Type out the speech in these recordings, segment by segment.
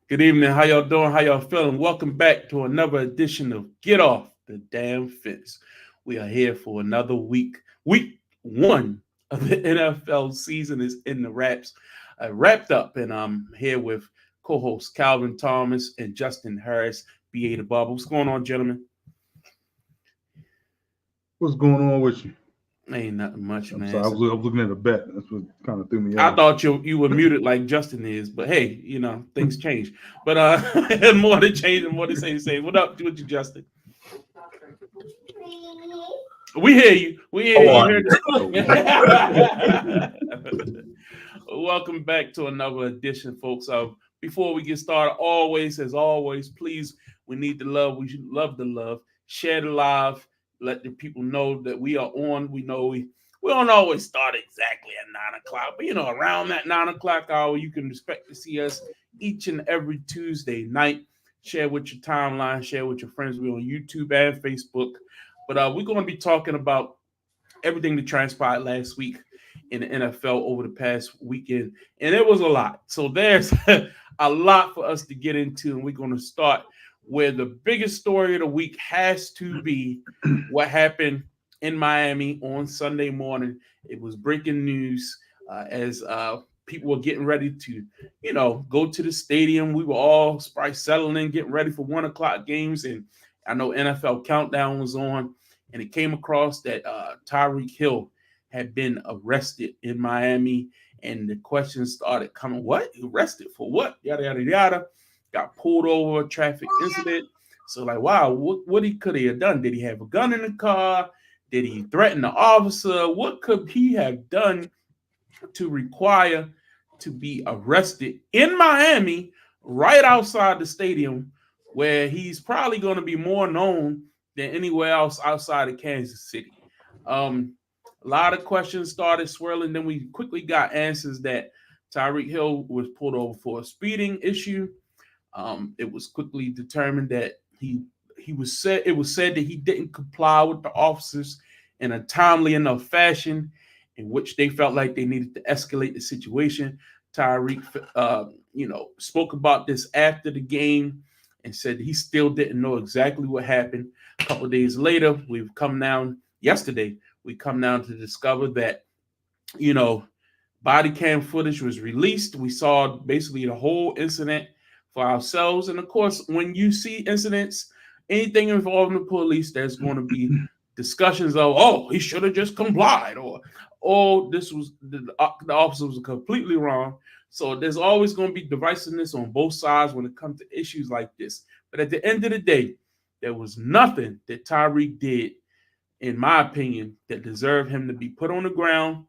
Good evening. How y'all doing? How y'all feeling? Welcome back to another edition of Get Off the Damn Fence. We are here for another week. Week one of the NFL season is in the wrapped up, and I'm here with co-hosts Calvin Thomas and Justin Harris, BA the Bubble. What's going on, gentlemen? What's going on with you? Ain't nothing much, I'm man. sorry, I was looking at a bet. That's what kind of threw me I off. thought you were muted like Justin is, but hey, things change. But more to change and more to say. What up with you, Justin? We hear you. We hear Oh, you. I Heard know. it. Welcome back to another edition, folks. Before we get started, as always, please, we need the love. We should love the love. Share the live. Let the people know that we are on. We know we don't always start exactly at 9 o'clock, but around that 9 o'clock hour, you can expect to see us each and every Tuesday night. Share with your timeline. Share with your friends. We're on YouTube and Facebook. But we're going to be talking about everything that transpired last week in the NFL over the past weekend. And it was a lot. So there's a lot for us to get into. And we're going to start where the biggest story of the week has to be what happened in Miami on Sunday morning. It was breaking news as people were getting ready to, go to the stadium. We were all probably settling in, getting ready for 1 o'clock games. And I know NFL Countdown was on, and it came across that Tyreek Hill had been arrested in Miami, and the questions started coming. What? Arrested for what? Yada, yada, yada. Got pulled over, traffic incident. So, like, wow, what he could he have done? Did he have a gun in the car? Did he threaten the officer? What could he have done to require to be arrested in Miami, right outside the stadium, where he's probably going to be more known than anywhere else outside of Kansas City? A lot of questions started swirling. Then we quickly got answers that Tyreek Hill was pulled over for a speeding issue. It was quickly determined that he was said it was said that he didn't comply with the officers in a timely enough fashion, in which they felt like they needed to escalate the situation. Tyreek, spoke about this after the game and said he still didn't know exactly what happened. A couple of days later, yesterday, we come down to discover that, you know, body cam footage was released. We saw basically the whole incident for ourselves. And of course, when you see incidents, anything involving the police, there's going to be discussions of, oh, he should have just complied, or oh, this was the officer was completely wrong. So there's always going to be divisiveness on both sides when it comes to issues like this. But at the end of the day, there was nothing that Tyreek did, in my opinion, that deserved him to be put on the ground,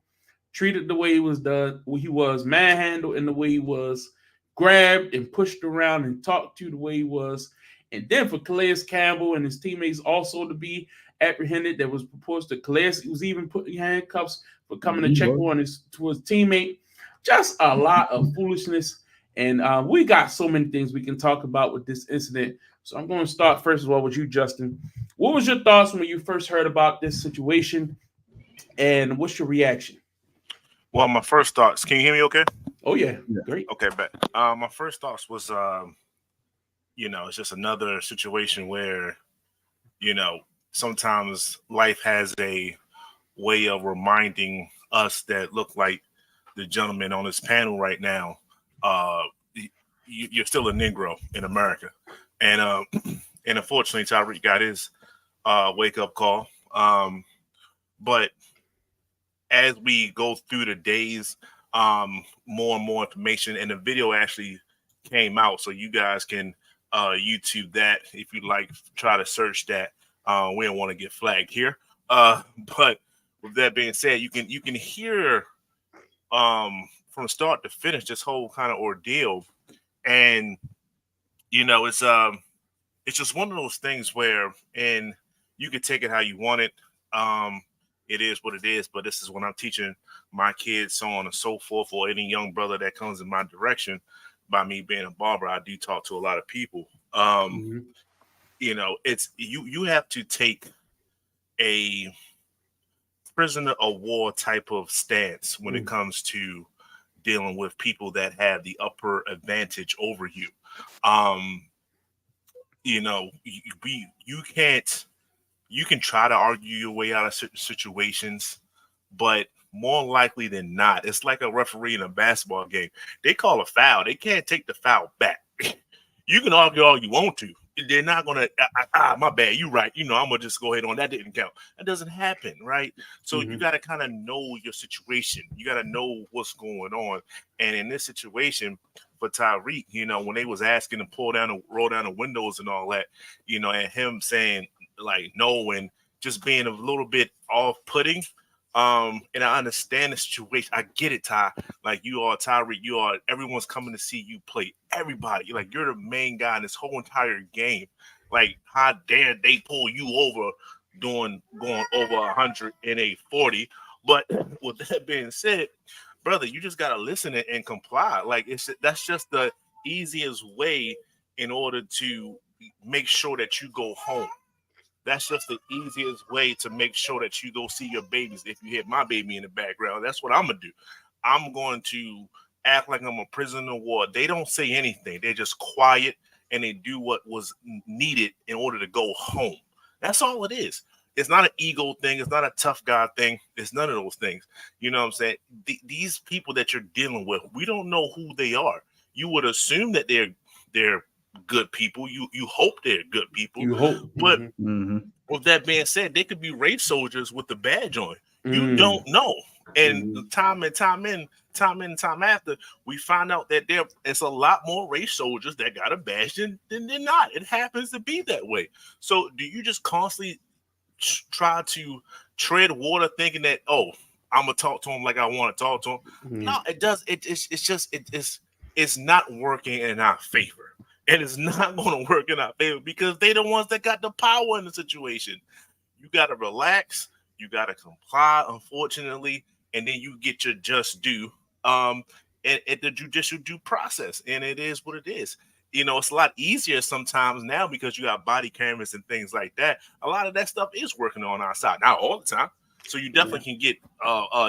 treated the way he was done, he was manhandled, and the way he was grabbed and pushed around and talked to the way he was. And then for Calais Campbell and his teammates also to be apprehended, that was proposed to Calais. He was even put in handcuffs for coming to check on his teammate. Just a lot of foolishness. And we got so many things we can talk about with this incident. So I'm going to start first of all with you, Justin. What was your thoughts when you first heard about this situation? And what's your reaction? Well, my first thoughts. Can you hear me? Okay. Oh yeah, Yeah. great. Okay, bet. My first thoughts was, it's just another situation where, sometimes life has a way of reminding us that look like the gentleman on this panel right now. You're still a Negro in America, and and unfortunately, Tyreek got his wake up call. But as we go through the days, more and more information, and the video actually came out, so you guys can YouTube that if you like. Try to search that. We don't want to get flagged here. But with that being said, you can hear from start to finish this whole kind of ordeal, and it's just one of those things where, and you can take it how you want it. It is what it is, but this is what I'm teaching my kids, so on and so forth, or any young brother that comes in my direction. By me being a barber, I do talk to a lot of people. It's you have to take a prisoner of war type of stance when it comes to dealing with people that have the upper advantage over you. Um, you can't. You can try to argue your way out of certain situations, but more likely than not, it's like a referee in a basketball game. They call a foul. They can't take the foul back. You can argue all you want to. They're not gonna. My bad. You right. I'm gonna just go ahead on. That didn't count. That doesn't happen, right? So you got to kind of know your situation. You got to know what's going on. And in this situation, for Tyreek, when they was asking him to roll down the windows and all that, and him saying like no, and just being a little bit off-putting. And I understand the situation. I get it, Ty. Like you are Tyreek, everyone's coming to see you play. Everybody, like you're the main guy in this whole entire game. Like, how dare they pull you over going over 100 in a 40? But with that being said, brother, you just gotta listen and comply. Like that's just the easiest way in order to make sure that you go home. That's just the easiest way to make sure that you go see your babies. If you hear my baby in the background, that's what I'm going to do. I'm going to act like I'm a prisoner of war. They don't say anything. They're just quiet and they do what was needed in order to go home. That's all it is. It's not an ego thing. It's not a tough guy thing. It's none of those things. You know what I'm saying? These people that you're dealing with, we don't know who they are. You would assume that they're good people. You hope they're good people. You hope. But with that being said, they could be race soldiers with the badge on. You don't know. And time in, time after, we find out that it's a lot more race soldiers that got a badge than not. It happens to be that way. So do you just constantly try to tread water thinking that, oh, I'm going to talk to him like I want to talk to him? No, it does. It's not working in our favor. And it's not going to work in our favor because they're the ones that got the power in the situation. You got to relax. You got to comply, unfortunately, and then you get your just due at the judicial due process. And it is what it is. It's a lot easier sometimes now because you got body cameras and things like that. A lot of that stuff is working on our side. Not all the time. So you definitely can get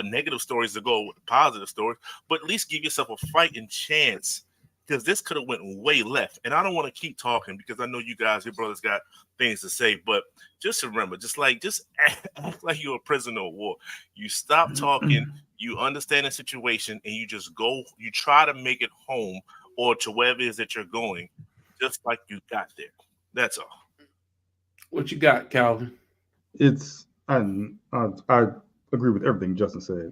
negative stories to go with the positive stories, but at least give yourself a fighting chance. Because this could have went way left. And I don't want to keep talking because I know you guys, your brothers got things to say. But just remember, just act like you're a prisoner of war. You stop talking, you understand the situation, and you just go, you try to make it home or to wherever it is that you're going, just like you got there. That's all. What you got, Calvin? I agree with everything Justin said.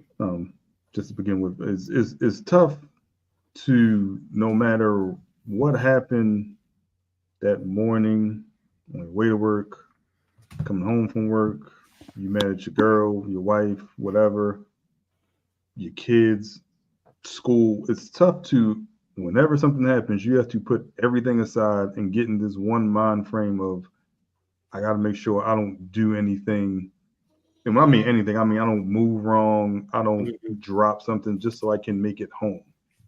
Just to begin with, it's tough to, no matter what happened that morning on your way to work, coming home from work, you mad at your girl, your wife, whatever, your kids, school. It's tough to, whenever something happens, you have to put everything aside and get in this one mind frame of, I got to make sure I don't do anything. And when I mean anything, I mean I don't move wrong, I don't drop something just so I can make it home.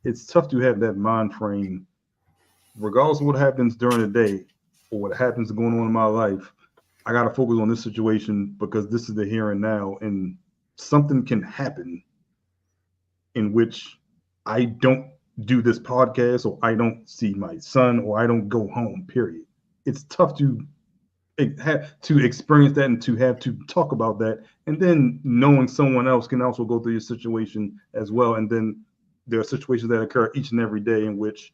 It's tough to have that mind frame, regardless of what happens during the day or what happens going on in my life. I got to focus on this situation because this is the here and now, and something can happen in which I don't do this podcast, or I don't see my son, or I don't go home, period. It's tough to have to experience that and to have to talk about that. And then knowing someone else can also go through your situation as well. And then there are situations that occur each and every day in which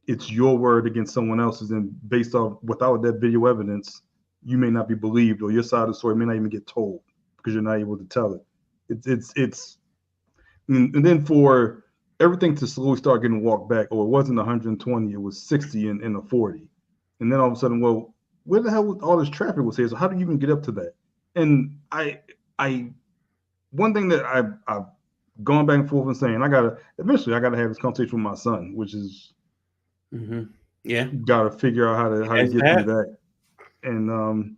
it's your word against someone else's, and based off, without that video evidence, you may not be believed, or your side of the story may not even get told because you're not able to tell it. It's and then for everything to slowly start getting walked back, or it wasn't 120, it was 60 in a 40. And then all of a sudden, well, where the hell all this traffic was here? So how do you even get up to that? And I one thing that I've gone back and forth and saying, eventually I gotta have this conversation with my son, which is gotta figure out how to get through that. And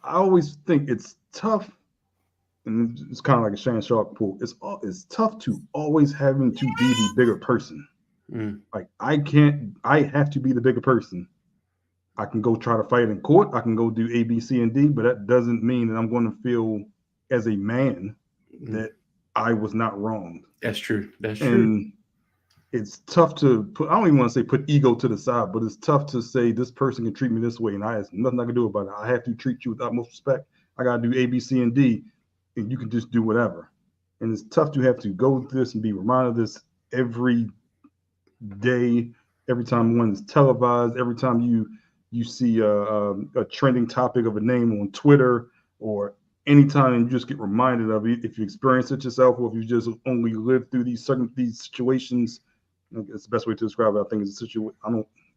I always think it's tough, and it's kind of like a Shannon Sharp quote. It's tough to always having to be the bigger person. Like I have to be the bigger person. I can go try to fight in court. I can go do A, B, C, and D, but that doesn't mean that I'm going to feel as a man that I was not wrong. That's true. That's true. And it's tough to put, I don't even want to say put ego to the side, but it's tough to say this person can treat me this way and I have nothing I can do about it. I have to treat you with utmost respect. I got to do A, B, C, and D, and you can just do whatever. And it's tough to have to go through this and be reminded of this every day, every time one is televised, every time you see a trending topic of a name on Twitter, or anytime you just get reminded of it, if you experience it yourself or if you just only live through these situations. It's the best way to describe it. I think it's a situation.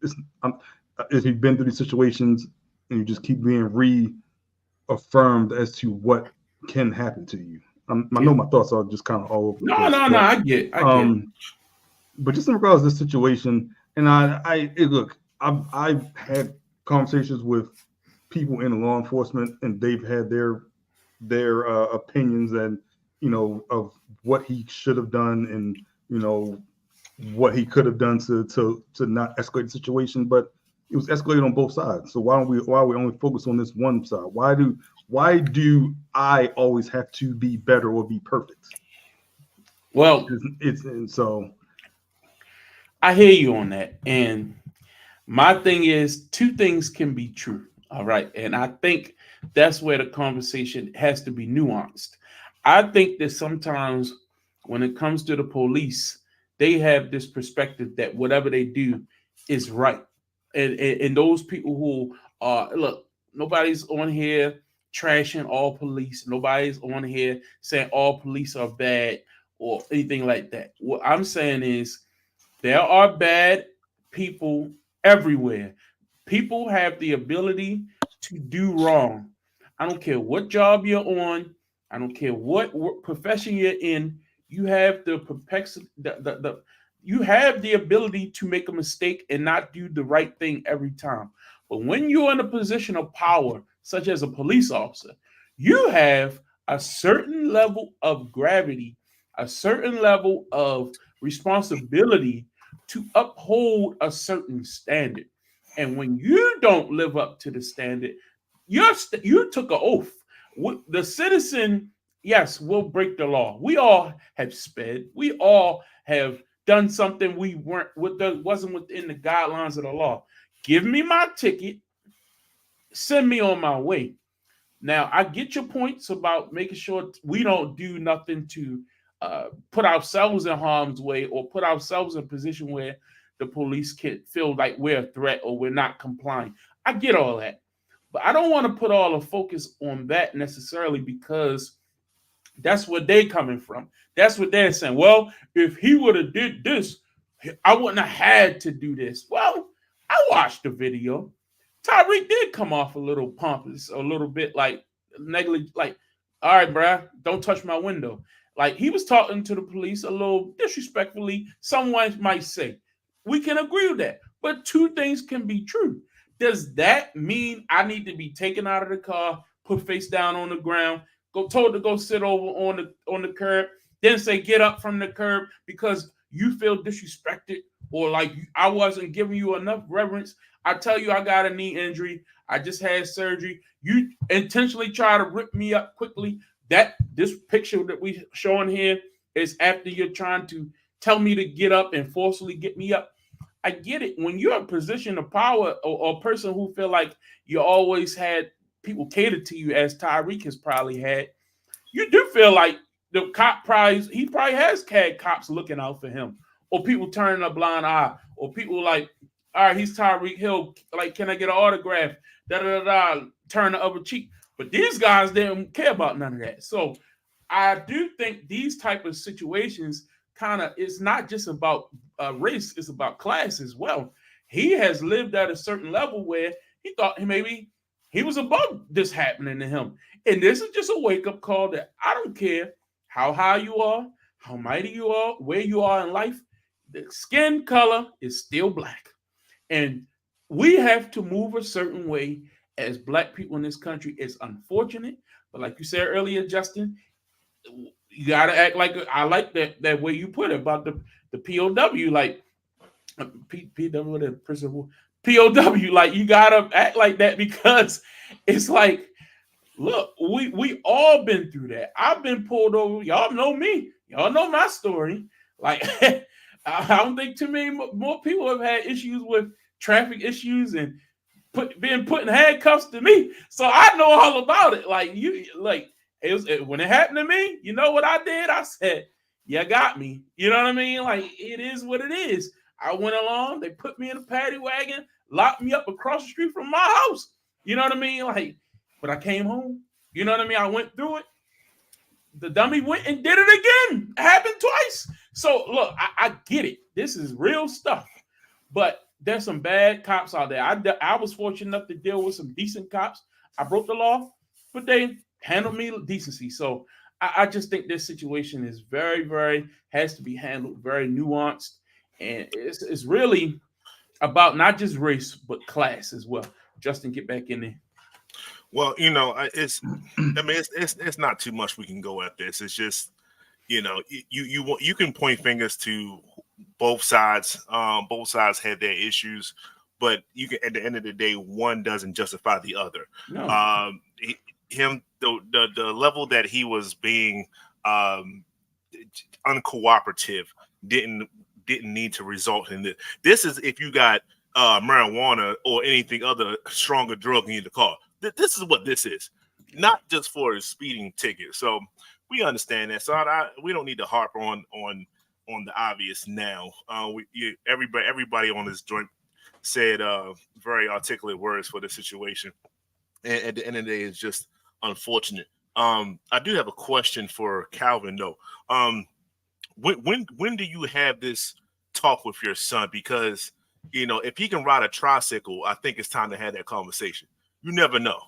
If you've been through these situations and you just keep being reaffirmed as to what can happen to you. I know my thoughts are just kind of all over the place. No. I get. But just in regards to this situation, and look, I've had conversations with people in law enforcement, and they've had their opinions and of what he should have done, and what he could have done to not escalate the situation, but it was escalated on both sides. So why are we only focus on this one side? Why do I always have to be better or be perfect? Well, and so I hear you on that. And my thing is, two things can be true. All right. And I think that's where the conversation has to be nuanced. I think that sometimes when it comes to the police, they have this perspective that whatever they do is right. And those people who are, look, nobody's on here trashing all police. Nobody's on here saying all police are bad or anything like that. What I'm saying is there are bad people everywhere. People have the ability to do wrong. I don't care what job you're on. I don't care what profession you're in. You have the you have the ability to make a mistake and not do the right thing every time. But when you're in a position of power, such as a police officer, you have a certain level of gravity, a certain level of responsibility to uphold a certain standard. And when you don't live up to the standard, you took an oath. The citizen, yes, will break the law. We all have sped. We all have done something we wasn't within the guidelines of the law. Give me my ticket. Send me on my way. Now, I get your points about making sure we don't do nothing to put ourselves in harm's way or put ourselves in a position where the police can feel like we're a threat or we're not complying. I get all that. But I don't want to put all the focus on that necessarily, because that's where they're coming from. That's what they're saying. Well, if he would have did this, I wouldn't have had to do this. Well, I watched the video. Tyreek did come off a little pompous, a little bit like negligent, like, all right, bruh, don't touch my window. Like, he was talking to the police a little disrespectfully, someone might say. We can agree with that. But two things can be true. Does that mean I need to be taken out of the car, put face down on the ground, told to go sit over on the curb, then say get up from the curb because you feel disrespected or like I wasn't giving you enough reverence? I tell you I got a knee injury. I just had surgery. You intentionally try to rip me up quickly. This picture that we showing here is after you're trying to tell me to get up and forcefully get me up. I get it. When you're in a position of power or a person who feel like you always had people cater to you, as Tyreek has probably had, you do feel like the cop he probably has had cops looking out for him, or people turning a blind eye, or people like, all right, he's Tyreek Hill. Like, can I get an autograph? Turn the other cheek. But these guys didn't care about none of that. So I do think these type of situations it's not just about race, it's about class as well. He has lived at a certain level where he thought maybe he was above this happening to him. And this is just a wake-up call that I don't care how high you are, how mighty you are, where you are in life, the skin color is still black. And we have to move a certain way as Black people in this country. It's unfortunate, but like you said earlier, Justin, you gotta act like I like that way you put it about the POW, like PW, the principal POW, like you gotta act like that, because it's like Look, we all been through that. I've been pulled over. Y'all know me. Y'all know my story. Like I don't think too many more people have had issues with traffic issues and being put in handcuffs to me. So I know all about it. Like when it happened to me, you know what I did? I said, "You got me." You know what I mean? Like it is what it is. I went along. They put me in a paddy wagon, locked me up across the street from my house. You know what I mean? Like, but I came home. You know what I mean? I went through it. The dummy went and did it again. It happened twice. So look, I get it. This is real stuff. But there's some bad cops out there. I was fortunate enough to deal with some decent cops. I broke the law, but they handled me with decency. So I just think this situation is very, very has to be handled very nuanced, and it's really about not just race but class as well. Justin, get back in there. Well, it's. I mean, it's not too much we can go at this. It's just, you can point fingers to both sides. Both sides had their issues, but you can, at the end of the day, one doesn't justify the other. No. The level that he was being uncooperative didn't need to result in this. This is if you got marijuana or anything other stronger drug in the car. This is what this is, not just for a speeding ticket. So we understand that. So we don't need to harp on the obvious now. Everybody on this joint said very articulate words for the situation, and at the end of the day, it's just unfortunate. I do have a question for Calvin though. When do you have this talk with your son? Because if he can ride a tricycle, I think it's time to have that conversation. You never know.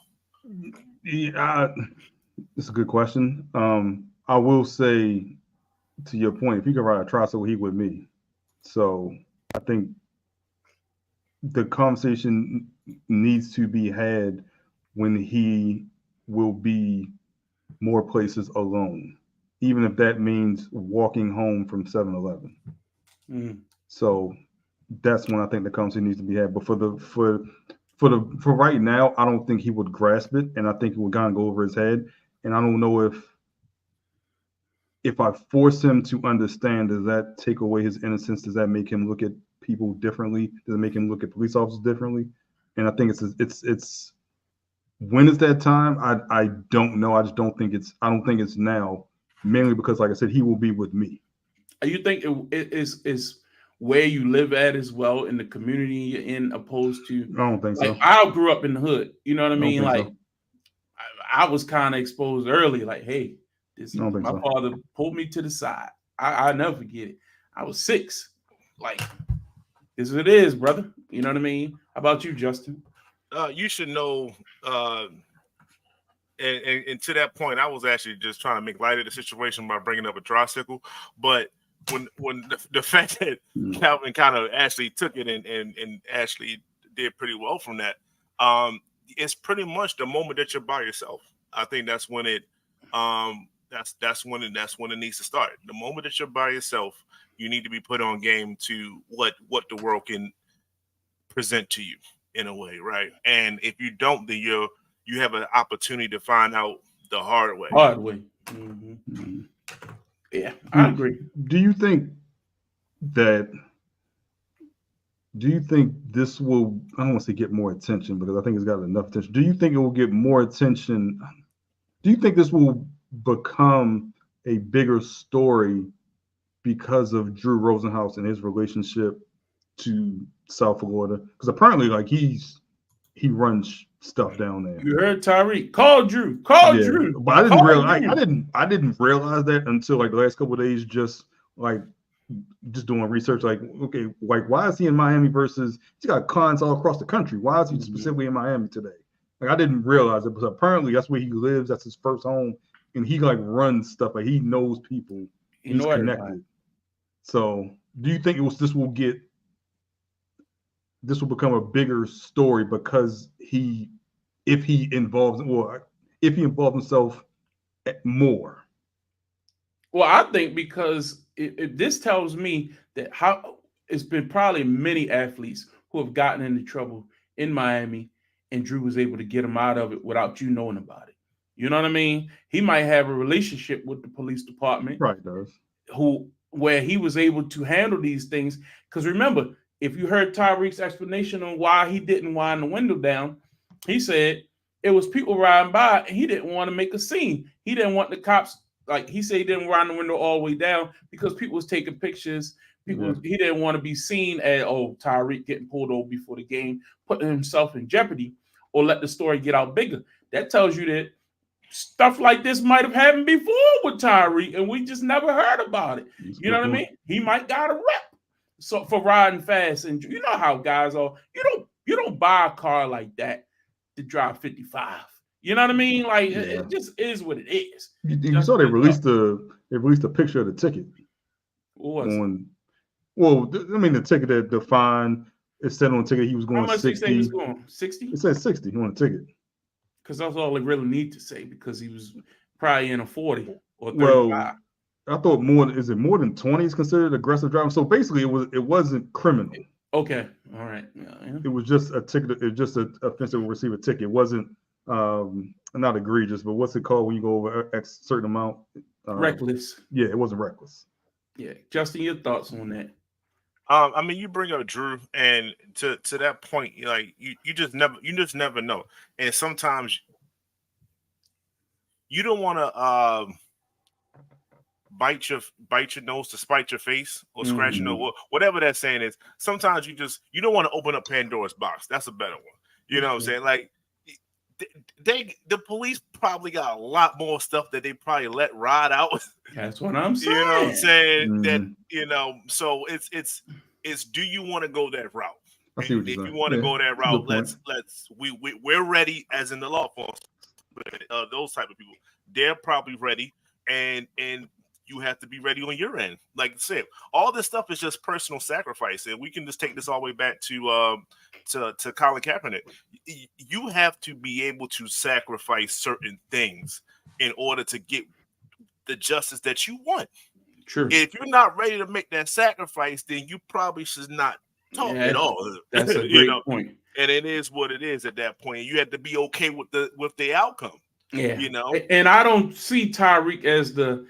Yeah, it's a good question. I will say, to your point, if he can ride a tricycle, he with me. So I think the conversation needs to be had when he will be more places alone, even if that means walking home from 7-Eleven. So that's when I think the conversation needs to be had. But for right now, I don't think he would grasp it, and I think it would kind of go over his head. And I don't know if I force him to understand, does that take away his innocence? Does that make him look at people differently? Does it make him look at police officers differently? And I think it's when is that time? I don't know. I don't think it's now, mainly because, like I said, he will be with me. You think it is where you live at as well in the community you're in, opposed to? I don't think so. I grew up in the hood. You know what I mean? Like so. I was kind of exposed early. Like, hey, my so. father pulled me to the side. I'll never forget it. I was 6. Like, this is what it is, brother. You know what I mean? How about you, Justin? You should know. And to that point, I was actually just trying to make light of the situation by bringing up a tricycle. But when the fact that Calvin kind of actually took it and actually did pretty well from that, it's pretty much the moment that you're by yourself. I think that's when it that's when it needs to start. The moment that you're by yourself, you need to be put on game to what the world can present to you in a way, right? And if you don't, then you have an opportunity to find out the hard way. Mm-hmm. Yeah, I agree. Do you think this will, I don't want to say get more attention, because I think it's got enough attention. Do you think it will get more attention? Do you think this will become a bigger story because of Drew Rosenhaus and his relationship to South Florida? Because apparently, like, he runs stuff down there. You heard Tyreek. Call Drew. Drew. But I didn't realize. I didn't realize that until like the last couple of days. Just doing research. Like, okay, like, why is he in Miami versus he's got cons all across the country? Why is he specifically in Miami today? Like, I didn't realize it, but apparently that's where he lives. That's his first home, and he like runs stuff. Like, he knows people. He's connected. So, do you think this will become a bigger story because if he involves himself more? Well, I think because this tells me that it's been probably many athletes who have gotten into trouble in Miami, and Drew was able to get them out of it without you knowing about it. You know what I mean? He might have a relationship with the police department, Right, does. where he was able to handle these things. Because remember, if you heard Tyreek's explanation on why he didn't wind the window down, he said it was people riding by and he didn't want to make a scene. He didn't want the cops, like he said, he didn't wind the window all the way down because people was taking pictures. Yeah. He didn't want to be seen as, oh, Tyreek getting pulled over before the game, putting himself in jeopardy, or let the story get out bigger. That tells you that stuff like this might have happened before with Tyreek, and we just never heard about it. You know what I mean? He might got a rep so for riding fast, and you know how guys are. You don't buy a car like that to drive 55. You know what I mean? Like it just is what it is. You saw they released a picture of the ticket. What was it? The ticket that the fine, it said on the ticket he was going How much 60. did he say he was going? 60? It said 60 on the ticket. Because that's all they really need to say, because he was probably in a 40 or 35. Well, I thought is it more than 20 is considered aggressive driving? So basically it wasn't criminal. Okay. All right. Yeah. It was just a ticket. It was just an offense to receive a ticket. It wasn't not egregious, but what's it called when you go over a certain amount? Reckless. Yeah, it wasn't reckless. Yeah. Justin, your thoughts on that? I mean, you bring up Drew, and to that point, like you just never know. And sometimes you don't want to bite your nose to spite your face, or scratch your nose, whatever that saying is. Sometimes you don't want to open up Pandora's box. That's a better one. You know what I'm saying? Like the police probably got a lot more stuff that they probably let ride out. That's what I'm saying. You know what I'm saying? That so it's do you want to go that route? I see what if you're you saying. want to go that route, let's we're ready, as in the law enforcement, those type of people. They're probably ready, and you have to be ready on your end. Like I said, all this stuff is just personal sacrifice, and we can just take this all the way back to Colin Kaepernick. You have to be able to sacrifice certain things in order to get the justice that you want. True. If you're not ready to make that sacrifice, then you probably should not talk at all. That's a great point. And it is what it is at that point. You have to be okay with the outcome. Yeah. You know. And I don't see Tyreek as the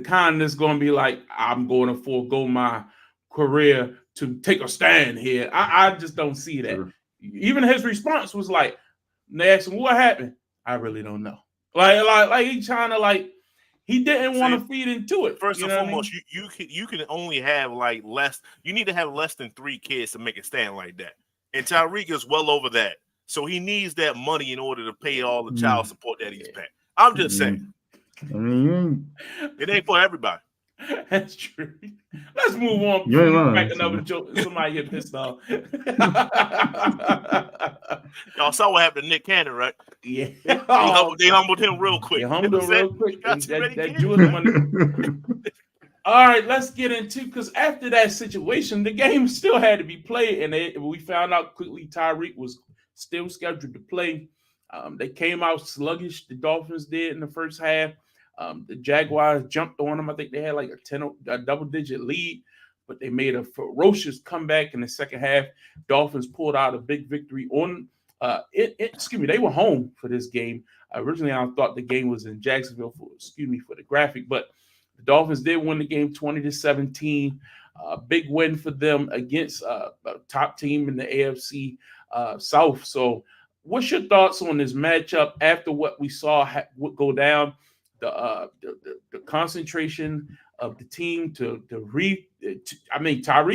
kind that's going to be like, I'm going to forego my career to take a stand here. I just don't see that. Sure. Even his response was like, they asked him, what happened? I really don't know. Like he trying to he didn't want to feed into it. First and foremost, you can only have you need to have less than 3 kids to make a stand like that. And Tyreek is well over that. So he needs that money in order to pay all the child support that he's paying. I'm just saying. I mean, it ain't for everybody. That's true. Let's move on. You ain't lying. Back another joke. Somebody get pissed off. Y'all saw what happened to Nick Cannon, right? Yeah. They humbled him real quick. They humbled him real quick. That Jewish money. All right, let's get into, because after that situation, the game still had to be played, and we found out quickly Tyreek was still scheduled to play. They came out sluggish. The Dolphins did in the first half. The Jaguars jumped on them. I think they had like a double-digit lead, but they made a ferocious comeback in the second half. Dolphins pulled out a big victory on. They were home for this game. Originally, I thought the game was in Jacksonville for the graphic, but the Dolphins did win the game 20-17. Big win for them against a top team in the AFC South. So, what's your thoughts on this matchup after what we saw go down? The concentration of the team Tyreek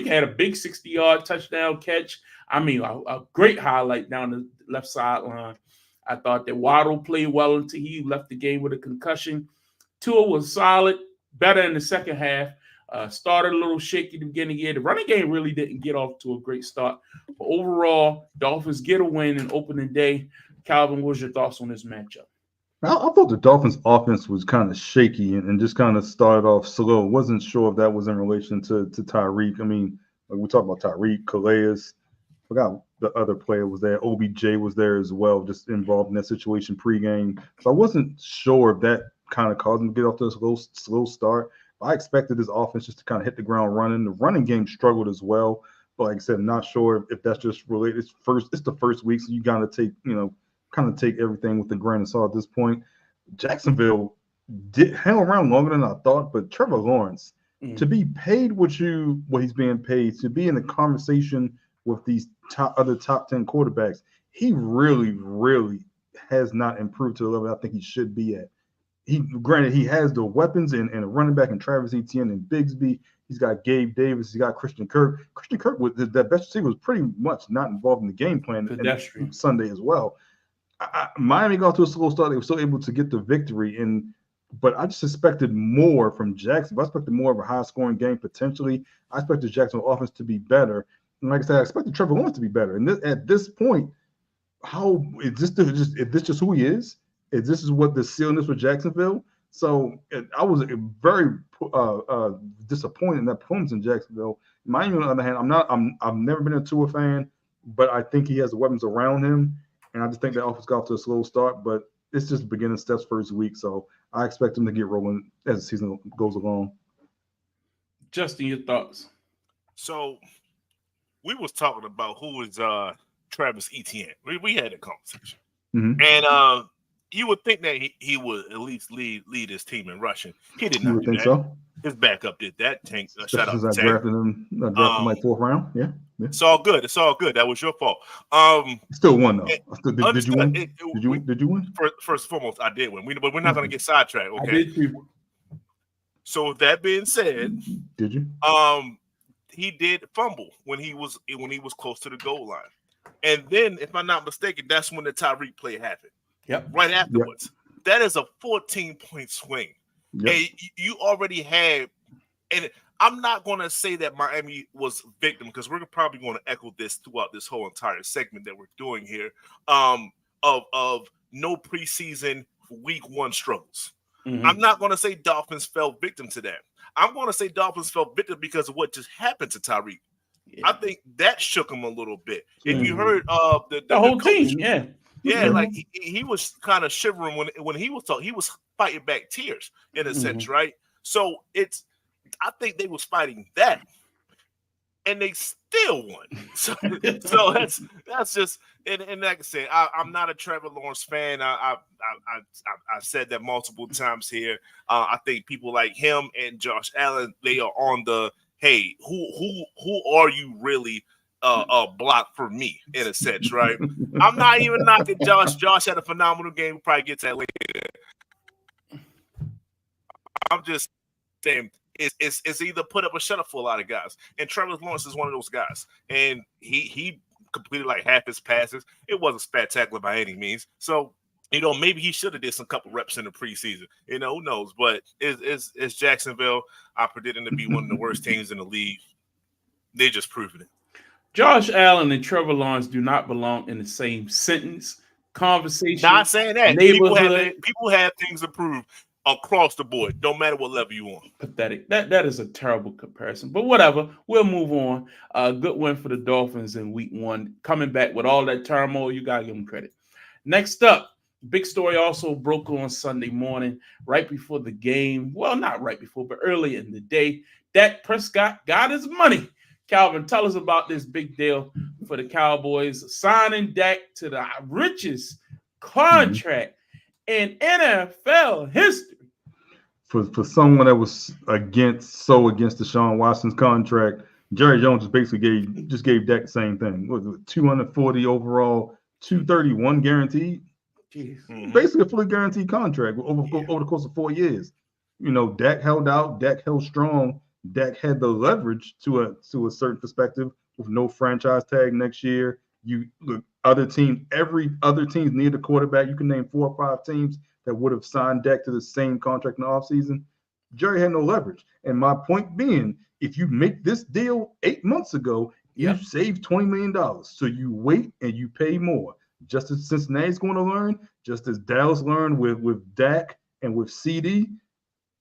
had a big 60-yard touchdown catch. I mean, a great highlight down the left sideline. I thought that Waddle played well until he left the game with a concussion. Tua was solid, better in the second half. Started a little shaky at the beginning of the year. The running game really didn't get off to a great start. But overall, Dolphins get a win in opening day. Calvin, what's your thoughts on this matchup? I thought the Dolphins' offense was kind of shaky and just kind of started off slow. Wasn't sure if that was in relation to Tyreek. I mean, we talked about Tyreek, Calais. Forgot the other player was there. OBJ was there as well, just involved in that situation pregame. So I wasn't sure if that kind of caused him to get off to a slow start. I expected this offense just to kind of hit the ground running. The running game struggled as well. But like I said, I'm not sure if that's just related. It's the first week, so you gotta take, kind of take everything with a grain of salt at this point. Jacksonville did hang around longer than I thought, but Trevor Lawrence, to be paid what he's being paid, to be in the conversation with these other top 10 quarterbacks, he really, really has not improved to the level I think he should be at. Granted, he has the weapons and a running back in Travis Etienne and Bigsby. He's got Gabe Davis. He's got Christian Kirk. Christian Kirk, that best receiver, was pretty much not involved in the game plan Sunday as well. Miami got to a slow start. They were still able to get the victory, but I just expected more from Jacksonville. I expected more of a high-scoring game potentially. I expected Jacksonville offense to be better. And like I said, I expected Trevor Lawrence to be better. And at this point, how is this just who he is? This is what the ceiling is for Jacksonville. So I was very disappointed in that performance in Jacksonville. Miami, on the other hand, I've never been a Tua fan, but I think he has the weapons around him, and I just think the offense got off to a slow start. But it's just beginning steps first week, so I expect him to get rolling as the season goes along. Justin, your thoughts? So we was talking about who is Travis Etienne. We had a conversation, and you would think that he would at least lead his team in rushing. He did not do that. So? His backup did that. Tank. Shout out to Tank. I drafted him like 4th round. Yeah. It's all good. It's all good. That was your fault. Still won though. Did you win? Did you win? First and foremost, I did win. But we're not going to get sidetracked. Okay. I did too. So with that being said, did you? He did fumble when he was close to the goal line, and then, if I'm not mistaken, that's when the Tyreek play happened. Yep. Right afterwards. Yep. That is a 14-point swing. Yep. And you already had, and I'm not going to say that Miami was victim, because we're probably going to echo this throughout this whole entire segment that we're doing here, of no preseason week 1 struggles. Mm-hmm. I'm not going to say Dolphins fell victim to that. I'm going to say Dolphins fell victim because of what just happened to Tyreek. Yeah. I think that shook him a little bit. If you heard the whole team, yeah. Yeah, like he was kind of shivering when he was talking. He was fighting back tears in a sense, right? So I think they was fighting that, and they still won. So that's just and like I said, I'm not a Trevor Lawrence fan. I've said that multiple times here. I think people like him and Josh Allen, they are on the hey, who are you really? Block for me in a sense, right? I'm not even knocking Josh. Josh had a phenomenal game. We'll probably get to that later. I'm just saying it's either put up or shut up for a lot of guys, and Trevor Lawrence is one of those guys. And he completed like half his passes. It wasn't spectacular by any means. So maybe he should have did some couple reps in the preseason. Who knows? But it's Jacksonville. I predict them to be one of the worst teams in the league. They just proven it. Josh Allen and Trevor Lawrence do not belong in the same sentence, conversation. Not saying that. People have things to prove across the board, no matter what level you on. Pathetic. That is a terrible comparison. But whatever, we'll move on. Good win for the Dolphins in week 1. Coming back with all that turmoil, you got to give them credit. Next up, big story also broke on Sunday morning, right before the game. Well, not right before, but early in the day. Dak Prescott got his money. Calvin, tell us about this big deal for the Cowboys, signing Dak to the richest contract in NFL history. For someone that was against Deshaun Watson's contract, Jerry Jones just gave Dak the same thing. What was it, 240 overall, 231 guaranteed? Jeez. Basically a fully guaranteed contract over the course of 4 years. Dak held out, Dak held strong. Dak had the leverage to a certain perspective with no franchise tag next year. You look, every other teams need a quarterback. You can name 4 or 5 teams that would have signed Dak to the same contract in the offseason. Jerry had no leverage. And my point being, if you make this deal 8 months ago, you save $20 million. So you wait and you pay more. Just as Cincinnati's going to learn, just as Dallas learned with Dak and with CD.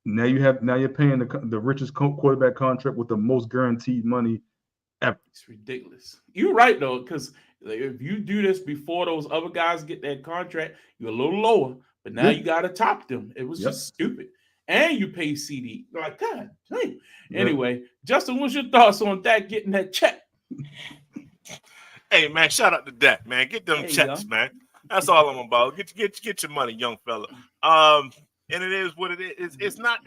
Now you're paying the richest quarterback contract with the most guaranteed money ever. It's ridiculous. You're right though, because if you do this before those other guys get that contract, you're a little lower. But now you got to top them. It was just stupid. And you pay CD. Like, God, dang. Anyway, Justin, what's your thoughts on Dak getting that check? Hey man, shout out to Dak, man. Get them checks, man. That's all I'm about. Get your money, young fella. And it is what it is. It's not.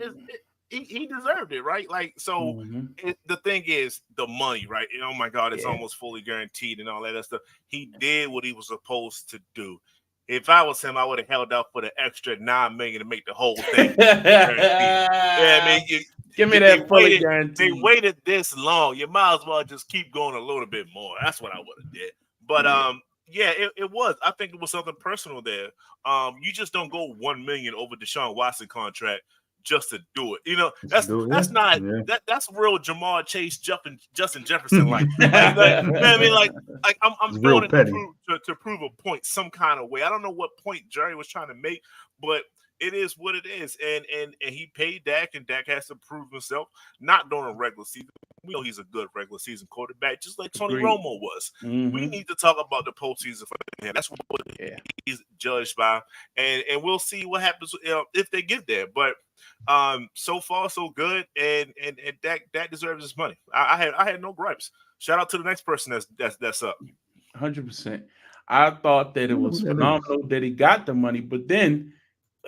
He deserved it, right? Like so. Mhm. The thing is the money, right? And oh my God, it's Yeah. almost fully guaranteed and all that other stuff. He did what he was supposed to do. If I was him, I would have held out for the extra $9 million to make the whole thing guaranteed. Yeah, I mean, Give me they that fully waited. They guaranteed. waited this long. You might as well just keep going a little bit more. That's what I would have did. But Yeah. yeah, it was. I think it was something personal there. You just don't go 1 million over Deshaun Watson contract just to do it. You know, Let's do it. that's not Yeah. that's real Jamar Chase, Justin Jefferson like. Like you know what I mean, like I'm It's throwing real it petty. to prove a point some kind of way. I don't know what point Jerry was trying to make, but it is what it is. And he paid Dak, and Dak has to prove himself. Not during a regular season. We know he's a good regular season quarterback, just like Tony Agreed. Romo was. We Mhm. need to talk about the postseason for him. That's what Yeah. he's judged by, and we'll see what happens if they get there. But so far so good, and Dak deserves his money. I had no gripes. Shout out to the next person that's up. 100%. I thought that I it wonder was who that is. phenomenal that he got the money, but then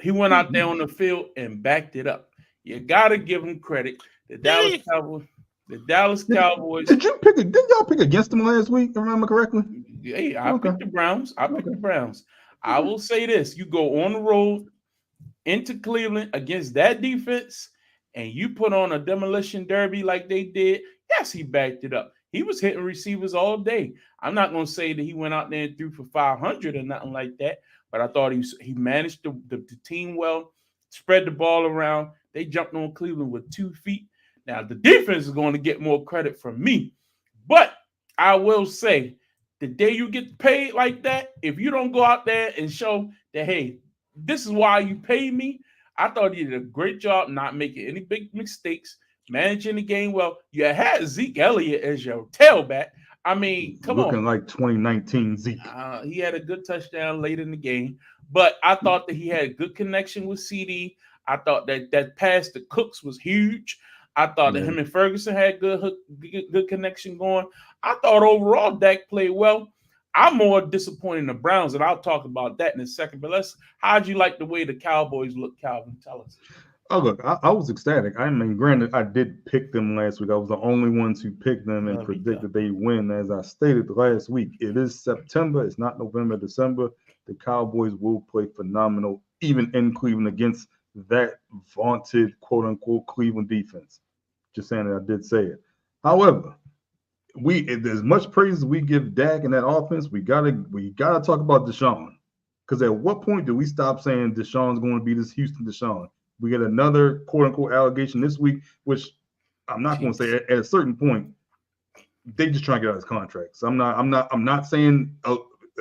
he went out there on the field and backed it up. You got to give him credit. The Dallas Hey, Cowboys, the Dallas Did, Cowboys. did you pick? Didn't y'all pick against them last week? If I remember correctly. Hey, I Okay. picked the Browns. I picked Okay. the Browns. I will say this: you go on the road into Cleveland against that defense, and you put on a demolition derby like they did. Yes, he backed it up. He was hitting receivers all day. I'm not going to say that he went out there and threw for 500 or nothing like that, but I thought he managed the team well, spread the ball around. They jumped on Cleveland with 2 feet. Now the defense is going to get more credit from me, but I will say the day you get paid like that, if you don't go out there and show that, hey, this is why you pay me. I thought he did a great job not making any big mistakes, managing the game well. You had Zeke Elliott as your tailback. I mean, come on. Looking like 2019 Zeke. He had a good touchdown late in the game, but I thought that he had a good connection with CD. I thought that pass to Cooks was huge. I thought that him and Ferguson had good connection going. I thought overall Dak played well. I'm more disappointed in the Browns, and I'll talk about that in a second. But how'd you like the way the Cowboys look, Calvin? Tell us. Oh, look, I was ecstatic. I mean, granted, I did pick them last week. I was the only ones who picked them and predicted they win. As I stated last week, it is September. It's not November, December. The Cowboys will play phenomenal, even in Cleveland, against that vaunted, quote-unquote, Cleveland defense. Just saying that I did say it. However, as much praise as we give Dak and that offense, we gotta talk about Deshaun. Because at what point do we stop saying Deshaun's going to be this Houston Deshaun? We get another quote unquote allegation this week, which I'm not going to say at a certain point, they just trying to get out of his contract. So I'm not saying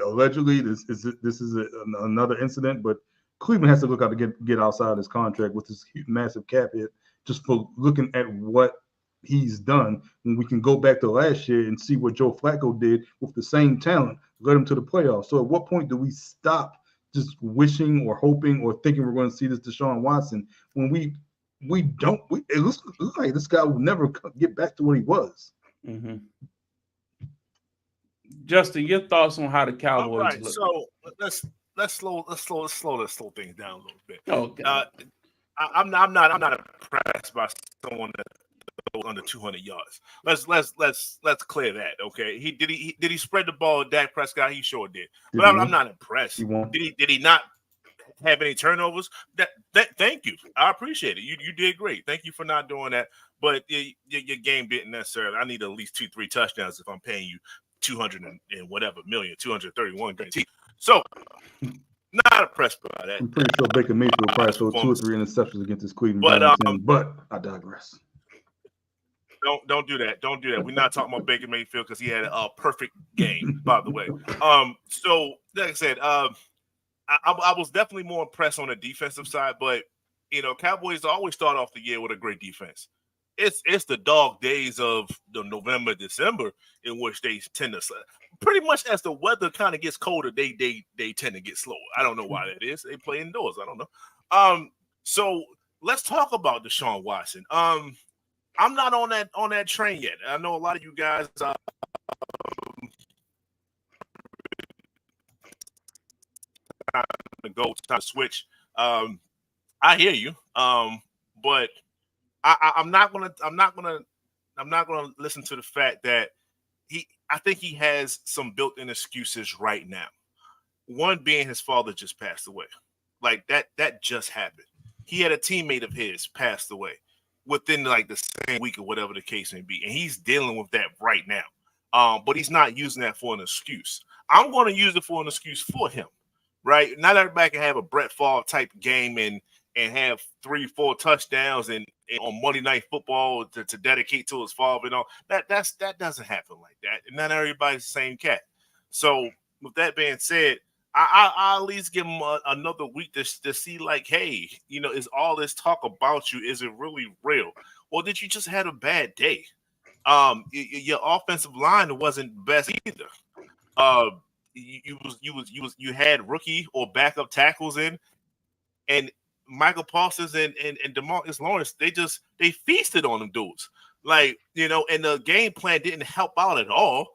allegedly this is another incident, but Cleveland has to look out to get outside of his contract with this massive cap hit just for looking at what he's done. When we can go back to last year and see what Joe Flacco did with the same talent, led him to the playoffs. So at what point do we stop just wishing or hoping or thinking we're going to see this Deshaun Watson when we don't? It looks like this guy will never get back to what he was. Mm-hmm. Justin, your thoughts on how the Cowboys all right, look? so let's slow things down a little bit. Okay. I'm not impressed by someone that goes under 200 yards. Let's clear that. Okay, did he spread the ball? Dak Prescott, he sure did. But I'm not impressed. Did he not have any turnovers? Thank you. I appreciate it. You did great. Thank you for not doing that. But your game didn't necessarily. I need at least 2-3 touchdowns if I'm paying you 200 and whatever million, 231 guaranteed. So not impressed by that. I'm pretty sure Baker Mayfield probably throw 2 or 3 interceptions against this Cleveland Browns team, but I digress. Don't do that. Don't do that. We're not talking about Baker Mayfield because he had a perfect game, by the way. So like I said, I was definitely more impressed on the defensive side, but Cowboys always start off the year with a great defense. It's the dog days of the November, December in which they tend to pretty much as the weather kind of gets colder, they tend to get slower. I don't know why that is. They play indoors. I don't know. So let's talk about Deshaun Watson. I'm not on that train yet. I know a lot of you guys time to go, it's time to switch. I hear you. But I'm not gonna listen to the fact that I think he has some built-in excuses right now. One being his father just passed away. Like that just happened. He had a teammate of his passed away within like the same week or whatever the case may be. And he's dealing with that right now. But he's not using that for an excuse. I'm going to use it for an excuse for him, right? Not everybody can have a Brett Favre type game and have 3-4 touchdowns and on Monday Night Football to dedicate to his father and all. That doesn't happen like that. And not everybody's the same cat. So with that being said, I'll at least give him another week to see, like, hey, is all this talk about you, is it really real? Or did you just have a bad day? Your offensive line wasn't best either. You had rookie or backup tackles in, and Michael Parsons and DeMarcus Lawrence, they feasted on them dudes. Like, and the game plan didn't help out at all.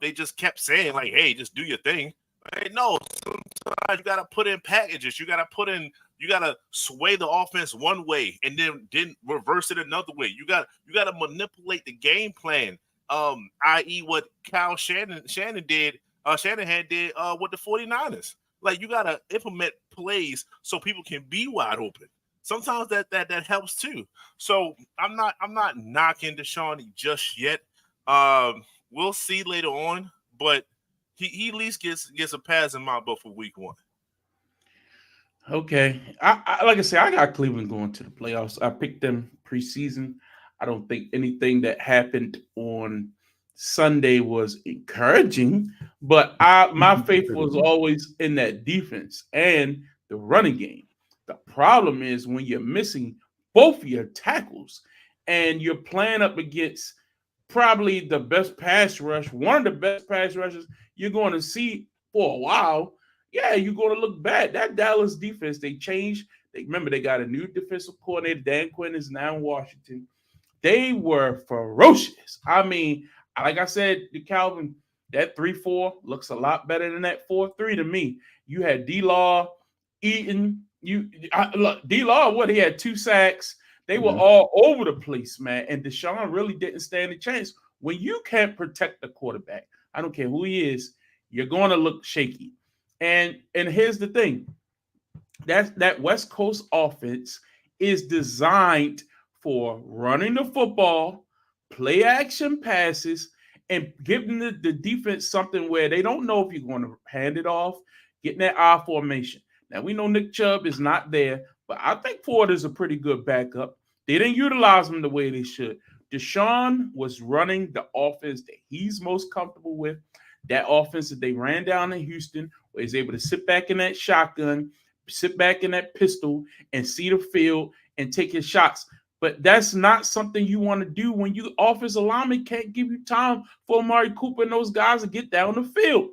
They just kept saying, like, hey, just do your thing. Hey, no, sometimes you gotta put in packages. You gotta sway the offense one way and then reverse it another way. You gotta manipulate the game plan. I.e. what Kyle Shanahan did with the 49ers. Like, you gotta implement plays so people can be wide open. Sometimes that helps too. So I'm not knocking Deshaun just yet. We'll see later on, but he at least gets a pass in my book for week 1. Okay. I like I said, I got Cleveland going to the playoffs. I picked them preseason. I don't think anything that happened on Sunday was encouraging, but my faith was always in that defense and the running game. The problem is when you're missing both of your tackles and you're playing up against probably the best pass rush, one of the best pass rushes you're going to see for a while. Yeah, you're going to look bad. That Dallas defense, they changed. Remember, they got a new defensive coordinator. Dan Quinn is now in Washington. They were ferocious. I mean, like I said to Calvin, that 3-4 looks a lot better than that 4-3 to me. You had D-Law, Eaton. D-Law, he had 2 sacks. They were all over the place, man. And Deshaun really didn't stand a chance. When you can't protect the quarterback, I don't care who he is, you're going to look shaky. And here's the thing. That West Coast offense is designed for running the football, play action passes, and giving the defense something where they don't know if you're going to hand it off, getting that I formation. Now, we know Nick Chubb is not there, but I think Ford is a pretty good backup. They didn't utilize him the way they should. Deshaun was running the offense that he's most comfortable with. That offense that they ran down in Houston, where he's able to sit back in that shotgun, sit back in that pistol, and see the field and take his shots. But that's not something you want to do when you offensive lineman can't give you time for Amari Cooper and those guys to get down the field.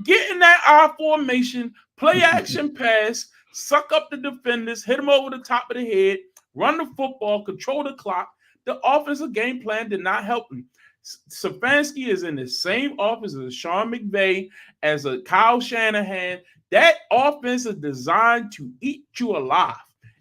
Get in that I formation, play action pass, suck up the defenders, hit them over the top of the head, run the football, control the clock. The offensive game plan did not help him. Stefanski is in the same office as Sean McVay, as a Kyle Shanahan. That offense is designed to eat you alive.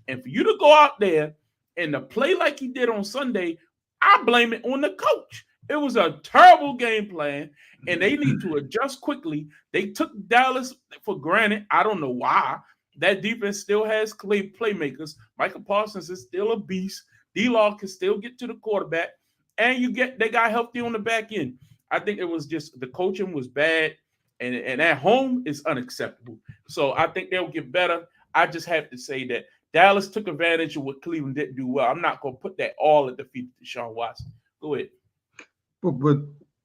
And for you to go out there and to play like he did on Sunday, I blame it on the coach. It was a terrible game plan, and they need to adjust quickly. They took Dallas for granted. I don't know why. That defense still has playmakers. Michael Parsons is still a beast. D-Law can still get to the quarterback, and they got healthy on the back end. I think it was just the coaching was bad, and at home is unacceptable. So I think they'll get better. I just have to say that Dallas took advantage of what Cleveland didn't do well. I'm not going to put that all at the feet of Deshaun Watson. Go ahead. But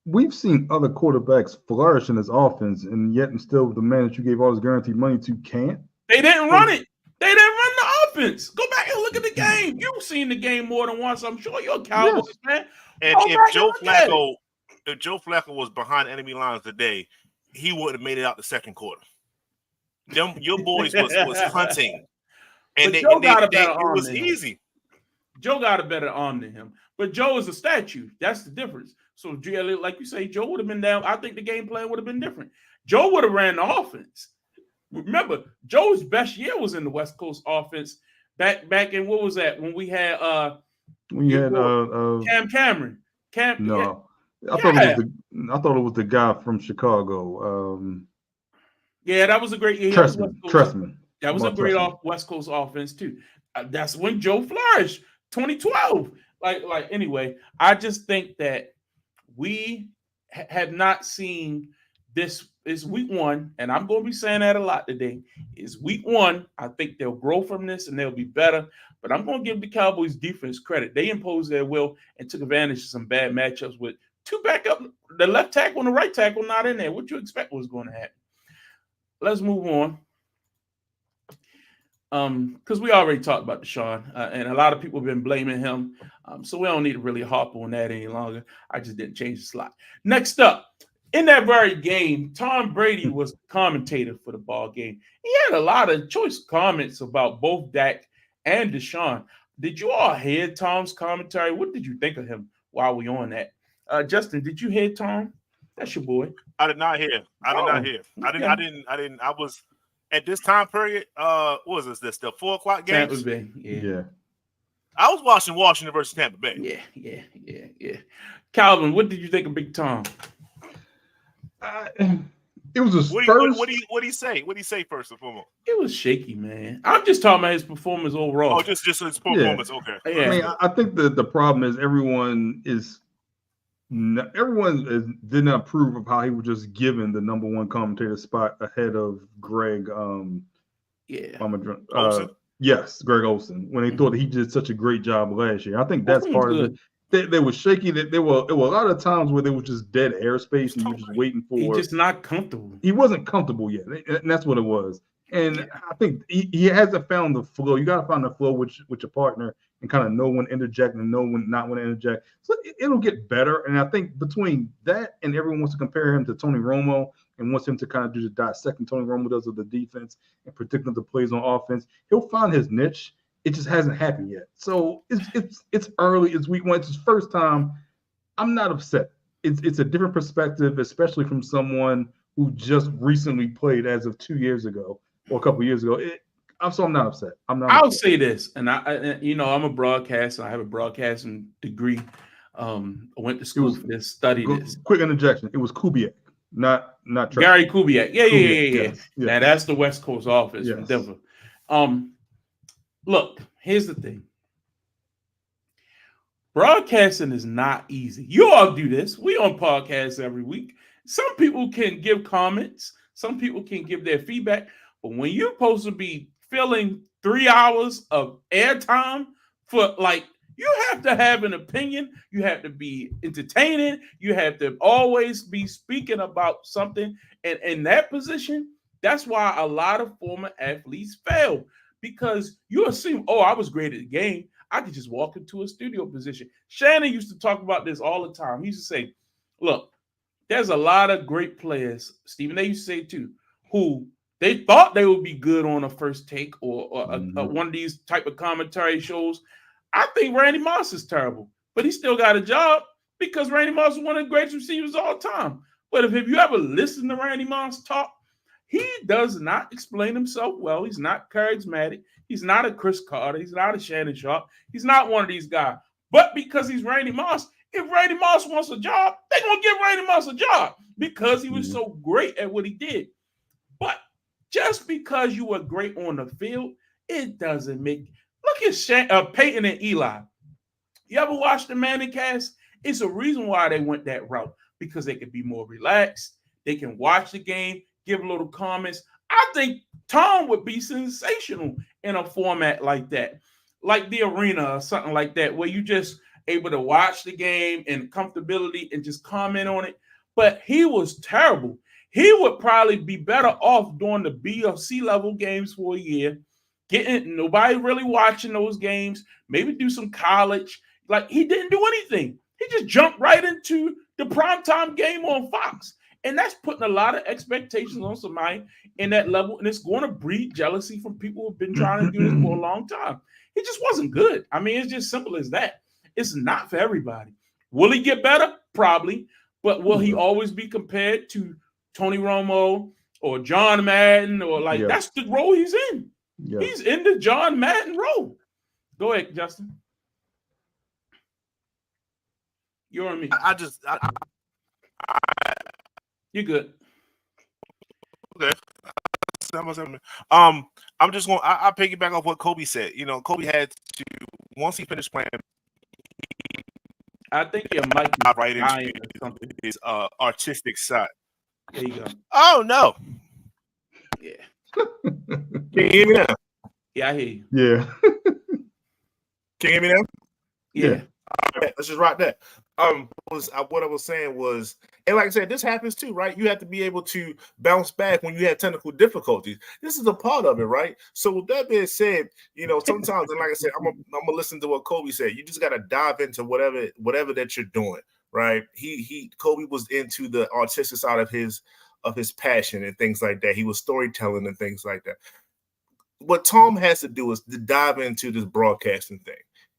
we've seen other quarterbacks flourish in this offense, and yet and still the man that you gave all this guaranteed money to can't. They didn't run it. They didn't run the offense. Go back and look at the game. You've seen the game more than once. I'm sure you're a Cowboys fan. And if Joe Flacco was behind enemy lines today, he would have made it out the second quarter. Your boys was hunting. And it was easy. Joe got a better arm than him. But Joe is a statue. That's the difference. So, like you say, Joe would have been down. I think the game plan would have been different. Joe would have ran the offense. Remember, Joe's best year was in the West Coast offense back in what was that when we had We had Cameron. no, I thought Yeah. it was the guy from Chicago. Yeah, that was a great year. That was Trestman. That was a great West Coast offense too. That's when Joe flourished, 2012. Like anyway, I just think that we have not seen this. Is week one, and I'm going to be saying that a lot today. Is week one. I think they'll grow from this and they'll be better. But I'm going to give the Cowboys defense credit. They imposed their will and took advantage of some bad matchups with two backup, the left tackle and the right tackle not in there. What you expect was going to happen? Let's move on. Because we already talked about Deshaun, and a lot of people have been blaming him. So we don't need to really harp on that any longer. I just didn't change the slot. Next up, in that very game, Tom Brady was the commentator for the ball game. He had a lot of choice comments about both Dak and Deshaun. Did you all hear Tom's commentary? What did you think of him while we on that? Justin, did you hear Tom? That's your boy. I did not hear. I was at this time period. What was this? The 4 o'clock game? Tampa Bay. Yeah. I was watching Washington versus Tampa Bay. Yeah. Calvin, what did you think of Big Tom? It was his first. What do you say? What do you say first and foremost? It was shaky, man. I'm just talking about his performance overall. Oh, just his performance. Yeah. Okay. Yeah. I mean, I think the problem is everyone did not approve of how he was just given the number one commentator spot ahead of Greg. Olsen? Yes, Greg Olsen. When they thought he did such a great job last year, I think that's part of it. They were shaky. That there were a lot of times where there was just dead airspace, and you were just waiting for. He's just not comfortable. He wasn't comfortable yet, and that's what it was. And I think he hasn't found the flow. You got to find the flow with your partner and kind of know when to interject and know when not when to interject. So it'll get better. And I think between that and everyone wants to compare him to Tony Romo and wants him to kind of do the dissecting Tony Romo does of the defense and predicting the plays on offense, he'll find his niche. It just hasn't happened yet. So it's early. It's week one. It's his first time. I'm not upset. It's a different perspective, especially from someone who just recently played as of 2 years ago or a couple of years ago. I'm not upset. I'll say this, and I'm a broadcaster. I have a broadcasting degree. I went to school for this, studied this. Quick interjection. It was Kubiak, not Gary Kubiak. Yeah. Yes. Now that's the West Coast office from Denver. Look, here's the thing. Broadcasting is not easy. You all do this. We on podcasts every week. Some people can give comments. Some people can give their feedback. But when you're supposed to be filling 3 hours of airtime for you have to have an opinion. You have to be entertaining. You have to always be speaking about something. And in that position, that's why a lot of former athletes fail. Because you assume, I was great at the game. I could just walk into a studio position. Shannon used to talk about this all the time. He used to say, look, there's a lot of great players, Stephen, they used to say too, who they thought they would be good on a first take or one of these type of commentary shows. I think Randy Moss is terrible, but he still got a job because Randy Moss is one of the greatest receivers of all time. But if you ever listen to Randy Moss talk, he does not explain himself well. He's not charismatic. He's not a Chris Carter. He's not a Shannon Sharp. He's not one of these guys. But because he's Randy Moss, if Randy Moss wants a job, they're going to give Randy Moss a job because he was so great at what he did. But just because you were great on the field, it doesn't make... Look at Peyton and Eli. You ever watch the Manning cast? It's a reason why they went that route, because they could be more relaxed. They can watch the game, give little comments. I think Tom would be sensational in a format like that, like the arena or something like that, where you just able to watch the game in comfortability and just comment on it. But he was terrible. He would probably be better off doing the B or C level games for a year, getting nobody really watching those games, maybe do some college. Like, he didn't do anything. He just jumped right into the primetime game on Fox. And that's putting a lot of expectations on somebody in that level. And it's going to breed jealousy from people who've been trying to do this for a long time. He just wasn't good. I mean, it's just simple as that. It's not for everybody. Will he get better? Probably. But will he always be compared to Tony Romo or John Madden, or like Yeah. that's the role he's in. Yeah. He's in the John Madden role. Go ahead, Justin. You're on me. You're good. Okay. I'm just going. I piggyback off what Kobe said. You know, Kobe had to once he finished playing. I think your mic is Right dying into or something. his artistic side. There you go. Oh no! Yeah. Can you hear me now? Yeah, I hear you. Yeah. Can you hear me now? Yeah. All right, let's just rock that. What I was saying was, and like I said, this happens too, right? You have to be able to bounce back when you have technical difficulties. This is a part of it, right? So with that being said, you know, sometimes, and like I said, I'm gonna listen to what Kobe said. You just gotta dive into whatever that you're doing, right? Kobe was into the artistic side of his passion and things like that. He was storytelling and things like that. What Tom has to do is to dive into this broadcasting thing.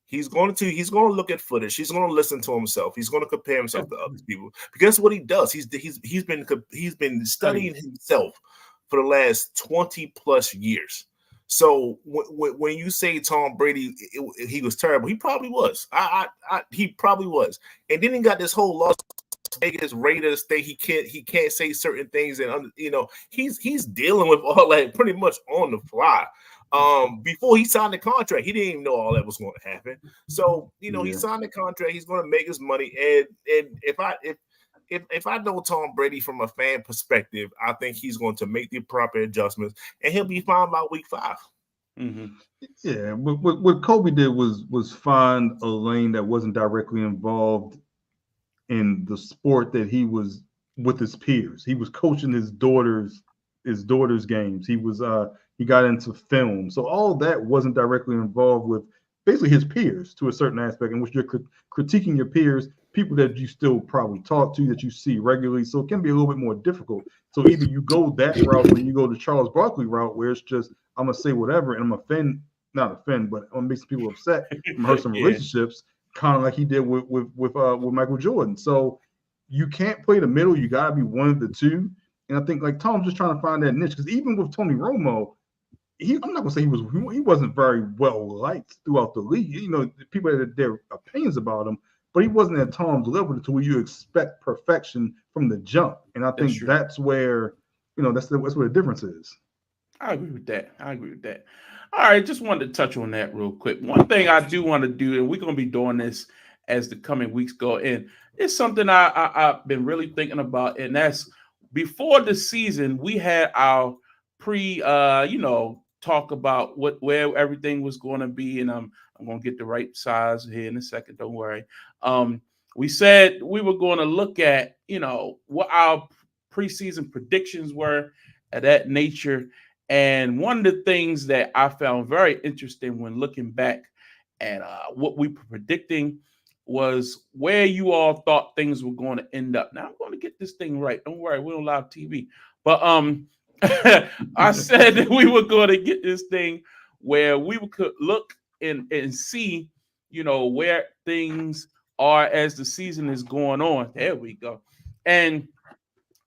He's going to look at footage. He's going to listen to himself. He's going to compare himself to other people because what he does, he's been studying himself for the last 20 plus years. So when you say Tom Brady, he was terrible, he probably was. He probably was. And then he got this whole Las Vegas Raiders thing. He can't say certain things, and you know he's dealing with all that pretty much on the fly. Before he signed the contract, he didn't even know all that was going to happen. So, you know, he signed the contract, he's going to make his money. And if I know Tom Brady from a fan perspective, I think he's going to make the proper adjustments and he'll be fine by week 5. Mm-hmm. Yeah, what Kobe did was find a lane that wasn't directly involved in the sport that he was with his peers. He was coaching his daughter's games. He got into film. So all of that wasn't directly involved with basically his peers to a certain aspect in which you're critiquing your peers, people that you still probably talk to, that you see regularly. So it can be a little bit more difficult. So either you go that route or you go the Charles Barkley route where it's just, I'm going to say whatever and I'm not offend, but I'm going to make some people upset and hurt some relationships, kind of like he did with Michael Jordan. So you can't play the middle. You got to be one of the two. And I think like Tom's just trying to find that niche because even with Tony Romo, I'm not gonna say he wasn't very well liked throughout the league. You know, people had their opinions about him, but he wasn't at Tom's level to where you expect perfection from the jump. And I think that's where, you know, that's where the difference is. I agree with that. All right, just wanted to touch on that real quick. One thing I do want to do, and we're gonna be doing this as the coming weeks go in, it's something I've been really thinking about, and that's before the season, we had our talk about where everything was going to be, and I'm going to get the right size here in a second. Don't worry. We said we were going to look at, you know, what our preseason predictions were of that nature. And one of the things that I found very interesting when looking back at what we were predicting was where you all thought things were going to end up. Now I'm going to get this thing right. Don't worry, we don't live TV. But I said that we were going to get this thing where we could look and see, you know, where things are as the season is going on. There we go. And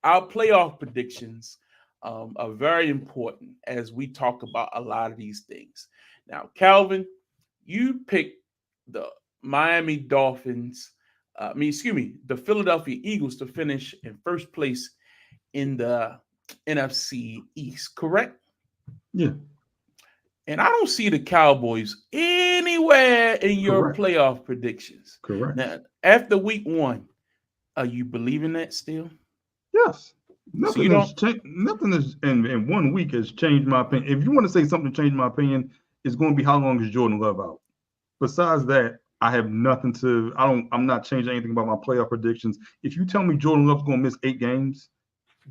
our playoff predictions are very important as we talk about a lot of these things. Now, Calvin, you picked the Miami Dolphins, the Philadelphia Eagles to finish in first place in the NFC East, correct? Yeah. And I don't see the Cowboys anywhere in your playoff predictions. Correct. Now, after week 1, are you believing that still? Yes. Nothing is in 1 week has changed my opinion. If you want to say something changed my opinion, it's going to be how long is Jordan Love out. Besides that, I have nothing to. I'm not changing anything about my playoff predictions. If you tell me Jordan Love's going to miss 8 games,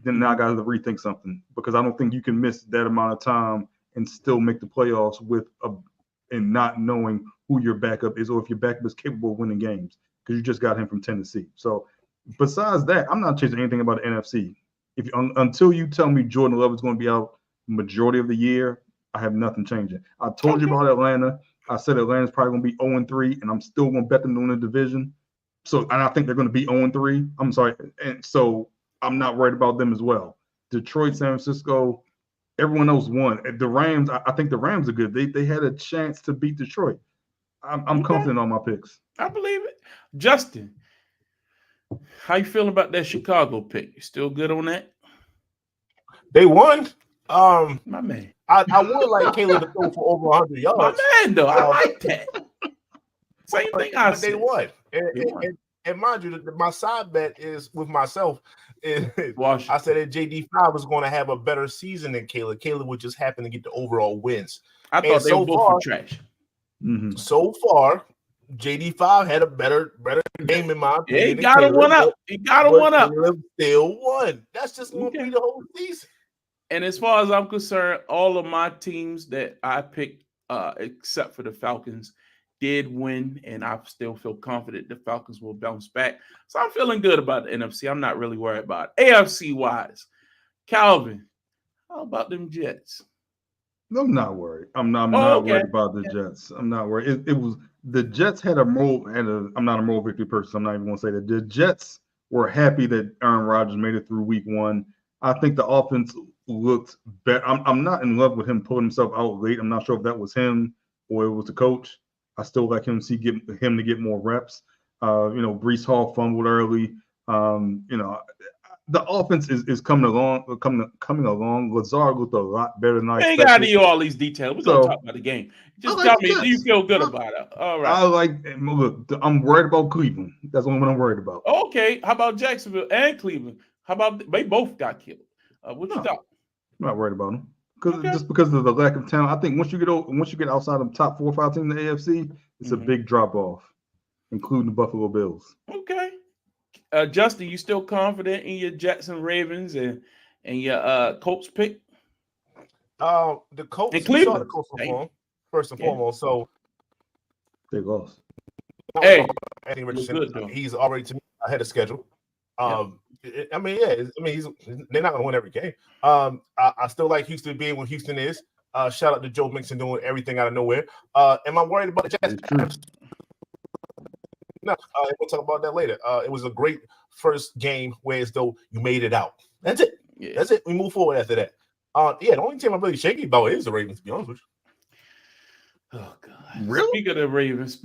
then now I got to rethink something because I don't think you can miss that amount of time and still make the playoffs and not knowing who your backup is or if your backup is capable of winning games because you just got him from Tennessee. So besides that, I'm not changing anything about the NFC. Until you tell me Jordan Love is going to be out majority of the year, I have nothing changing. I told you about Atlanta. I said Atlanta's probably going to be 0-3, and I'm still going to bet them to win the division. So, and I think they're going to be 0-3. I'm sorry. And so I'm not worried about them as well. Detroit, San Francisco, everyone else won. The Rams, I think the Rams are good. They had a chance to beat Detroit. I'm confident on my picks. I believe it. Justin, how you feeling about that Chicago pick? You still good on that? They won. My man. I would like Caleb to throw for over 100 yards. My man, though. I like that. Same thing I But said. they won. They won. And mind you, my side bet is with myself. Washington. I said that JD5 was going to have a better season than Caleb. Caleb would just happen to get the overall wins. I thought they so were both far, for trash. So far, JD5 had a better game in my opinion. Yeah, he got him one up. He got him one up. Caleb still won. That's just going to be the whole season. And as far as I'm concerned, all of my teams that I picked, except for the Falcons, did win, and I still feel confident the Falcons will bounce back. So I'm feeling good about the NFC. I'm not really worried about it. AFC wise, Calvin, how about them Jets? I'm not worried. I'm not worried about the Jets. I'm not worried. It was the Jets had I'm not a moral victory person. So I'm not even going to say that. The Jets were happy that Aaron Rodgers made it through week 1. I think the offense looked better. I'm not in love with him pulling himself out late. I'm not sure if that was him or it was the coach. I still like him to get more reps. Breece Hall fumbled early. The offense is coming along. Lazard looked a lot better than I expected. Ain't got to do all these details. We're going to talk about the game. Just tell me, do you feel good about it? All right. I'm worried about Cleveland. That's the only one I'm worried about. Okay. How about Jacksonville and Cleveland? How about they both got killed? What you thought? I'm not worried about them just because of the lack of talent. I think once you get outside of the top 4 or 5 teams in the AFC, it's a big drop off, including the Buffalo Bills. Okay. Justin, you still confident in your Jets and Ravens and your Colts pick? The Colts, and Cleveland. The Colts perform, first and foremost. So they lost. Hey, Anthony Richardson, he's already to me ahead of schedule. They're not going to win every game. I still like Houston being what Houston is. Shout out to Joe Mixon doing everything out of nowhere. Am I worried about the Jets? No, we'll talk about that later. It was a great first game where as though you made it out. That's it. Yeah. That's it. We move forward after that. The only team I'm really shaky about is the Ravens, to be honest with you. Oh, God. Really? Speak of the Ravens.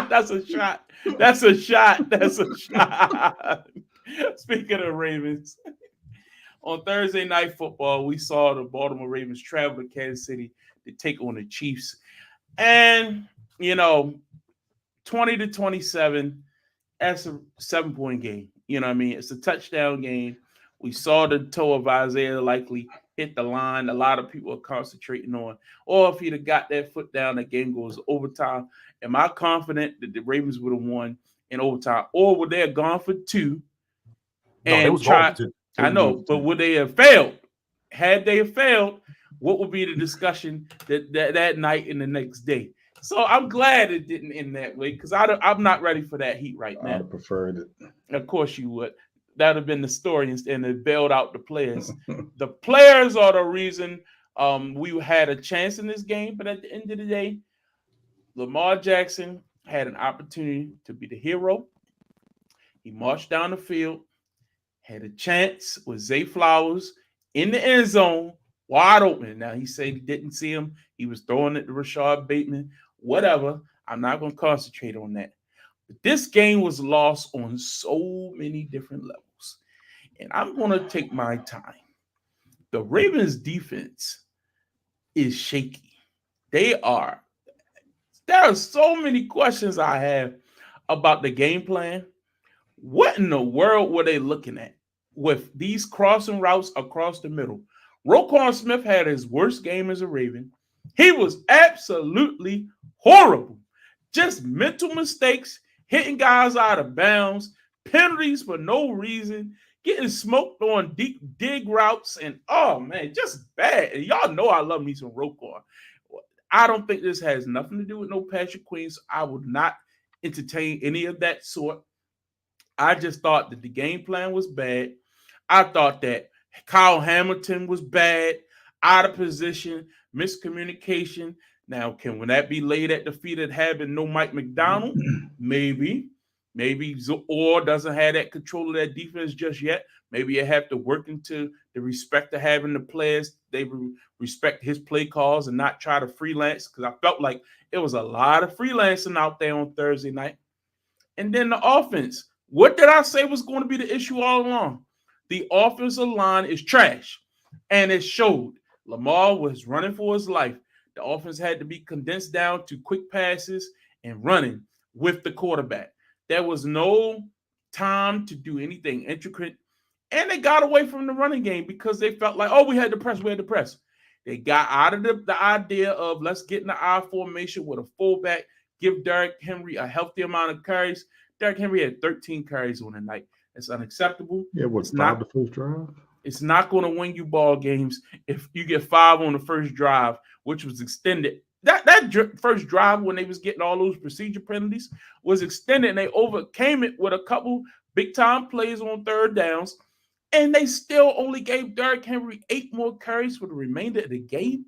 That's a shot. That's a shot. Speak of the Ravens. On Thursday Night Football, we saw the Baltimore Ravens travel to Kansas City to take on the Chiefs. And, 20-27, that's a 7-point game. You know what I mean? It's a touchdown game. We saw the toe of Isaiah likely hit the line. A lot of people are concentrating on, or if he'd have got that foot down, the game goes overtime. Am I confident that the Ravens would have won in overtime, or would they have gone for 2 and tried? I know, but would they have failed? Had they failed, what would be the discussion that night and the next day? So I'm glad it didn't end that way because I'm not ready for that heat right now. I'd have preferred it. Of course you would. That would have been the story, and they bailed out the players. The players are the reason we had a chance in this game. But at the end of the day, Lamar Jackson had an opportunity to be the hero. He marched down the field, had a chance with Zay Flowers in the end zone, wide open. Now, he said he didn't see him. He was throwing it to Rashad Bateman. Whatever. I'm not going to concentrate on that. But this game was lost on so many different levels. And I'm going to take my time. The Ravens defense is shaky. There are so many questions I have about the game plan. What in the world were they looking at with these crossing routes across the middle? Roquan Smith had his worst game as a Raven. He was absolutely horrible. Just mental mistakes, hitting guys out of bounds, penalties for no reason, getting smoked on deep dig routes, and oh man, just bad. And y'all know I love me some Roquan. I don't think this has nothing to do with no Patrick Queen, so I would not entertain any of that sort. I just thought that the game plan was bad. I thought that Kyle Hamilton was bad, out of position, miscommunication. Now, can that be laid at the feet of having no Mike McDonald? Maybe. Maybe Orr doesn't have that control of that defense just yet. Maybe you have to work into the respect of having the players. They respect his play calls and not try to freelance, because I felt like it was a lot of freelancing out there on Thursday night. And then the offense. What did I say was going to be the issue all along? The offensive line is trash. And it showed. Lamar was running for his life. The offense had to be condensed down to quick passes and running with the quarterback. There was no time to do anything intricate. And they got away from the running game because they felt like, oh, we had to press. They got out of the idea of let's get in the I formation with a fullback, give Derrick Henry a healthy amount of carries. Derrick Henry had 13 carries on the night. It's unacceptable. Yeah, it's five not the first drive? It's not going to win you ball games if you get 5 on the first drive, which was extended. That first drive when they was getting all those procedure penalties was extended, and they overcame it with a couple big-time plays on third downs, and they still only gave Derrick Henry 8 more carries for the remainder of the game.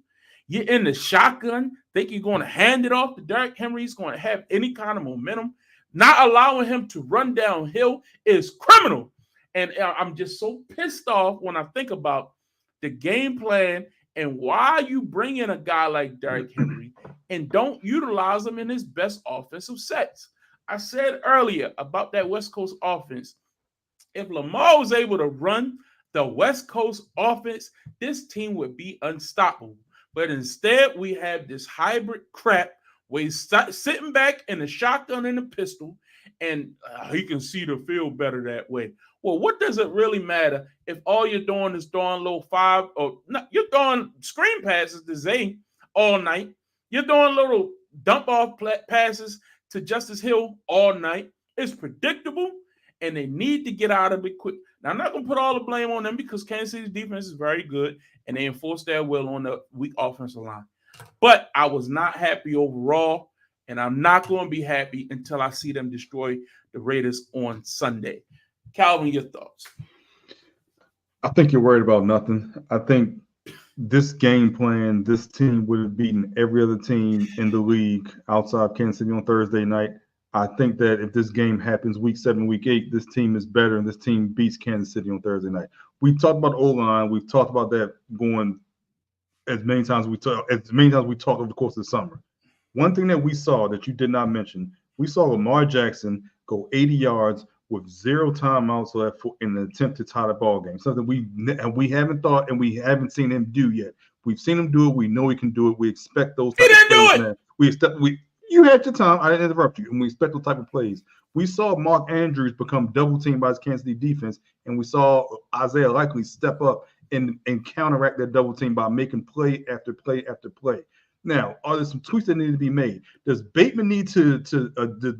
You're in the shotgun, think you're going to hand it off to Derrick Henry. He's going to have any kind of momentum. Not allowing him to run downhill is criminal. And I'm just so pissed off when I think about the game plan and why you bring in a guy like Derrick Henry and don't utilize him in his best offensive sets. I said earlier about that West Coast offense. If Lamar was able to run the West Coast offense, this team would be unstoppable. But instead, we have this hybrid crap where he's sitting back in the shotgun and the pistol, and he can see the field better that way. Well, what does it really matter if all you're doing is throwing little 5 or no, you're throwing screen passes to Zay all night. You're doing little dump off passes to Justice Hill all night. It's predictable, and they need to get out of it quick. Now, I'm not going to put all the blame on them because Kansas City's defense is very good, and they enforce their will on the weak offensive line. But I was not happy overall, and I'm not going to be happy until I see them destroy the Raiders on Sunday. Calvin, your thoughts? I think you're worried about nothing. I think this game plan, this team would have beaten every other team in the league outside of Kansas City on Thursday night. I think that if this game happens week 7, week 8, this team is better, and this team beats Kansas City on Thursday night. We talked about O-line. We've talked about that going as many times we talk over the course of the summer. One thing that we saw that you did not mention, we saw Lamar Jackson go 80 yards with 0 timeouts left in an attempt to tie the ball game. Something we haven't thought and we haven't seen him do yet. We've seen him do it. We know he can do it. We expect those type of plays, man. You had your time. I didn't interrupt you. And we expect those type of plays. We saw Mark Andrews become double teamed by his Kansas City defense, and we saw Isaiah Likely step up and counteract that double team by making play after play after play. Now, are there some tweaks that need to be made? Does Bateman need to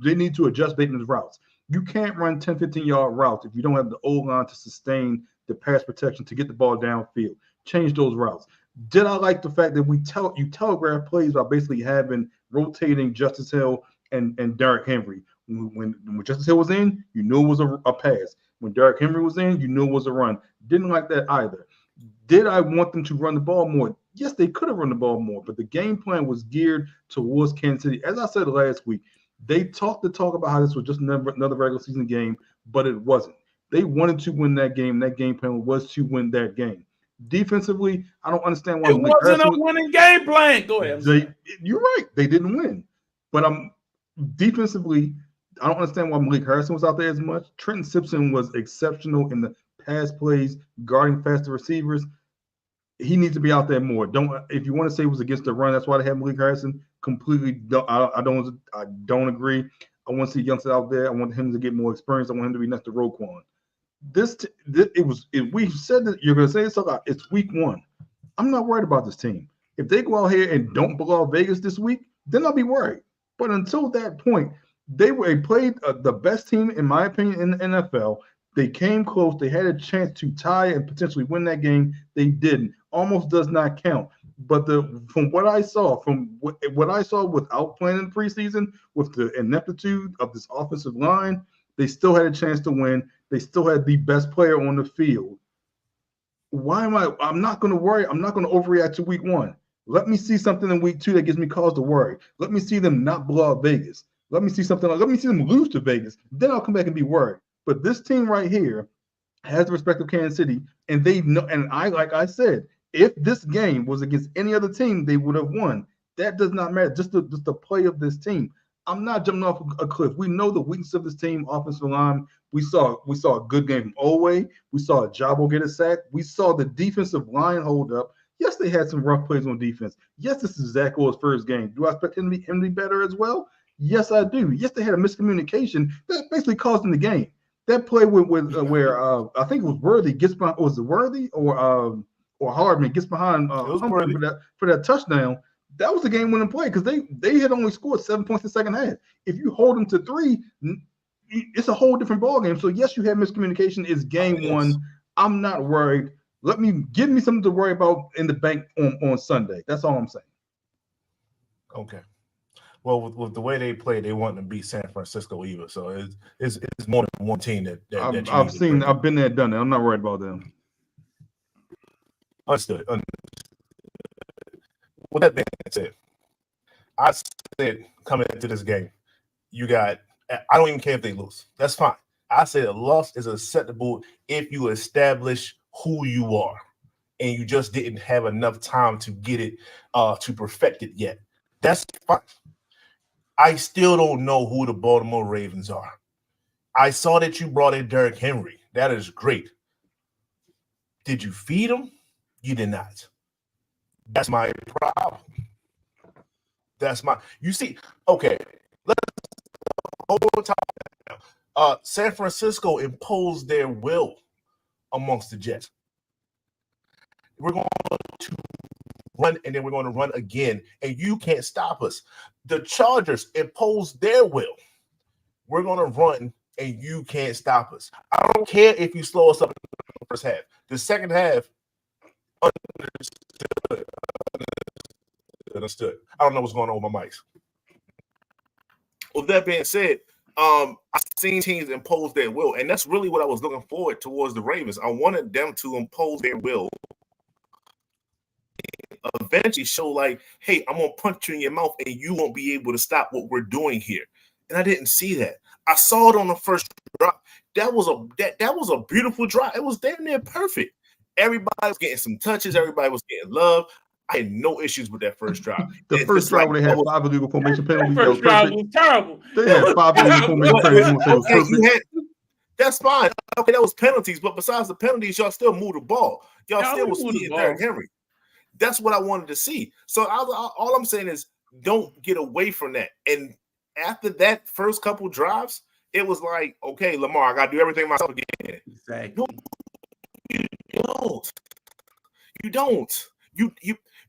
they need to adjust Bateman's routes? You can't run 10, 15-yard routes if you don't have the O-line to sustain the pass protection to get the ball downfield. Change those routes. Did I like the fact that you telegraph plays by basically having rotating Justice Hill and Derrick Henry? When Justice Hill was in, you knew it was a pass. When Derrick Henry was in, you knew it was a run. Didn't like that either. Did I want them to run the ball more? Yes, they could have run the ball more, but the game plan was geared towards Kansas City. As I said last week, they talked about how this was just another regular season game, but it wasn't. They wanted to win that game. That game plan was to win that game. Defensively, I don't understand why it wasn't a winning game plan. Go ahead. You're right. They didn't win. But defensively, I don't understand why Malik Harrison was out there as much. Trenton Simpson was exceptional in the pass plays, guarding faster receivers. He needs to be out there more. If you want to say it was against the run, that's why they had Malik Harrison. Completely, I don't agree. I want to see youngsters out there. I want him to get more experience. I want him to be next to Roquan. We said that you're going to say this a lot. It's week 1. I'm not worried about this team. If they go out here and don't blow out Vegas this week, then I'll be worried. But until that point, they played the best team, in my opinion, in the NFL. They came close. They had a chance to tie and potentially win that game. They didn't. Almost does not count. But from what I saw without playing in the preseason, with the ineptitude of this offensive line, they still had a chance to win. They still had the best player on the field. I'm not going to worry. I'm not going to overreact to week 1. Let me see something in week 2 that gives me cause to worry. Let me see them not blow out Vegas. Let me see something. Let me see them lose to Vegas. Then I'll come back and be worried. But this team right here has the respect of Kansas City, and they know. And like I said, if this game was against any other team, they would have won. That does not matter. Just the play of this team. I'm not jumping off a cliff. We know the weakness of this team, offensive line. We saw a good game from Oweh. We saw Jabo get a sack. We saw the defensive line hold up. Yes, they had some rough plays on defense. Yes, this is Zach Orr's first game. Do I expect him to be better as well? Yes, I do. Yes, they had a miscommunication that basically cost them the game. That play where I think it was Worthy gets behind. Was it Worthy or Hardman gets behind Humphrey for that touchdown? That was a game-winning play because they had only scored 7 points in the second half. If you hold them to 3, it's a whole different ballgame. So yes, you had miscommunication. It's game one. I'm not worried. Give me something to worry about in the bank on Sunday. That's all I'm saying. Okay. Well, with the way they play, they want to beat San Francisco either. So it's more than one team that I've been there, done that. I'm not worried about them. Understood. With that being said, I said coming into this game, I don't even care if they lose. That's fine. I said a loss is acceptable if you establish who you are, and you just didn't have enough time to get it, to perfect it yet. That's fine. I still don't know who the Baltimore Ravens are. I saw that you brought in Derrick Henry. That is great. Did you feed him? You did not. That's my problem. You see, okay, let's hold time now. San Francisco imposed their will amongst the Jets. We're going to run, and then we're going to run again, and you can't stop us. The Chargers imposed their will. We're going to run, and you can't stop us. I don't care if you slow us up in the first half. The second half, understood. I don't know what's going on with my mics. With that being said, I've seen teams impose their will, and that's really what I was looking forward towards the Ravens. I wanted them to impose their will, eventually show like, hey, I'm gonna punch you in your mouth, and you won't be able to stop what we're doing here. And I didn't see that. I saw it on the first drop. That was a beautiful drop. It was damn near perfect. Everybody was getting some touches. Everybody was getting love. I had no issues with that first drive. The first drive where they had 5 illegal formation penalties. First drive was terrible. They had 5 illegal formation penalties. That's fine. Okay, that was penalties. But besides the penalties, y'all still moved the ball. Y'all still was feeding Derrick Henry. That's what I wanted to see. So all I'm saying is don't get away from that. And after that first couple drives, it was like, okay, Lamar, I got to do everything myself again. Exactly. No, you don't.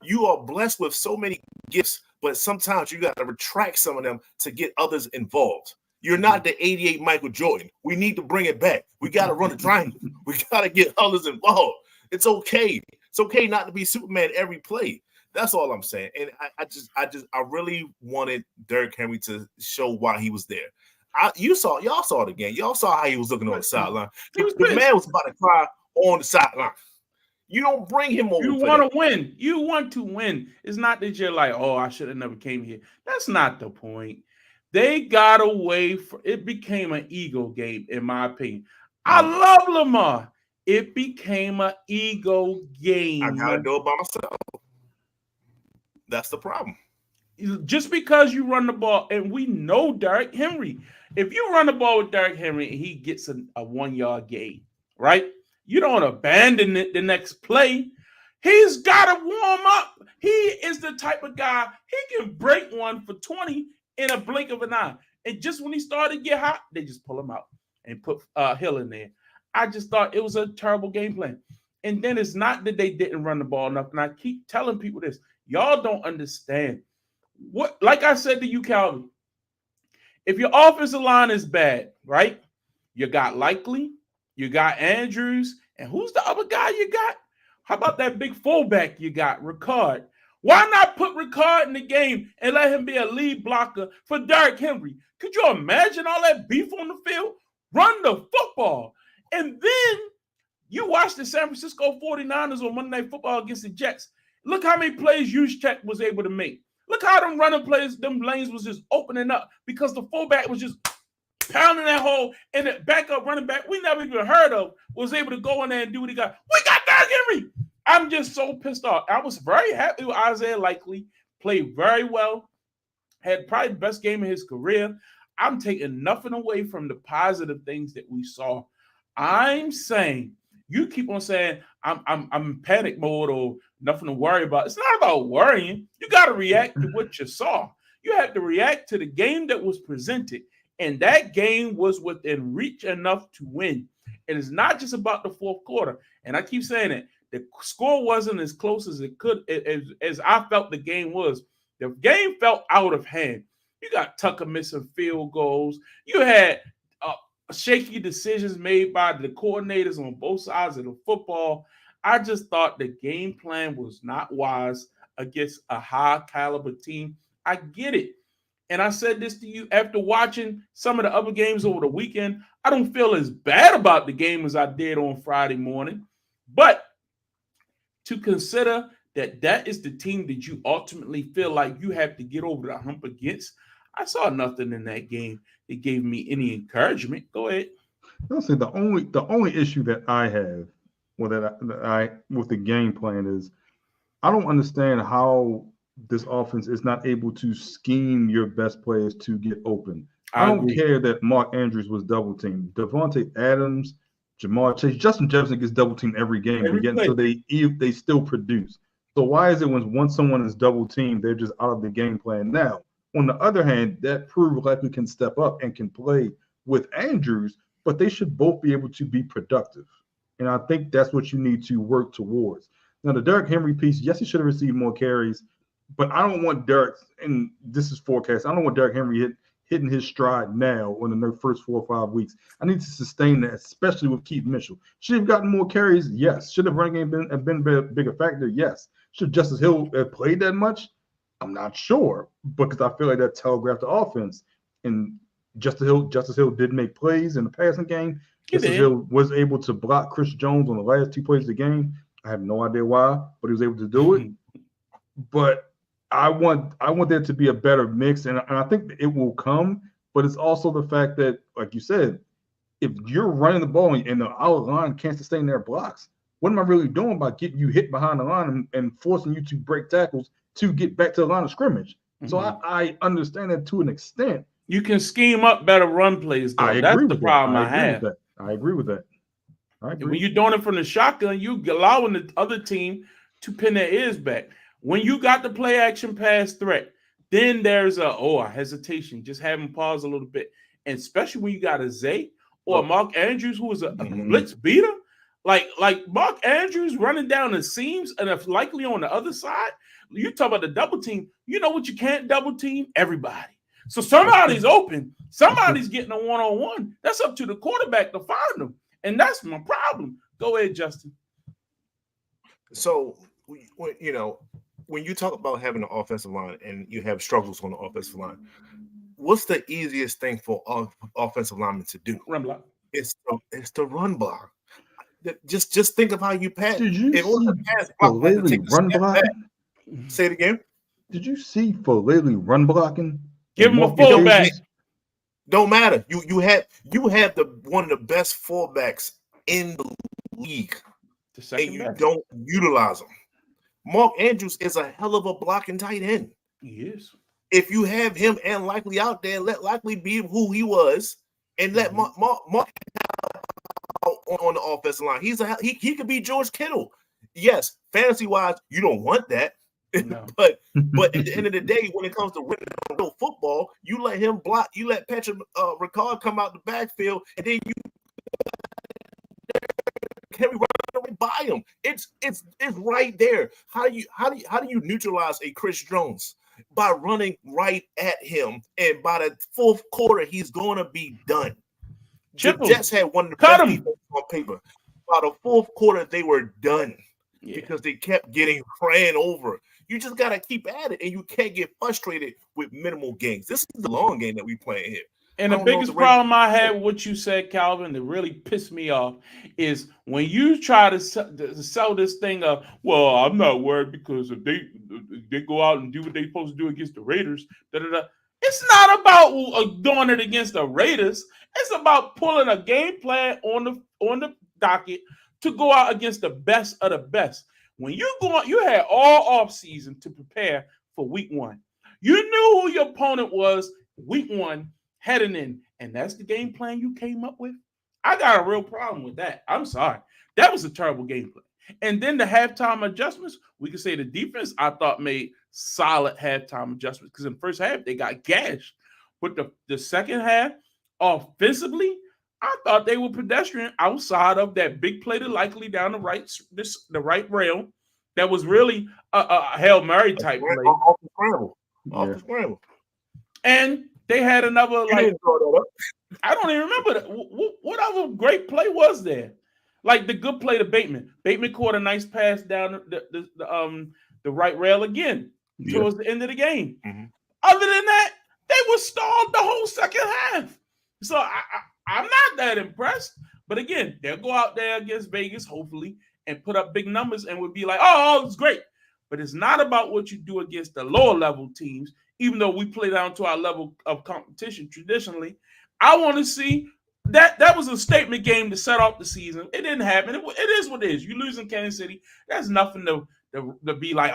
You are blessed with so many gifts, but sometimes you got to retract some of them to get others involved. You're not the 88 Michael Jordan. We need to bring it back. We got to run a triangle. We got to get others involved. It's okay. It's okay not to be Superman every play. That's all I'm saying. And I really wanted Derrick Henry to show why he was there. Y'all saw it again. Y'all saw how he was looking on the sideline. The man was about to cry on the sideline. You don't bring him over. You want to win. You want to win. It's not that you're like, oh, I should have never came here. That's not the point. They got away from it. Became an ego game, in my opinion. I love Lamar. It became an ego game. I gotta do it by myself. That's the problem. Just because you run the ball, and we know Derrick Henry. If you run the ball with Derrick Henry and he gets a 1-yard gain, right? You don't abandon it the next play. He's got to warm up. He is the type of guy, he can break one for 20 in a blink of an eye. And just when he started to get hot, they just pull him out and put Hill in there. I just thought it was a terrible game plan. And then it's not that they didn't run the ball enough. And I keep telling people this. Y'all don't understand. What, like I said to you, Calvin, if your offensive line is bad, right? You got Likely, you got Andrews, and who's the other guy you got? How about that big fullback you got, Ricard? Why not put Ricard in the game and let him be a lead blocker for Derrick Henry? Could you imagine all that beef on the field? Run the football. And then you watch the San Francisco 49ers on Monday Night Football against the Jets. Look how many plays Juszczyk was able to make. Look how them running plays, them lanes was just opening up because the fullback was just pounding that hole, and the backup running back we never even heard of was able to go in there and do what he got. We got Derrick Henry. I'm just so pissed off. I was very happy with Isaiah Likely. Played very well. Had probably the best game of his career. I'm taking nothing away from the positive things that we saw. I'm saying you keep on saying I'm in panic mode or nothing to worry about. It's not about worrying. You got to react to what you saw. You have to react to the game that was presented. And that game was within reach enough to win. And it's not just about the fourth quarter. And I keep saying it. The score wasn't as close as it could, as I felt the game was. The game felt out of hand. You got Tucker missing field goals. You had shaky decisions made by the coordinators on both sides of the football. I just thought the game plan was not wise against a high caliber team. I get it. And I said this to you after watching some of the other games over the weekend. I don't feel as bad about the game as I did on Friday morning. But to consider that is the team that you ultimately feel like you have to get over the hump against, I saw nothing in that game that gave me any encouragement. Go ahead. I'll say the only issue that I have with with the game plan is I don't understand how this offense is not able to scheme your best players to get open. I don't care that Mark Andrews was double teamed. Devontae Adams, Jamar Chase, Justin Jefferson gets double teamed every game, so they still produce. So why is it once someone is double teamed, they're just out of the game plan now? On the other hand, that Prue likely can step up and can play with Andrews, but they should both be able to be productive. And I think that's what you need to work towards. Now, the Derrick Henry piece, yes, he should have received more carries, but I don't want Derrick, and this is forecast, I don't want Derrick Henry hitting his stride now in the first 4 or 5 weeks. I need to sustain that, especially with Keith Mitchell. Should have gotten more carries? Yes. Should have running game been a bigger factor? Yes. Should Justice Hill have played that much? I'm not sure, because I feel like that telegraphed the offense. And Justice Hill did make plays in the passing game. Justice Hill was able to block Chris Jones on the last 2 plays of the game. I have no idea why, but he was able to do it. But I want there to be a better mix, and I think it will come. But it's also the fact that, like you said, if you're running the ball and the outer line can't sustain their blocks, what am I really doing by getting you hit behind the line and forcing you to break tackles to get back to the line of scrimmage? Mm-hmm. So I understand that to an extent. You can scheme up better run plays, though. That's the problem I have. I agree with that. When you're doing it from the shotgun, you allowing the other team to pin their ears back. When you got the play action pass threat, then there's a hesitation. Just have him pause a little bit. And especially when you got a Zay or Mark Andrews, who is a blitz beater. Like Mark Andrews running down the seams, and if likely on the other side, you talk about the double team. You know what you can't double team? Everybody. So somebody's open. Somebody's getting a one-on-one. That's up to the quarterback to find them. And that's my problem. Go ahead, Justin. So, when you talk about having an offensive line and you have struggles on the offensive line, what's the easiest thing for offensive linemen to do? Run block. It's the run block. Just think of how you pass. Did you see Falele run blocking? Say it again. Did you see Falele run blocking? Give him a fullback. Don't matter. You have one of the best fullbacks in the league, and you don't utilize them. Mark Andrews is a hell of a blocking tight end. He is. If you have him and Likely out there, let Likely be who he was, and let Mark on the offensive line. He could be George Kittle. Yes, fantasy wise, you don't want that. No. but at the end of the day, when it comes to winning real football, you let him block. You let Patrick Ricard come out the backfield, and then you can we run by him. It's right there. How do you neutralize a Chris Jones? By running right at him, and by the fourth quarter, he's going to be done. The Jets had one of the best defenses on paper. By the fourth quarter, they were done because they kept getting ran over. You just got to keep at it, and you can't get frustrated with minimal gains. This is the long game that we playing here. And the biggest problem I had with what you said, Calvin, that really pissed me off is when you try to sell this thing of, well, I'm not worried because if they go out and do what they're supposed to do against the Raiders, it's not about doing it against the Raiders. It's about pulling a game plan on the docket to go out against the best of the best. When you had all off season to prepare for week one. You knew who your opponent was week one heading in, and that's the game plan you came up with. I got a real problem with that. I'm sorry. That was a terrible game plan. And then the halftime adjustments, we could say the defense, I thought, made solid halftime adjustments because in the first half, they got gashed. But the second half, offensively, I thought they were pedestrian outside of that big play to likely down the right rail. That was really a Hail Mary type play. Off the scramble. And they had another, like, I don't even remember that. What other great play was there? Like the good play to Bateman. Bateman caught a nice pass down the right rail again towards the end of the game. Mm-hmm. Other than that, they were stalled the whole second half. So I'm not that impressed. But again, they'll go out there against Vegas, hopefully, and put up big numbers and would be like, oh, it's great. But it's not about what you do against the lower level teams, even though we play down to our level of competition traditionally. I want to see that was a statement game to set off the season. It didn't happen. It is what it is. You lose in Kansas City. That's nothing to be like,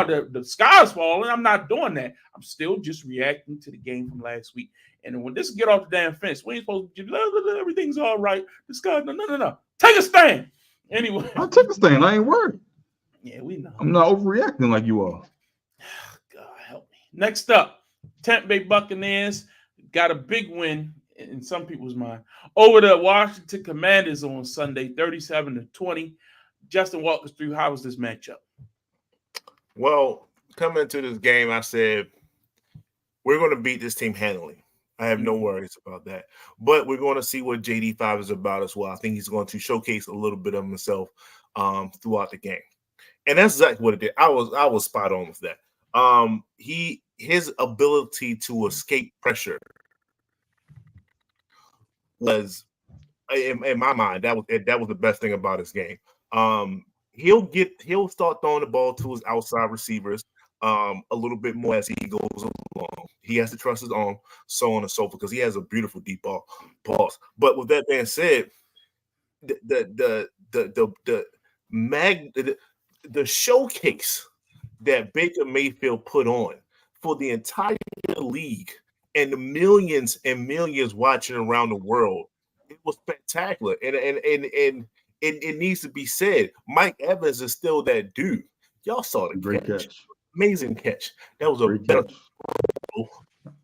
the sky's falling. I'm not doing that. I'm still just reacting to the game from last week. And when this get off the damn fence, we ain't supposed to everything's all right. The sky, no. Take a stand. Anyway. I'll take a stand. I ain't worried. Yeah, we know. I'm not overreacting like you are. God help me. Next up, Tampa Bay Buccaneers got a big win in some people's mind over the Washington Commanders on Sunday, 37-20. Justin, walk us through how was this matchup? Well, coming into this game, I said we're going to beat this team handily. I have no worries about that. But we're going to see what JD5 is about as well. I think he's going to showcase a little bit of himself throughout the game. And that's exactly what it did. I was spot on with that. His ability to escape pressure was, in my mind, that was the best thing about his game. He'll start throwing the ball to his outside receivers a little bit more as he goes along. He has to trust his arm, so on and so forth, because he has a beautiful deep ball pause. But with that being said, the showcase that Baker Mayfield put on for the entire league and the millions and millions watching around the world, it was spectacular. And it needs to be said, Mike Evans is still that dude. Y'all saw the great catch. Amazing catch. That was a great better, catch.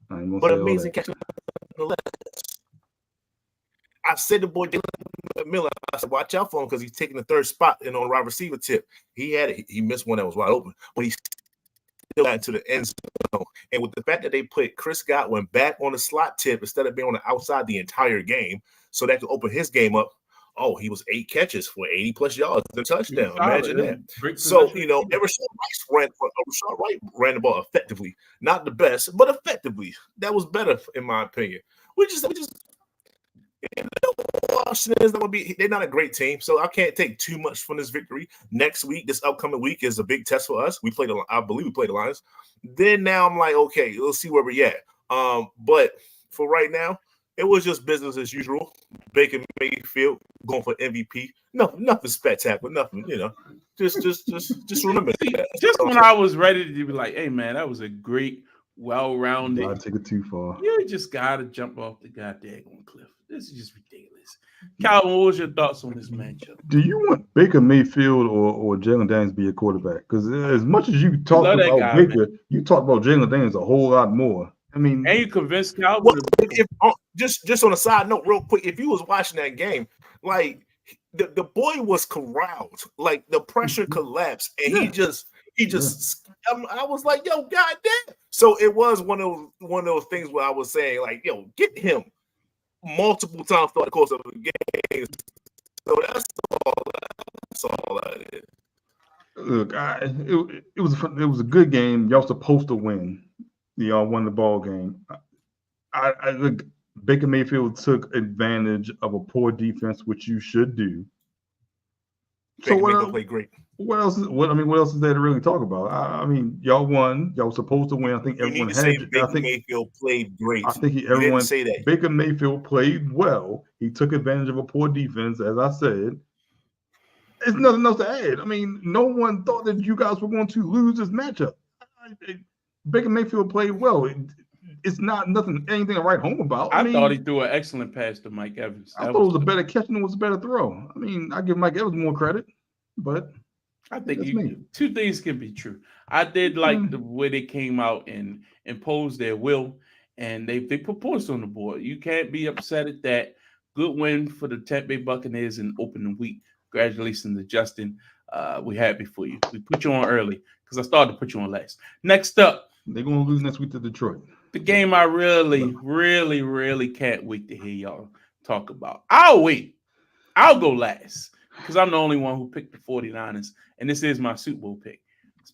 But amazing catch. I said the boy Miller, I said, watch out for him because he's taking the third spot and on the wide receiver tip. He had it. He missed one that was wide open, but he still got into the end zone. And with the fact that they put Chris Godwin back on the slot tip instead of being on the outside the entire game, so that could open his game up. Oh, he was 8 catches for 80+ yards, the touchdown. Imagine that. So, Rashad Wright ran the ball effectively. Not the best, but effectively. That was better, in my opinion. Washington is they're not a great team, so I can't take too much from this victory. Next week, this upcoming week, is a big test for us. I believe we played the Lions. Then now I'm like, okay, let's see where we're at. But for right now, it was just business as usual. Baker Mayfield going for MVP. Nothing spectacular. Nothing, Just remember. Just when I was ready to be like, hey man, that was a great, well-rounded. I take it too far. You just gotta jump off the goddamn cliff. This is just ridiculous. Calvin, what was your thoughts on this matchup? Do you want Baker Mayfield or Jalen Daniels to be a quarterback? Because as much as you talk about Baker, you talk about Jalen Daniels a whole lot more. I mean, and you convinced Calvin. Just on a side note, real quick, if you was watching that game, like the boy was corralled, like the pressure collapsed, and he just. I was like, yo, goddamn. So it was one of those things where I was saying, like, yo, get him multiple times throughout the course of the game. So that's all that is. Look, it was a good game. Y'all supposed to win. Y'all won the ball game. Look, Baker Mayfield took advantage of a poor defense, which you should do. So Baker what Mayfield else? played great. What else? What else is there to really talk about? I mean, y'all won. Y'all were supposed to win. I think You need everyone to say had. Baker Mayfield played great. I think You didn't everyone. say that. Baker Mayfield played well. He took advantage of a poor defense, as I said. There's nothing else to add. I mean, no one thought that you guys were going to lose this matchup. Baker Mayfield played well. It's not anything to write home about. I mean, thought he threw an excellent pass to Mike Evans. I thought it was a better catch than it was a better throw. I mean, I give Mike Evans more credit, but I think that's me. two things can be true. I did like the way they came out and imposed their will, and they put points on the board. You can't be upset at that. Good win for the Tampa Bay Buccaneers in opening week. Congratulations to Justin. We're happy for you. We put you on early because I started to put you on last. Next up, they're going to lose next week to Detroit. The game I really can't wait to hear y'all talk about. I'll wait. I'll go last because I'm the only one who picked the 49ers, and this is my Super Bowl pick.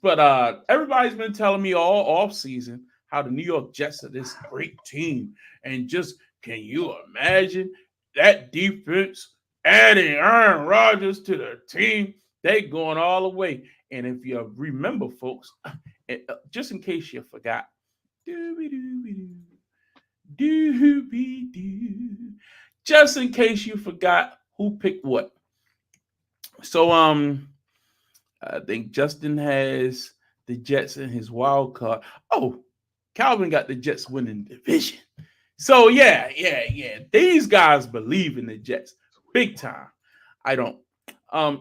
But everybody's been telling me all off season how the New York Jets are this great team. And just, can you imagine that defense adding Aaron Rodgers to the team? They going all the way. And if you remember, folks, just in case you forgot, just in case you forgot who picked what. So I think Justin has the Jets in his wild card. Oh, Calvin got the Jets winning the division. So yeah. These guys believe in the Jets big time. I don't.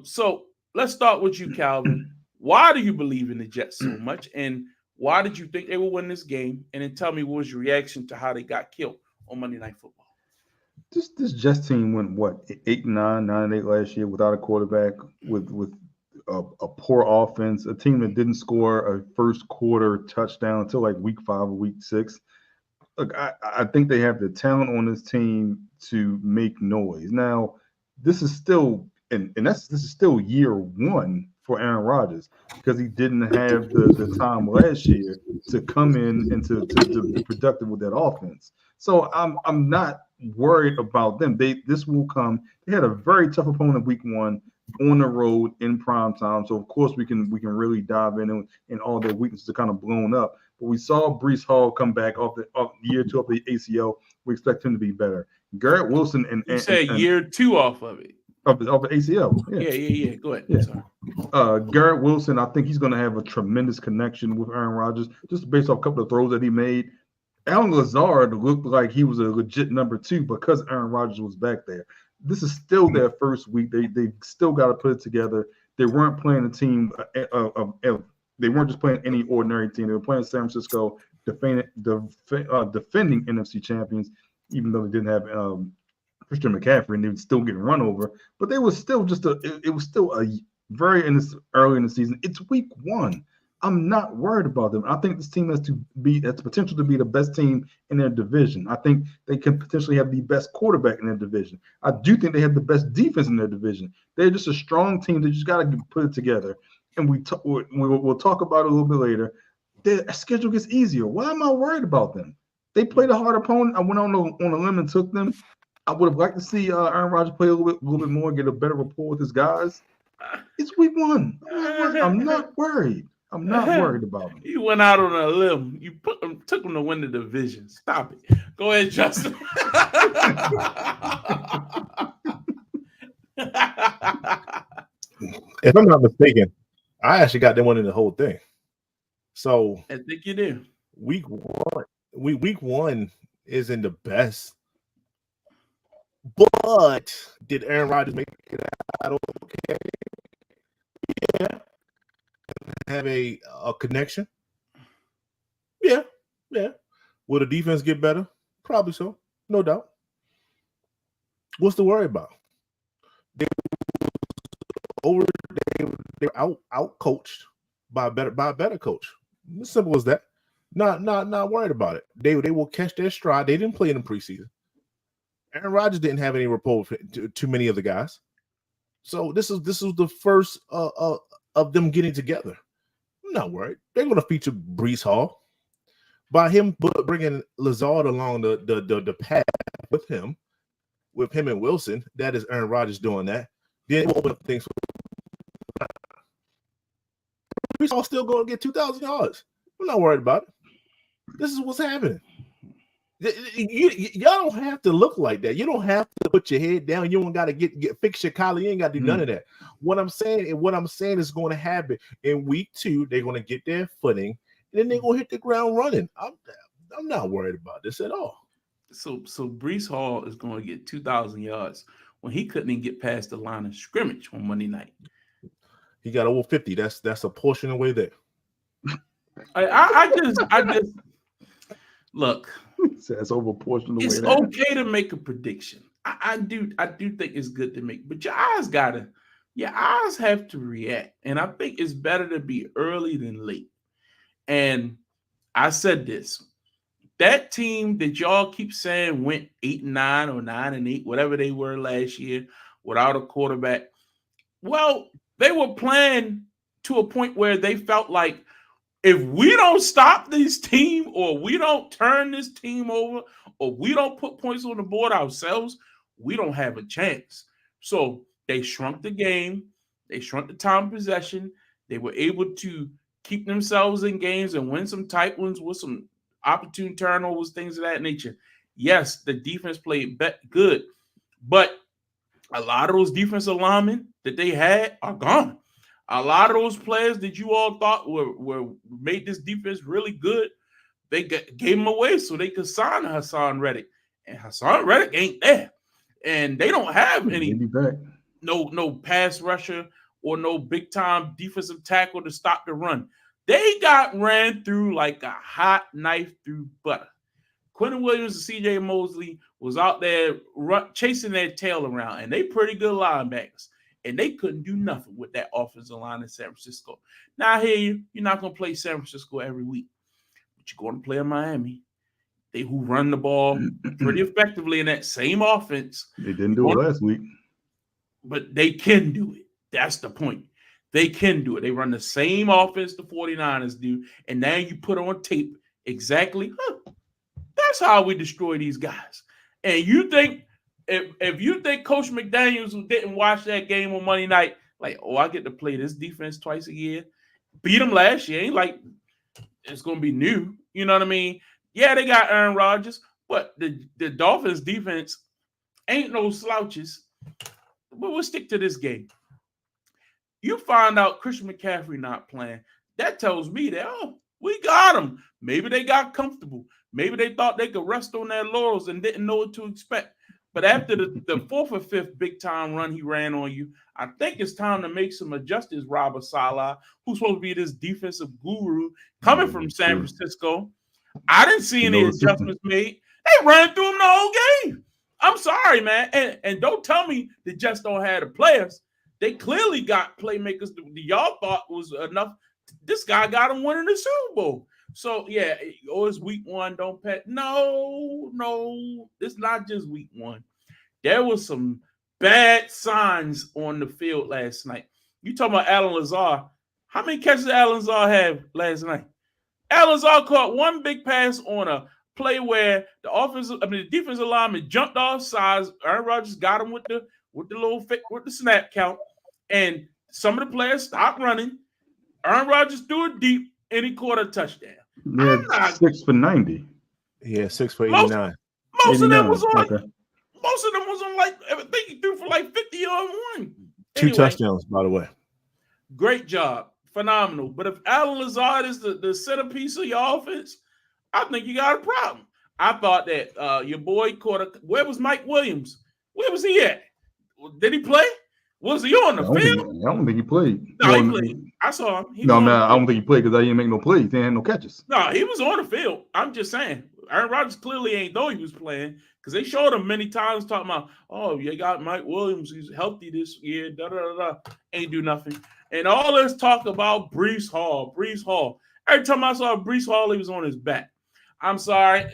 So let's start with you, Calvin. Why do you believe in the Jets so much? And why did you think they will win this game? And then tell me what was your reaction to how they got killed on Monday Night Football? This Jets team went what 8-9, 9-8 last year without a quarterback, with a poor offense, a team that didn't score a first quarter touchdown until like week 5 or week 6. Look, I think they have the talent on this team to make noise. Now, this is still this is still year 1 for Aaron Rodgers because he didn't have the time last year to come in and to be productive with that offense. So I'm not worried about them. This will come. They had a very tough opponent week 1 on the road in prime time. So of course we can really dive in and all their weaknesses are kind of blown up. But we saw Breece Hall come back off year 2 of the ACL. We expect him to be better. Garrett Wilson and year 2 off of it. Of the ACL. Yeah. Go ahead. Yeah. Sorry. Garrett Wilson, I think he's going to have a tremendous connection with Aaron Rodgers just based off a couple of throws that he made. Alan Lazard looked like he was a legit number 2 because Aaron Rodgers was back there. This is still their first week. They still got to put it together. They weren't playing a team they weren't just playing any ordinary team. They were playing San Francisco, defending NFC champions, even though they didn't have Christian McCaffrey and they were still getting run over. But they was still it was still a very early in the season. It's week 1. I'm not worried about them. I think this team has potential to be the best team in their division. I think they can potentially have the best quarterback in their division. I do think they have the best defense in their division. They're just a strong team. They just got to put it together. And we'll talk about it a little bit later. Their schedule gets easier. Why am I worried about them? They played a hard opponent. I went on a limb and took them. I would have liked to see Aaron Rodgers play a little bit more, get a better rapport with his guys. It's week 1. I'm not worried. I'm not worried about him. You went out on a limb. You took him to win the division. Stop it. Go ahead, Justin. If I'm not mistaken, I actually got them winning the whole thing. So I think you do. Week 1 isn't the best. But did Aaron Rodgers make it out okay? Yeah. Have a connection? Yeah. Will the defense get better? Probably so. No doubt. What's to worry about? They were out coached by a better coach. As simple as that. Not worried about it. They will catch their stride. They didn't play in the preseason. Aaron Rodgers didn't have any rapport with too many of the guys. So this is the first of them getting together. I'm not worried. They're going to feature Breece Hall. By him bringing Lazard along the path, with him and Wilson. That is Aaron Rodgers doing that. Then it will open up things for Brees Hall still going to get 2,000 yards. I'm not worried about it. This is what's happening. Y'all don't have to look like that. You don't have to put your head down. You don't got to get fix your collar. You ain't got to do none of that. What I'm saying is going to happen in week 2. They're going to get their footing, and then they're going to hit the ground running. I'm not worried about this at all. So Brees Hall is going to get 2,000 yards when he couldn't even get past the line of scrimmage on Monday night. He got over 50. That's a portion away there. I just look. That's over a portion of the It's way there. okay to make a prediction. I do think it's good to make, but your eyes have to react. And I think it's better to be early than late. And I said this. That team that y'all keep saying went 8-9 or 9-8, whatever they were last year, without a quarterback. Well, they were playing to a point where they felt like if we don't stop this team, or we don't turn this team over, or we don't put points on the board ourselves, we don't have a chance. So they shrunk the game. They shrunk the time of possession. They were able to keep themselves in games and win some tight ones with some opportune turnovers, things of that nature. Yes, the defense played good, but a lot of those defensive linemen that they had are gone. A lot of those players that you all thought were made this defense really good, they gave them away so they could sign Hassan Reddick. And Hassan Reddick ain't there. And they don't have any no pass rusher or no big-time defensive tackle to stop the run. They got ran through like a hot knife through butter. Quentin Williams and C.J. Mosley was out there chasing their tail around, and they pretty good linebackers. And they couldn't do nothing with that offensive line in San Francisco. Now, I hear you. You're not going to play San Francisco every week. But you're going to play in Miami. They who run the ball pretty effectively in that same offense. They didn't do it last week. But they can do it. That's the point. They can do it. They run the same offense the 49ers do. And now you put on tape exactly, that's how we destroy these guys. And you think, if you think Coach McDaniels, who didn't watch that game on Monday night, like, oh, I get to play this defense twice a year, beat them last year, ain't like it's going to be new. You know what I mean? Yeah, they got Aaron Rodgers, but the Dolphins defense ain't no slouches. But we'll stick to this game. You find out Christian McCaffrey not playing. That tells me that, we got him. Maybe they got comfortable. Maybe they thought they could rest on their laurels and didn't know what to expect. But after the fourth or fifth big-time run he ran on you, I think it's time to make some adjustments, Robert Saleh, who's supposed to be this defensive guru coming from San Francisco. I didn't see any adjustments made. They ran through him the whole game. I'm sorry, man. And don't tell me they just don't have the players. They clearly got playmakers that y'all thought was enough. This guy got him winning the Super Bowl. So, yeah, it's week 1, don't pet. No, it's not just week 1. There was some bad signs on the field last night. You talking about Alan Lazard. How many catches did Alan Lazard have last night? Alan Lazard caught one big pass on a play where the defensive lineman jumped off sides. Aaron Rodgers got him with the snap count, and some of the players stopped running. Aaron Rodgers threw it deep, and he caught a touchdown. Yeah, 6 for 90. Yeah, 6 for 89. Most of them was on like, I think he threw for like 50 on one. Two touchdowns, by the way. Great job. Phenomenal. But if Alan Lazard is the centerpiece of your offense, I think you got a problem. I thought that your boy where was Mike Williams? Where was he at? Did he play? Was he on the field? I don't think he played. No, he played. I saw him. I don't think he played because I didn't make no plays. He didn't have no catches. No, he was on the field. I'm just saying. Aaron Rodgers clearly ain't know he was playing because they showed him many times talking about, you got Mike Williams. He's healthy this year. Ain't do nothing. And all this talk about Brees Hall. Every time I saw Brees Hall, he was on his back. I'm sorry.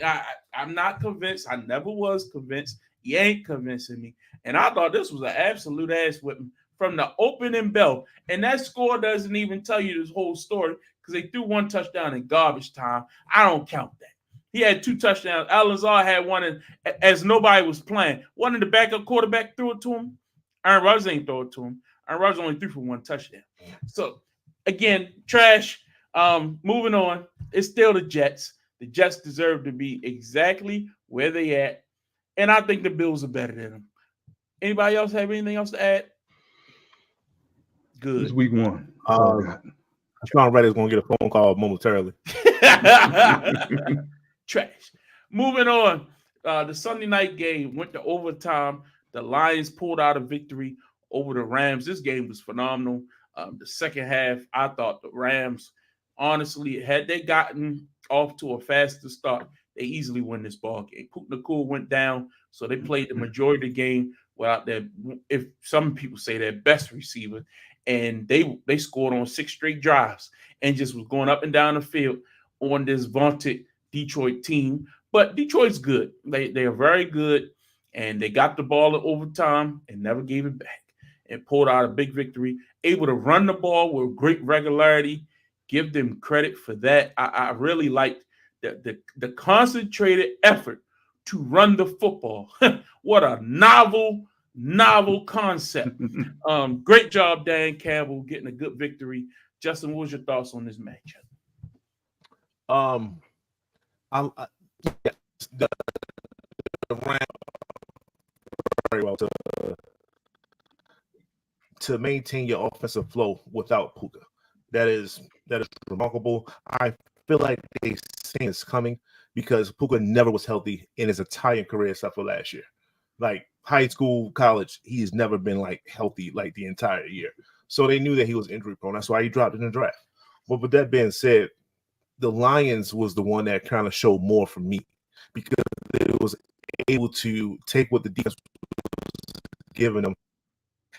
I'm not convinced. I never was convinced. He ain't convincing me. And I thought this was an absolute ass whipping from the opening bell. And that score doesn't even tell you this whole story because they threw one touchdown in garbage time. I don't count that. He had 2 touchdowns. Al Lazard had one, and as nobody was playing, one of the backup quarterback threw it to him. Aaron Rodgers ain't throw it to him. Aaron Rodgers only threw for 1 touchdown. So again, trash. Moving on. It's still the Jets. The Jets deserve to be exactly where they at, and I think the Bills are better than them. Anybody else have anything else to add? Good. It's week 1. That's all I got. Sean Reddick's going to get a phone call momentarily. Trash. Moving on. The Sunday night game went to overtime. The Lions pulled out a victory over the Rams. This game was phenomenal. The second half, I thought the Rams, honestly, had they gotten off to a faster start, they easily win this ball game. Puka Nacua went down, so they played the majority of the game without their, if some people say, their best receiver. And they scored on 6 straight drives and just was going up and down the field on this vaunted Detroit team. But Detroit's good. They are very good, and they got the ball in overtime and never gave it back and pulled out a big victory. Able to run the ball with great regularity. Give them credit for that. I really liked the concentrated effort to run the football. What a novel concept. Great job, Dan Campbell, getting a good victory. Justin, what was your thoughts on this matchup? The Rams very well to maintain your offensive flow without Puka. That is remarkable. I feel like they seen it's coming because Puka never was healthy in his entire career except for last year. Like high school, college, he's never been like healthy like the entire year. So they knew that he was injury prone. That's why he dropped in the draft. But with that being said, the Lions was the one that kind of showed more for me because it was able to take what the defense was giving them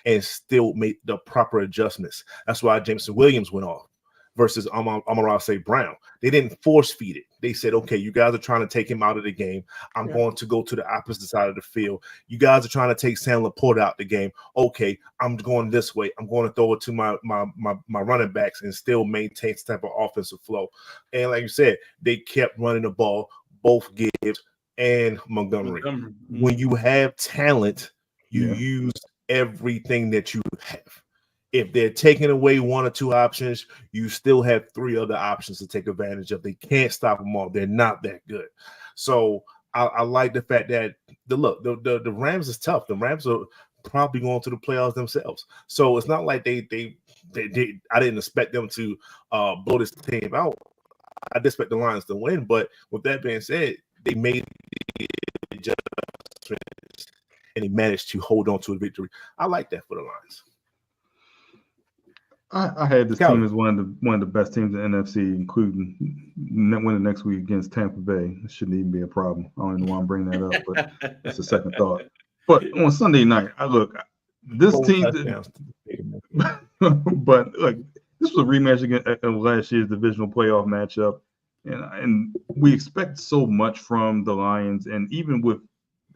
and still make the proper adjustments. That's why Jameson Williams went off versus Amon-Ra St. Brown. They didn't force feed it. They said, okay, you guys are trying to take him out of the game. I'm going to go to the opposite side of the field. You guys are trying to take Sam Laporte out the game. Okay, I'm going this way. I'm going to throw it to my running backs and still maintain some type of offensive flow. And like you said, they kept running the ball, both Gibbs and Montgomery. When you have talent, you use everything that you have. If they're taking away 1 or 2 options, you still have 3 other options to take advantage of. They can't stop them all. They're not that good. So I like the fact that the Rams is tough. The Rams are probably going to the playoffs themselves. So it's not like they I didn't expect them to blow this team out. I did expect the Lions to win. But with that being said, they made the adjustments and they managed to hold on to a victory. I like that for the Lions. I had this team as one of the best teams in the NFC, including winning next week against Tampa Bay. It shouldn't even be a problem. I don't even know why I'm bringing that up, but that's a second thought. But on Sunday night, this team, but like this was a rematch against last year's divisional playoff matchup, and we expect so much from the Lions, and even with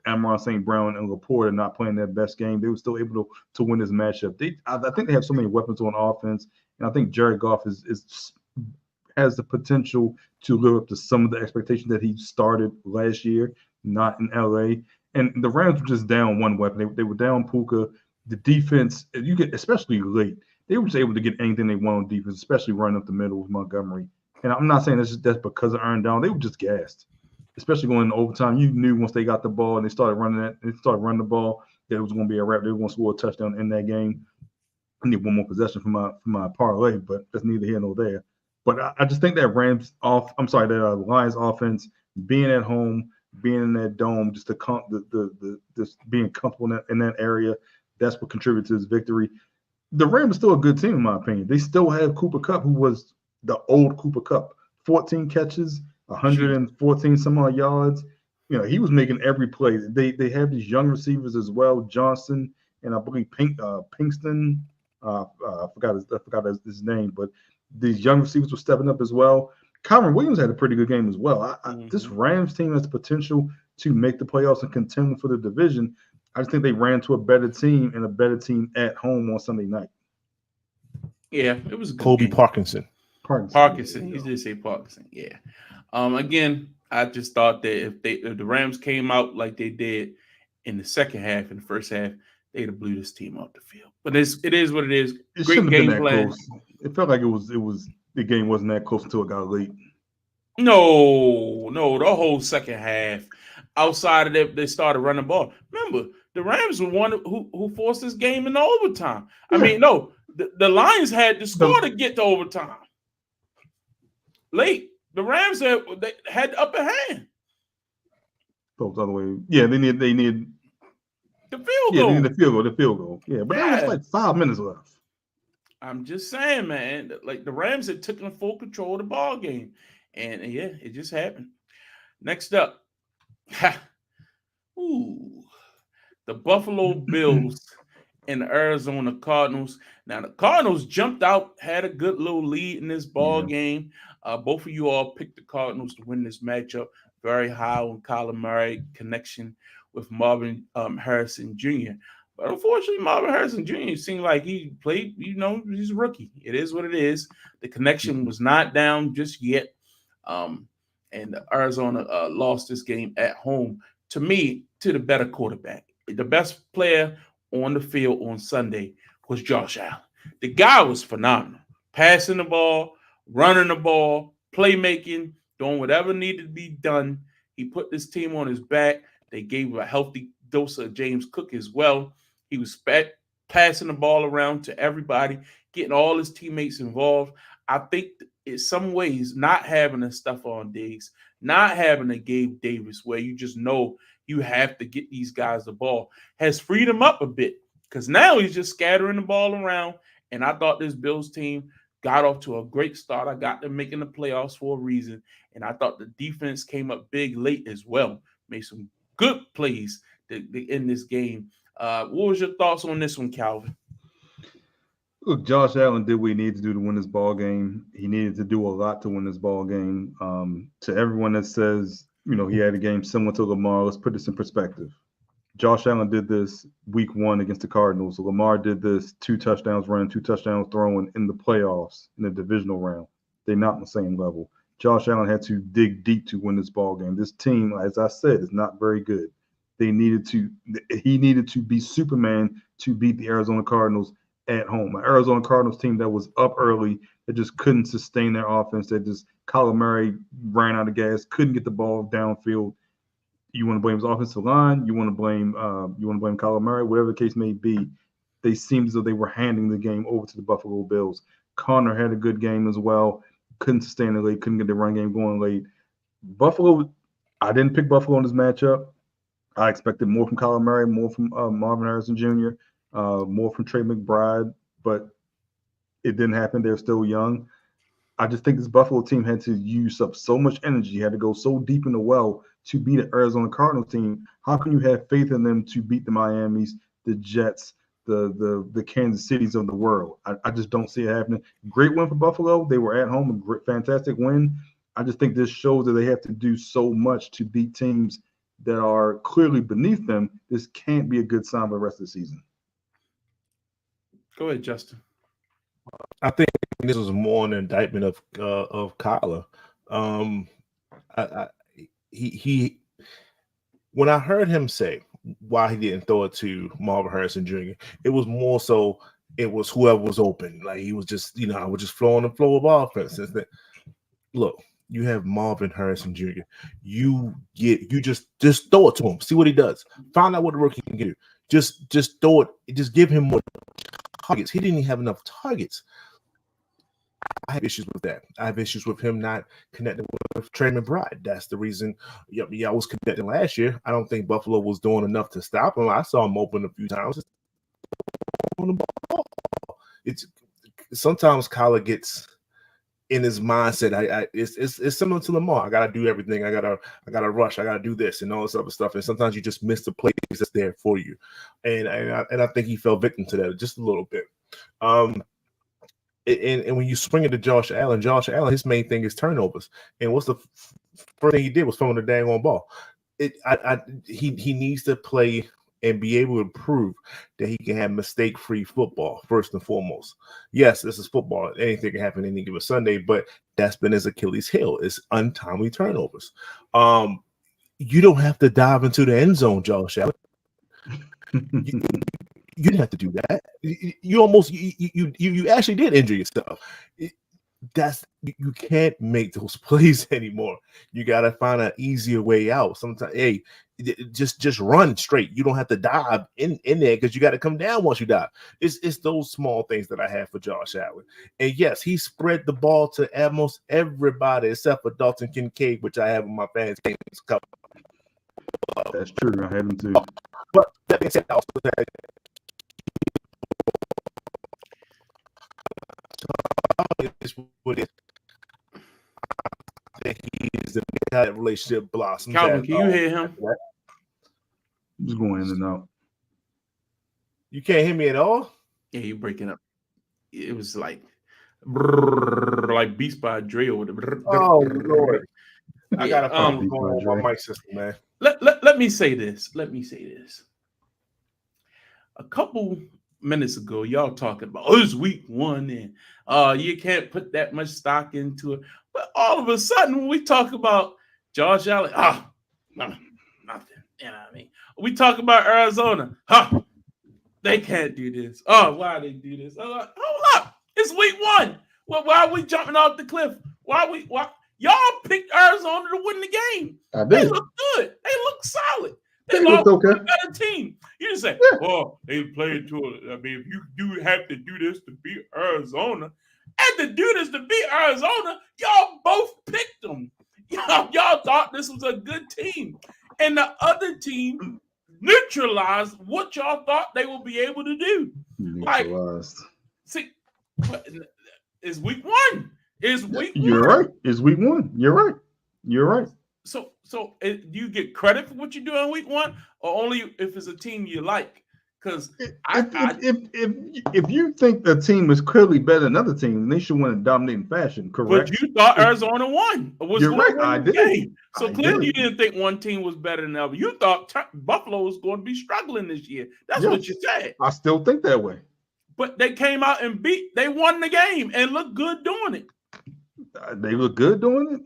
Amon-Ra St. Brown and Laporte not playing their best game, they were still able to win this matchup. I think they have so many weapons on offense, and I think Jared Goff has the potential to live up to some of the expectations that he started last year, not in LA. And the Rams were just down one weapon. They were down Puka. The defense, especially late, they were just able to get anything they want on defense, especially running up the middle with Montgomery. And I'm not saying that's because of Aaron Donald. They were just gassed. Especially going into overtime, you knew once they got the ball and they started running the ball, that it was going to be a wrap. They were going to score a touchdown in that game. I need one more possession for my parlay, but that's neither here nor there. But I just think that that Lions offense, being at home, being in that dome, just being comfortable in that area, that's what contributed to this victory. The Rams are still a good team, in my opinion. They still have Cooper Kupp, who was the old Cooper Kupp, 14 catches. 114 some odd yards. You know, he was making every play. They have these young receivers as well, Johnson and I believe Pinkston. I forgot his name, but these young receivers were stepping up as well. Kyron Williams had a pretty good game as well. This Rams team has the potential to make the playoffs and contend for the division. I just think they ran to a better team and a better team at home on Sunday night. Yeah, it was a good Kobe game. Parkinson. Parkinson. He did say Parkinson. Yeah. Again, I just thought that if the Rams came out like they did in the second half, in the first half, they'd have blew this team off the field. But it is what it is. It Great shouldn't have been game that plan. close. It felt like it was the game wasn't that close until it got late. No, the whole second half. Outside of that, they started running the ball. Remember, the Rams were one who forced this game into overtime. I Yeah. mean, no, the Lions had to score to get to overtime. Late, the Rams had the upper hand. Both the other way. Yeah, they need The field yeah, goal. they need the field goal. Yeah, but there was like 5 minutes left. I'm just saying, man. Like the Rams had taken full control of the ball game, and yeah, it just happened. Next up, ooh, the Buffalo Bills and the Arizona Cardinals. Now the Cardinals jumped out, had a good little lead in this ball game. Both of you all picked the Cardinals to win this matchup. Very high on Kyler Murray connection with Marvin Harrison Jr. But unfortunately, Marvin Harrison Jr. seemed like he played, he's a rookie. It is what it is. The connection was not down just yet. And Arizona lost this game at home, to me, to the better quarterback. The best player on the field on Sunday was Josh Allen. The guy was phenomenal. Passing the ball, running the ball, playmaking, doing whatever needed to be done. He put this team on his back. They gave him a healthy dose of James Cook as well. He was passing the ball around to everybody, getting all his teammates involved. I think in some ways, not having a Stephon Diggs, not having a Gabe Davis, where you just know you have to get these guys the ball, has freed him up a bit, because now he's just scattering the ball around. And I thought this Bills team got off to a great start. I got them making the playoffs for a reason. And I thought the defense came up big late as well, made some good plays to end this game. What was your thoughts on this one, Calvin? Look, Josh Allen did what he needed to do to win this ball game. He needed to do a lot to win this ball game. To everyone that says, he had a game similar to Lamar, let's put this in perspective. Josh Allen did this week 1 against the Cardinals. Lamar did this 2 touchdowns running, 2 touchdowns throwing in the playoffs in the divisional round. They're not on the same level. Josh Allen had to dig deep to win this ball game. This team, as I said, is not very good. He needed to be Superman to beat the Arizona Cardinals at home. An Arizona Cardinals team that was up early, that just couldn't sustain their offense, that just Kyler Murray ran out of gas, couldn't get the ball downfield. You want to blame his offensive line, you want to blame Kyler Murray, whatever the case may be. They seemed as though they were handing the game over to the Buffalo Bills. Connor had a good game as well, couldn't sustain it late, couldn't get the run game going late. Buffalo, I didn't pick Buffalo in this matchup. I expected more from Kyler Murray, more from Marvin Harrison Jr., more from Trey McBride, but it didn't happen. They're still young. I just think this Buffalo team had to use up so much energy, had to go so deep in the well to beat the Arizona Cardinals team. How can you have faith in them to beat the Miamis, the Jets, the Kansas Cities of the world? I just don't see it happening. Great win for Buffalo. They were at home, a great, fantastic win. I just think this shows that they have to do so much to beat teams that are clearly beneath them. This can't be a good sign for the rest of the season. Go ahead, Justin. I think this was more an indictment of Kyler. He when I heard him say why he didn't throw it to Marvin Harrison Jr., it was more so it was whoever was open. Like he was just, I was just flowing the flow of offense. Look, you have Marvin Harrison Jr. You just throw it to him. See what he does. Find out what the rookie can do. Just throw it. Just give him more targets. He didn't even have enough targets. I have issues with that. I have issues with him not connecting with Trey McBride. That's the reason. I was connecting last year. I don't think Buffalo was doing enough to stop him. I saw him open a few times. It's sometimes Kyler gets in his mindset. It's similar to Lamar. I gotta do everything. I gotta rush. I gotta do this and all this other stuff. And sometimes you just miss the plays that's there for you. And I think he fell victim to that just a little bit. And when you swing it to Josh Allen, his main thing is turnovers. And what's the first thing he did was throwing the dang on ball. He needs to play and be able to prove that he can have mistake-free football first and foremost. Yes, this is football. Anything can happen any given Sunday, but that's been his Achilles heel is untimely turnovers. You don't have to dive into the end zone, Josh Allen. You didn't have to do that. You actually did injure yourself. You can't make those plays anymore. You got to find an easier way out. Sometimes, hey, just run straight. You don't have to dive in there because you got to come down once you dive. It's those small things that I have for Josh Allen. And yes, he spread the ball to almost everybody except for Dalton Kincaid, which I have in my fantasy games. That's true. I had him too. But that being said, I also had what is that he is the that relationship blossoms. Calvin, can you hear him? Just going in and out. You can't hear me at all? Yeah, you're breaking up. It was like brrr, like Beats by Dre or whatever. Oh Lord. I got a Yeah, problem going on with my mic system, man. Let me say this. A couple minutes ago, y'all talking about it's week 1 and you can't put that much stock into it. But all of a sudden, when we talk about Josh Allen, nothing. You know what I mean? We talk about Arizona, they can't do this. Oh, why they do this? Hold up, it's week 1. Well, why are we jumping off the cliff? Why y'all picked Arizona to win the game? I did. They look good. They look solid. They looked okay. A better team. You just say, "Oh, they played to it." I mean, if you do have to do this to beat Arizona, and to do this to beat Arizona, y'all both picked them. Y'all thought this was a good team, and the other team neutralized what y'all thought they would be able to do. Neutralized. See, it's week 1. It's week 1. You're right. It's week 1. You're right. So do you get credit for what you do in week 1, or only if it's a team you like? Because if you think the team is clearly better than another team, they should win in dominating fashion. Correct. But you thought Arizona won. You're right. I did. Game. So clearly you didn't think one team was better than the other. You thought Buffalo was going to be struggling this year. That's what you said. I still think that way. But they came out and they won the game and looked good doing it. They look good doing it.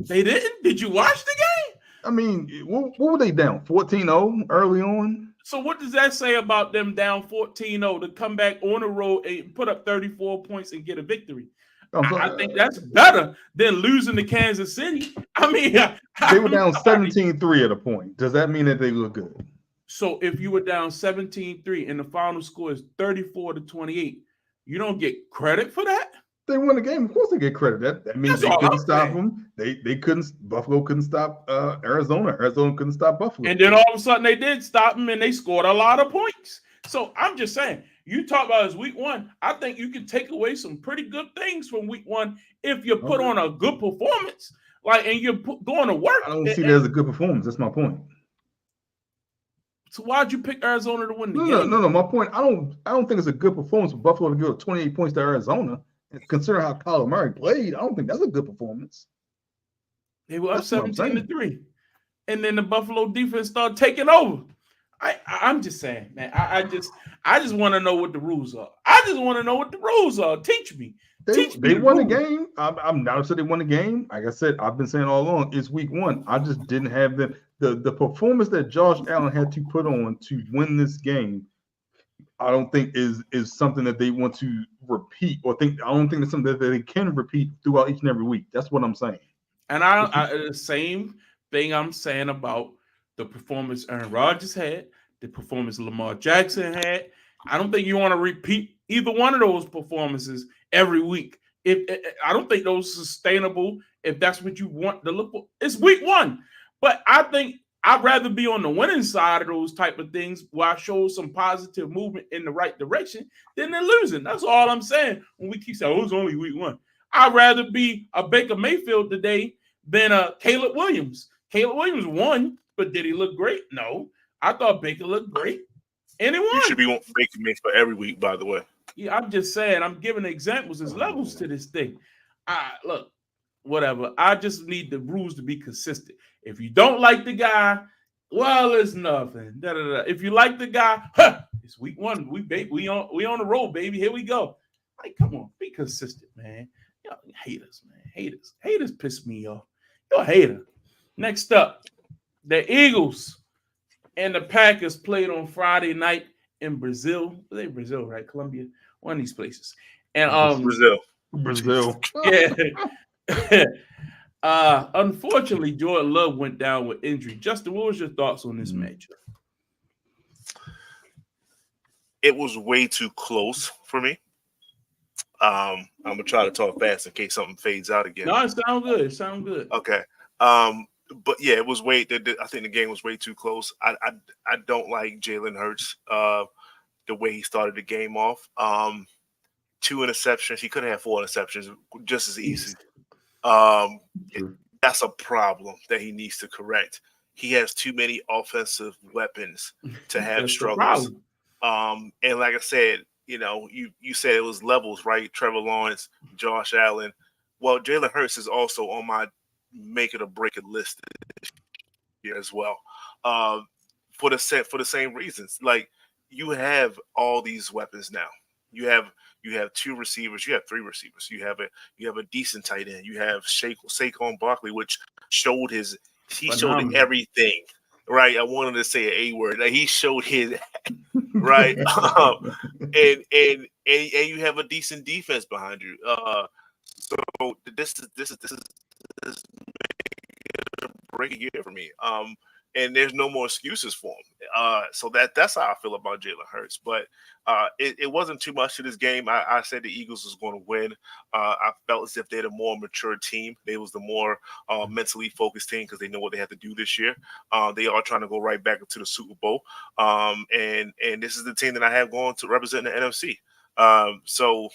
They didn't? Did you watch the game? I mean, what were they down? 14-0 early on? So what does that say about them down 14-0 to come back on the road and put up 34 points and get a victory? I think that's better than losing to Kansas City. I mean, they were down 17-3 at a point. Does that mean that they look good? So if you were down 17-3 and the final score is 34-28, you don't get credit for that? They won the game. Of course, they get credit. That means they couldn't stop them. They couldn't. Buffalo couldn't stop Arizona. Arizona couldn't stop Buffalo. And then all of a sudden they did stop them, and they scored a lot of points. So I'm just saying, you talk about as week 1. I think you can take away some pretty good things from week 1 if you put on a good performance, and you're going to work. I don't see that as a good performance. That's my point. So why'd you pick Arizona to win the game? No. My point. I don't think it's a good performance for Buffalo to give up 28 points to Arizona. Consider how Kyler Murray played, I don't think that's a good performance. They were up 17-3, and then the Buffalo defense started taking over. I'm just saying, man. I just want to know what the rules are. Teach me. They won the game. I'm not upset they won the game. Like I said, I've been saying all along, it's week 1. I just didn't have the performance that Josh Allen had to put on to win this game. I don't think is something that they want to repeat I don't think it's something that they can repeat throughout each and every week. That's what I'm saying. And the same thing I'm saying about the performance Aaron Rodgers had, the performance Lamar Jackson had. I don't think you want to repeat either one of those performances every week. I don't think those are sustainable if that's what you want to look for. It's week 1. But I think I'd rather be on the winning side of those type of things where I show some positive movement in the right direction than they're losing. That's all I'm saying. When we keep saying, it's only week 1. I'd rather be a Baker Mayfield today than a Caleb Williams. Caleb Williams won, but did he look great? No. I thought Baker looked great. And he won. You should be on Baker Mayfield every week, by the way. Yeah, I'm just saying. I'm giving examples. There's levels to this thing. Look, whatever. I just need the rules to be consistent. If you don't like the guy, Well, it's nothing. Da, da, da. If you like the guy, huh, it's week one. We on the road, baby. Here we go. Like, come on, be consistent, man. Y'all haters, man. Haters piss me off. You're a hater. Next up, the Eagles and the Packers played on Friday night in Brazil. They Brazil, right? Colombia, one of these places. And Brazil. Brazil. yeah. Unfortunately, Jordan Love went down with injury. Justin, what was your thoughts on this matchup? It was way too close for me. I'm gonna try to talk fast in case something fades out again. No, it sounds good. It sounds good. Okay. But yeah, it was way. I think the game was way too close. I don't like Jalen Hurts. The way he started the game off. 2 interceptions. He could have had 4 interceptions just as easy. That's a problem that he needs to correct. He has too many offensive weapons to have struggles. And like I said, you said it was levels, right? Trevor Lawrence, Josh Allen. Well, Jalen Hurts is also on my make it or break it list this year as well. For the same reasons. Like, you have all these weapons now. You have 2 receivers. You have 3 receivers. You have a decent tight end. You have Saquon Barkley, which showed showed everything. Right, I wanted to say an A word. Like, he showed his right, and you have a decent defense behind you. So this is a break year for me. And there's no more excuses for him. So that's how I feel about Jalen Hurts. But it wasn't too much to this game. I said the Eagles was going to win. I felt as if they're the more mature team. They was the more mentally focused team because they know what they have to do this year. They are trying to go right back into the Super Bowl. And this is the team that I have going to represent the NFC. So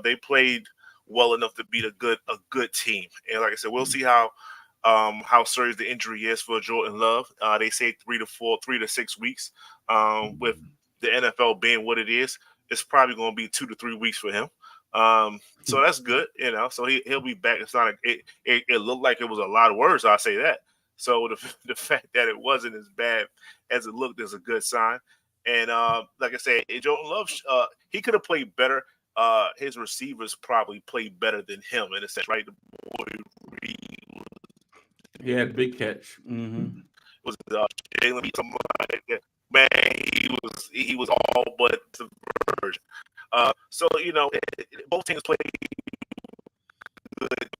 they played well enough to beat a good team. And like I said, we'll see how serious the injury is for Jordan Love. They say 3 to 6 weeks. With the NFL being what it is, it's probably going to be 2 to 3 weeks for him. So that's good, So he'll be back. It's not it looked like it was a lot of words. I'll say that. So the fact that it wasn't as bad as it looked is a good sign. And like I said, Jordan Love, he could have played better. His receivers probably played better than him in a sense, right? The boy he had a big catch. Mm-hmm. Was Jalen somebody? Man, he was all but the version. So both teams played good.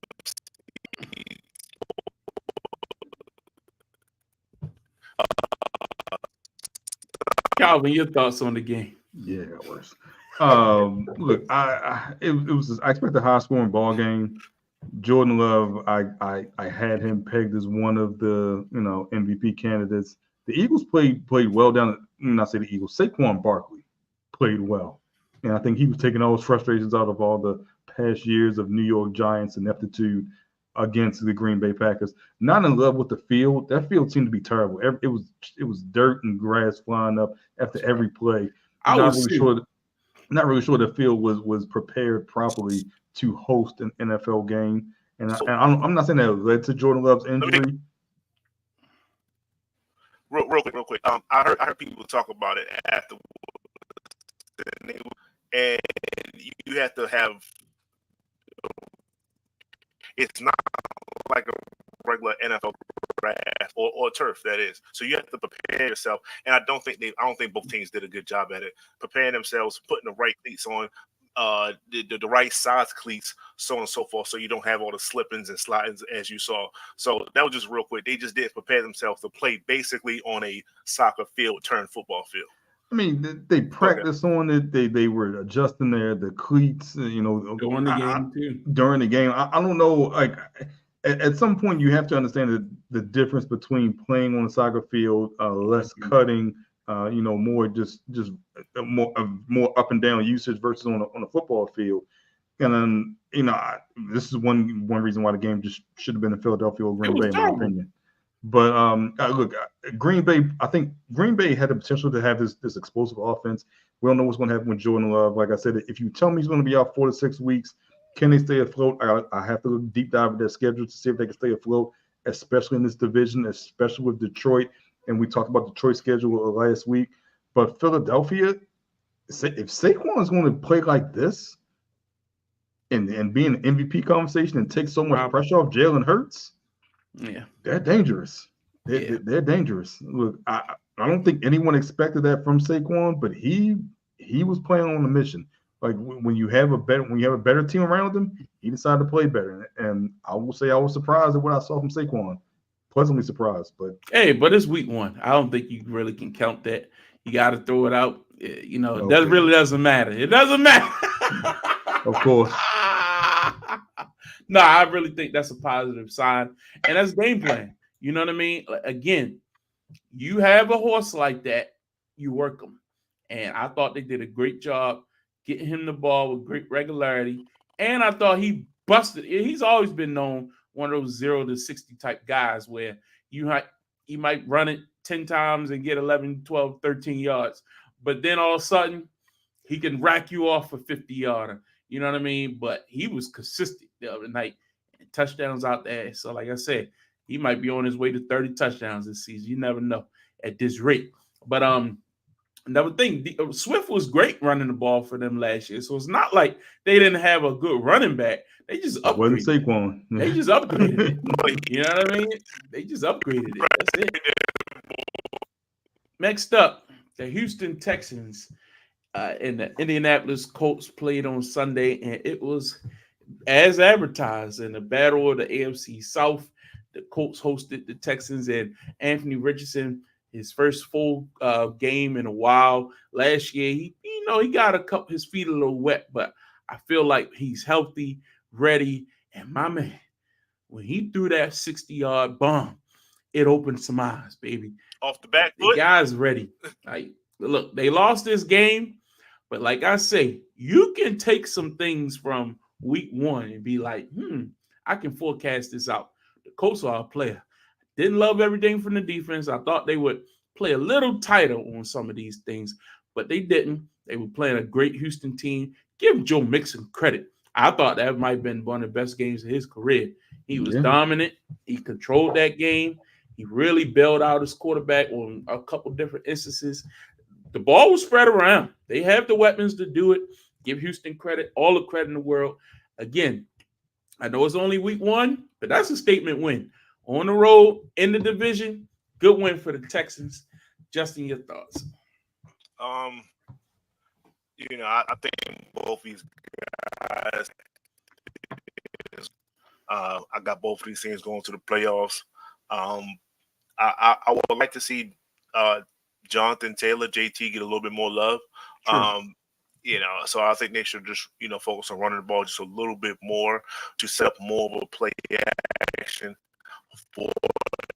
Calvin, your thoughts on the game? Yeah, it got worse. Look, I expected a high scoring ball game. Jordan Love, I had him pegged as one of the MVP candidates. The Eagles played well down. Not say the Eagles. Saquon Barkley played well, and I think he was taking all those frustrations out of all the past years of New York Giants ineptitude against the Green Bay Packers. Not in love with the field. That field seemed to be terrible. It was dirt and grass flying up after every play. Not really sure the field was prepared properly to host an NFL game. And I'm not saying that led to Jordan Love's injury. Real quick. I heard people talk about it afterwards, and you have to have. It's not like a regular NFL grass or turf, that is. So you have to prepare yourself, and I don't think both teams did a good job at it, preparing themselves, putting the right cleats on, the right size cleats, so on and so forth, so you don't have all the slippings and slidings as you saw. So that was just real quick. They just didn't prepare themselves to play basically on a soccer field turned football field. I mean, they practiced on it. They were adjusting the cleats, during the game too. During the game, I don't know. Like at some point, you have to understand the difference between playing on a soccer field, less cutting, more just more up and down usage versus on a football field. And then this is one reason why the game just should have been in Philadelphia or Green Bay, in my opinion. But look, Green Bay. I think Green Bay had the potential to have this explosive offense. We don't know what's going to happen with Jordan Love. Like I said, if you tell me he's going to be out 4 to 6 weeks, can they stay afloat? I have to look deep dive at their schedule to see if they can stay afloat, especially in this division, especially with Detroit and we talked about Detroit's schedule last week. But Philadelphia, if Saquon's going to play like this and be in the MVP conversation and take so much pressure off Jalen Hurts, they're dangerous. They're dangerous. Look, I don't think anyone expected that from Saquon, but he was playing on a mission. Like when you have a better team around him, he decided to play better. And I will say I was surprised at what I saw from Saquon. Pleasantly surprised, but but it's week 1. I don't think you really can count that. You got to throw it out. That really doesn't matter. It doesn't matter. Of course. No, I really think that's a positive sign, and that's game plan. You know what I mean? Again, you have a horse like that, you work him, and I thought they did a great job getting him the ball with great regularity, and I thought he busted. He's always been known one of those 0 to 60 type guys where he might run it 10 times and get 11, 12, 13 yards, but then all of a sudden he can rack you off for 50-yarder. You know what I mean? But he was consistent the other night, and touchdowns out there. So, like I said, he might be on his way to 30 touchdowns this season. You never know at this rate. But another thing, Swift was great running the ball for them last year. So it's not like they didn't have a good running back. They just upgraded. Saquon. They just upgraded it. You know what I mean? They just upgraded it. That's it. Next up, the Houston Texans and the Indianapolis Colts played on Sunday, and it was as advertised in the battle of the AFC South. The Colts hosted the Texans, and Anthony Richardson, his first full game in a while. Last year, he got his feet a little wet, but I feel like he's healthy, ready. And my man, when he threw that 60-yard bomb, it opened some eyes, baby. Off the back foot. The guy's ready. Like, look, they lost this game, but like I say, you can take some things from week 1 and be like, I can forecast this out. The Colts are a player. Didn't love everything from the defense. I thought they would play a little tighter on some of these things, but they didn't. They were playing a great Houston team. Give Joe Mixon credit. I thought that might have been one of the best games of his career. He was dominant. He controlled that game. He really bailed out his quarterback on a couple different instances. The ball was spread around. They have the weapons to do it. Give Houston credit, all the credit in the world. Again, I know it's only week 1, but that's a statement win. On the road, in the division, good win for the Texans. Justin, your thoughts? I think both these guys. I got both of these teams going to the playoffs. I would like to see Jonathan Taylor, JT, get a little bit more love. So I think they should just, focus on running the ball just a little bit more to set up more of a play action for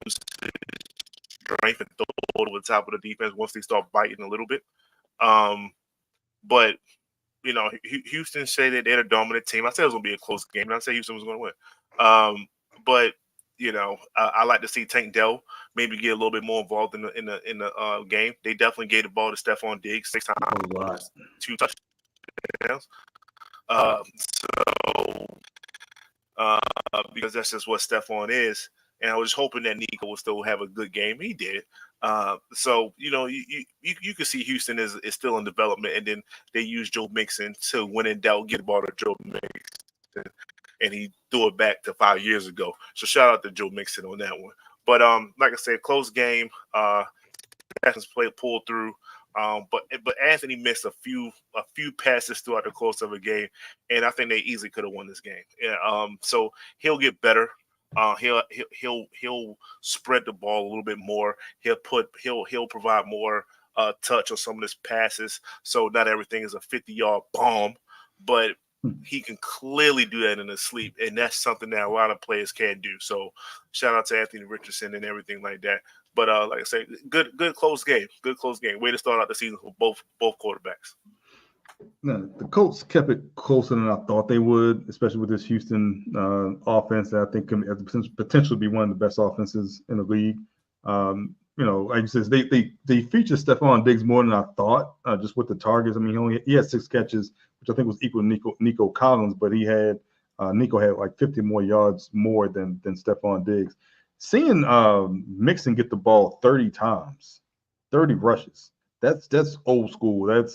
strength and throw over the top of the defense once they start biting a little bit. But Houston say that they're the dominant team. I said it was going to be a close game, and I said Houston was going to win. But I like to see Tank Dell maybe get a little bit more involved in the game. They definitely gave the ball to Stephon Diggs 6 times, 2 touchdowns. Because that's just what Stephon is. And I was hoping that Nico would still have a good game. He did. You can see Houston is still in development, and then they use Joe Mixon to win in doubt, get the ball to Joe Mixon, and he threw it back to 5 years ago. So shout out to Joe Mixon on that one. But like I said, close game. Texans pulled through. But Anthony missed a few passes throughout the course of a game, and I think they easily could have won this game. So he'll get better. He'll spread the ball a little bit more. He'll provide more touch on some of his passes. So not everything is a 50-yard bomb, but he can clearly do that in his sleep, and that's something that a lot of players can't do. So shout out to Anthony Richardson and everything like that. But like I said, good close game. Good close game. Way to start out the season for both quarterbacks. No, the Colts kept it closer than I thought they would, especially with this Houston offense that I think can have the potential to be one of the best offenses in the league. Like you said, they featured Stephon Diggs more than I thought, just with the targets. I mean, he had 6 catches, which I think was equal to Nico Collins, but Nico had like 50 more yards more than Stephon Diggs. seeing Mixon get the ball 30 times, 30 rushes. That's old school. And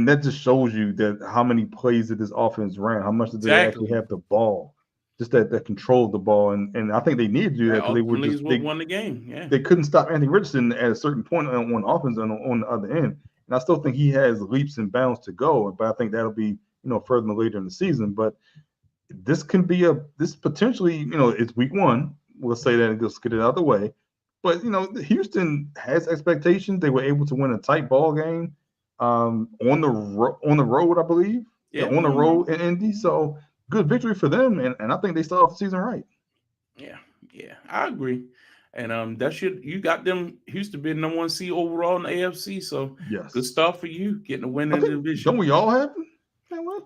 that just shows you that how many plays that this offense ran, how much did they actually have the ball, just that control of the ball. And I think they needed to do that because they were just they won the game. Yeah, they couldn't stop Anthony Richardson at a certain point on offense and on the other end. And I still think he has leaps and bounds to go, but I think that'll be further later in the season. But this can be this potentially, it's week one. We'll say that and just get it out of the way. But Houston has expectations. They were able to win a tight ball game on the road, I believe. Yeah, on the road in Indy. So good victory for them, and I think they start off the season right. Yeah, I agree. And you got them Houston being number 1 seed overall in the AFC. So yes, good stuff for you getting a win in the division. Don't we all have them?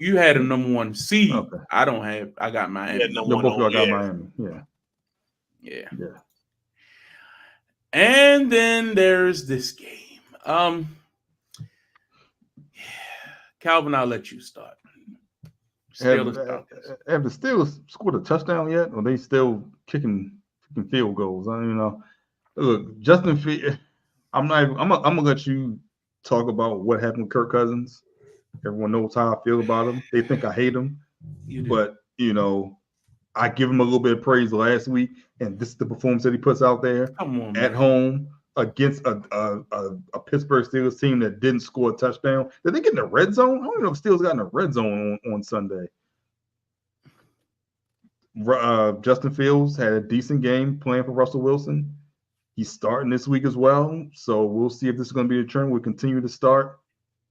You had a number 1 seed. Okay. I got Miami. Yeah, both of y'all got Miami. Yeah. Yeah. And then there's this game. Calvin, I'll let you start. Have the Steelers scored a touchdown yet? Or are they still kicking field goals? I don't even know. Look, Justin Fields, I'm gonna let you talk about what happened with Kirk Cousins. Everyone knows how I feel about him. They think I hate him. But I give him a little bit of praise last week, and this is the performance that he puts out there at home against a Pittsburgh Steelers team that didn't score a touchdown. Did they get in the red zone? I don't know if Steelers got in the red zone on Sunday. Justin Fields had a decent game playing for Russell Wilson. He's starting this week as well, so we'll see if this is going to be a trend. We'll continue to start.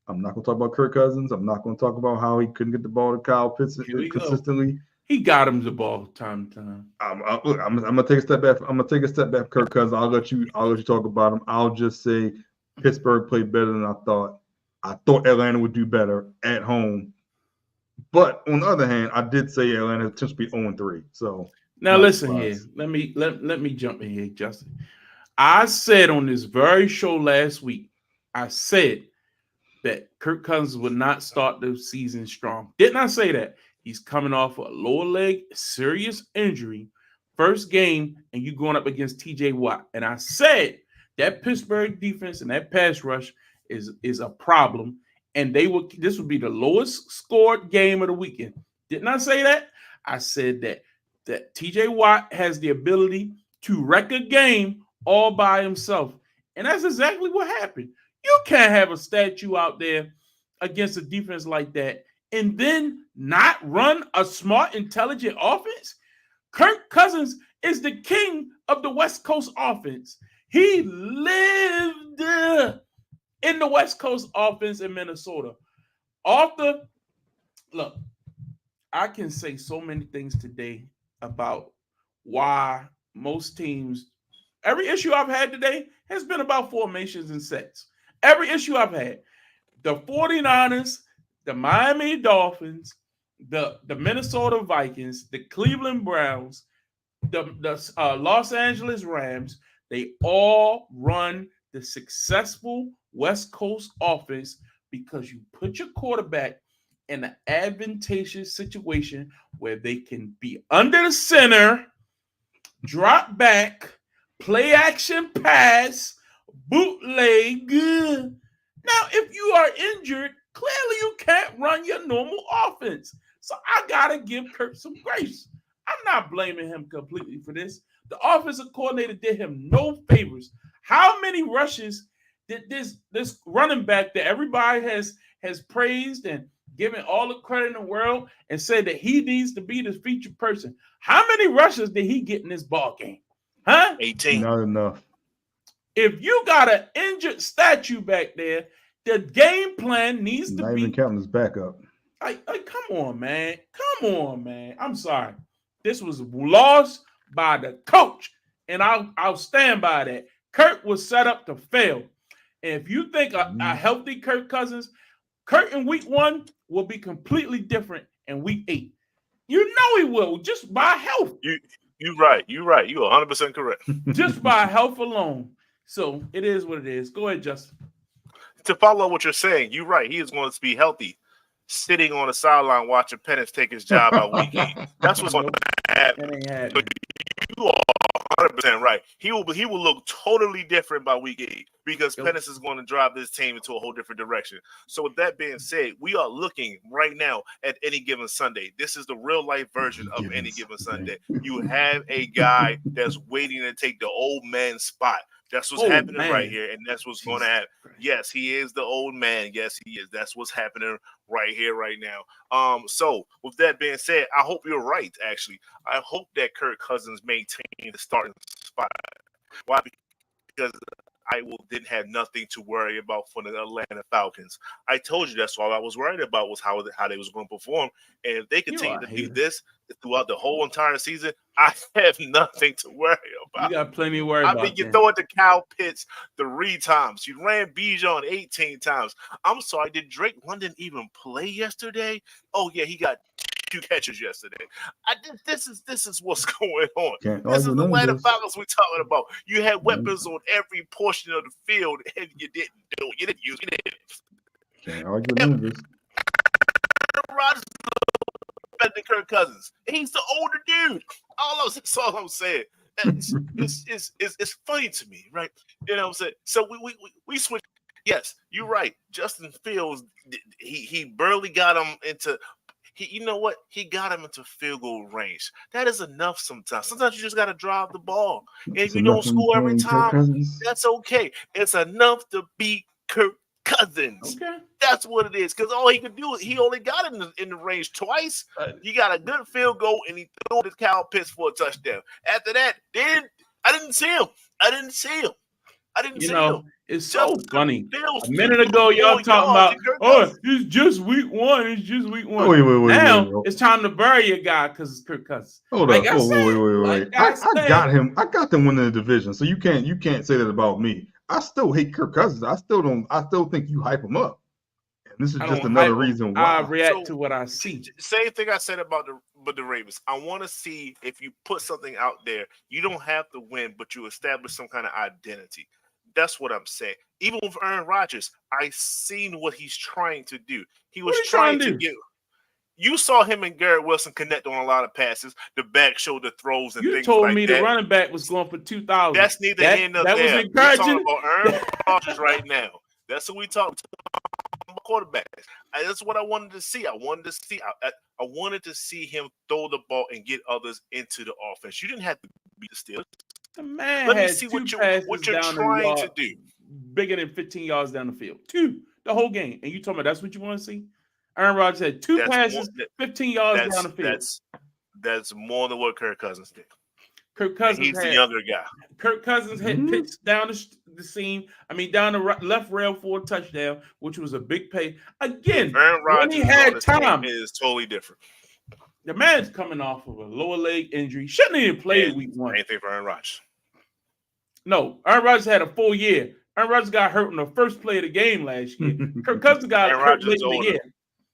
I'm not going to talk about Kirk Cousins. I'm not going to talk about how he couldn't get the ball to Kyle Pitts consistently. He got him the ball time to time. I'm gonna take a step back. I'm gonna take a step back, Kirk Cousins. I'll let you talk about him. I'll just say Pittsburgh played better than I thought. I thought Atlanta would do better at home, but on the other hand, I did say Atlanta potentially be 0-3. So now listen here. Let me jump in here, Justin. I said on this very show last week, I said that Kirk Cousins would not start the season strong. Didn't I say that? He's coming off a lower leg, serious injury, first game, and you going up against TJ Watt. And I said that Pittsburgh defense and that pass rush is a problem, and this would be the lowest scored game of the weekend. Didn't I say that? I said that TJ Watt has the ability to wreck a game all by himself, and that's exactly what happened. You can't have a statue out there against a defense like that and then not run a smart, intelligent offense. Kirk Cousins is the king of the West Coast offense. He lived in the West Coast offense in Minnesota. Look, I can say so many things today about why most teams, every issue I've had today has been about formations and sets. Every issue I've had. The 49ers, the Miami Dolphins, the Minnesota Vikings, the Cleveland Browns, the Los Angeles Rams, they all run the successful West Coast offense because you put your quarterback in an advantageous situation where they can be under the center, drop back, play action pass, bootleg. Now, if you are injured, clearly you can't run your normal offense. So I got to give Kirk some grace. I'm not blaming him completely for this. The offensive coordinator did him no favors. How many rushes did this running back that everybody has praised and given all the credit in the world and said that he needs to be the featured person? How many rushes did he get in this ball game? Huh? 18. Not enough. If you got an injured statue back there, the game plan needs to be. Not even counting his backup. Come on, man. Come on, man. I'm sorry. This was lost by the coach, and I'll stand by that. Kirk was set up to fail. And if you think a healthy Kirk Cousins, Kirk in week 1 will be completely different in week 8. You know he will, just by health. You're right. You're 100% correct. Just by health alone. So it is what it is. Go ahead, Justin. To follow what you're saying, you're right. He is going to be healthy, sitting on the sideline watching Penix take his job out week 8. That's what's going to happen. That ain't happening. But You are 100% right. He will look totally different by week 8 because Pennis is going to drive this team into a whole different direction. So with that being said, we are looking right now at Any Given Sunday. This is the real life version of Any Given Sunday. You have a guy that's waiting to take the old man's spot. That's what's happening right here, and that's what's going to happen. Yes, he is the old man. Yes, he is. That's what's happening right here, right now. So with that being said, I hope you're right. Actually, I hope that Kirk Cousins maintains the starting spot. Why? Because I didn't have nothing to worry about for the Atlanta Falcons. I told you that's all I was worried about was how they was going to perform. And if they continue to do this throughout the whole entire season, I have nothing to worry about. You got plenty to worry about. I mean, you throw it to Kyle Pitts 3 times. You ran Bijan 18 times. I'm sorry, did Drake London even play yesterday? Oh, yeah, he got 2 catches yesterday. This is what's going on. This is the Atlanta Falcons we're talking about. You had weapons on every portion of the field, and you didn't do it. You didn't use it. Can't argue none of this. Rodgers is better than Kirk Cousins. He's the older dude. That's all I'm saying. It's funny to me, right? You know what I'm saying? So we switch. Yes, you're right. Justin Fields, he barely got him into. You know what? He got him into field goal range. That is enough sometimes. Sometimes you just got to drive the ball. And if you don't score every time, that's okay. It's enough to beat Kirk Cousins. Okay. That's what it is. Because all he could do is he only got him in the range twice. He got a good field goal, and he threw it to Kyle Pitts for a touchdown. After that, I didn't see him. I didn't see him. It's so funny. A minute ago, y'all talking about, it's just week 1. It's just week 1. Wait. It's time to bury your guy because it's Kirk Cousins. Hold up. Wait. I got him. I got them winning the division. So you can't say that about me. I still hate Kirk Cousins. I still think you hype him up. And this is just another reason why I react to what I see. Same thing I said about the Ravens. I want to see if you put something out there. You don't have to win, but you establish some kind of identity. That's what I'm saying. Even with Aaron Rodgers, I seen what he's trying to do. He was trying to get. You saw him and Garrett Wilson connect on a lot of passes, the back shoulder throws, and things like that. You told me the running back was going for 2,000. That's neither here nor there. That was encouraging. We're talking about Aaron Rodgers right now. That's what we talking about. Quarterbacks. That's what I wanted to see. I wanted to see him throw the ball and get others into the offense. You didn't have to beat the Steelers. The man Let me had see 2 what you're trying to do. Bigger than 15 yards down the field. 2 the whole game. And you told me that's what you want to see? Aaron Rodgers had 2 passes, 15 yards down the field. That's more than what Kirk Cousins did. Kirk Cousins he's the younger guy. Kirk Cousins had pitched down the seam. Down the left rail for a touchdown, which was a big pay. Again, Aaron Rodgers when he had time, is totally different. The man's coming off of a lower leg injury. Shouldn't even play week 1. Anything for Aaron Rodgers. No, Aaron Rodgers had a full year. Aaron Rodgers got hurt in the first play of the game last year. Kirk Cousins got hurt late in the year.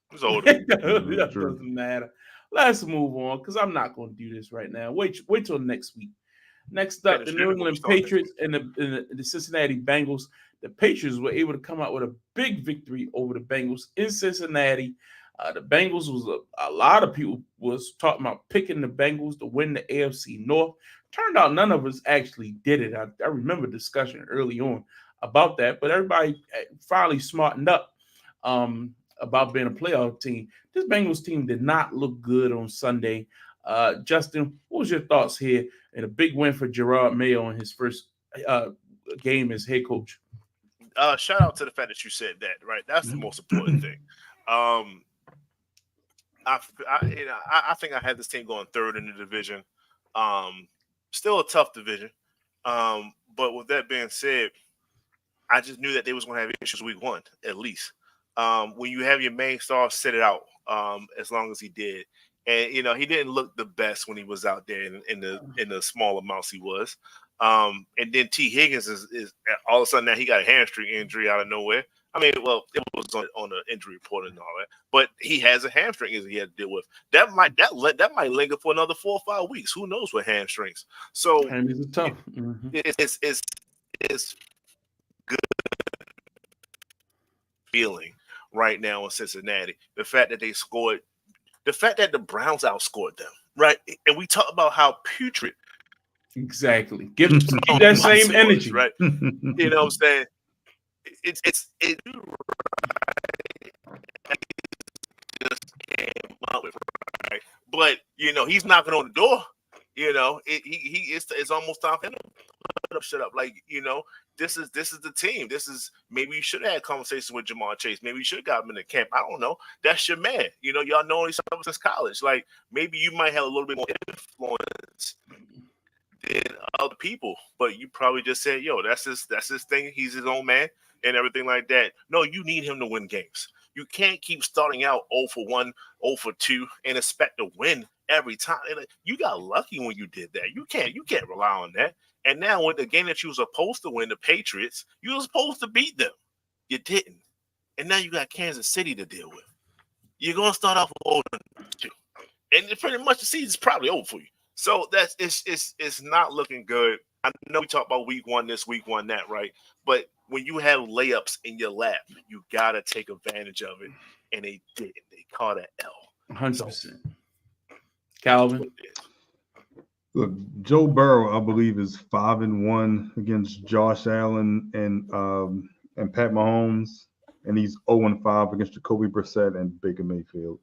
He's older. That doesn't matter. Let's move on because I'm not going to do this right now. Wait till next week. Next up, the New England Patriots and the Cincinnati Bengals. The Patriots were able to come out with a big victory over the Bengals in Cincinnati. The Bengals a lot of people was talking about picking the Bengals to win the AFC North. Turned out none of us actually did it. I remember discussion early on about that, but everybody finally smartened up about being a playoff team. This Bengals team did not look good on Sunday. Justin, what was your thoughts here in a big win for Gerard Mayo in his first game as head coach? Shout out to the fact that you said that, right? That's the most important thing. I think I had this team going 3rd in the division. Still a tough division. But with that being said, I just knew that they was going to have issues week 1, at least. When you have your main star sit it out as long as he did. And, he didn't look the best when he was out there in the small amounts he was. And then T. Higgins is all of a sudden now he got a hamstring injury out of nowhere. It was on the injury report and all that, but he has a hamstring injury he had to deal with. That might linger for another 4 or 5 weeks. Who knows with hamstrings? So it's tough. It's good feeling right now in Cincinnati. The fact that they scored, the fact that the Browns outscored them, right? And we talk about how putrid Exactly. Keep that same energy. right? You know what I'm saying? It just came up with, right? But he's knocking on the door. It's almost time for him to shut up. Like, this is the team. Maybe you should have had conversations with Jamar Chase. Maybe you should have got him in the camp. I don't know. That's your man. Y'all know each other since college. Like, maybe you might have a little bit more influence than other people, but you probably just said, yo, that's his thing. He's his own man and everything like that. No, you need him to win games. You can't keep starting out 0 for 1, 0 for 2 and expect to win every time. You got lucky when you did that. You can't rely on that. And now with the game that you were supposed to win, the Patriots, you were supposed to beat them. You didn't. And now you got Kansas City to deal with. You're going to start off with 0-2. And pretty much the season's probably over for you. So it's not looking good. I know we talk about week 1 this, week 1 that, right? But when you have layups in your lap, you got to take advantage of it. And they didn't. They caught an L. 100%. Calvin? Look, Joe Burrow, I believe, is 5-1 against Josh Allen and Pat Mahomes, and he's 0-5 against Jacoby Brissett and Baker Mayfield.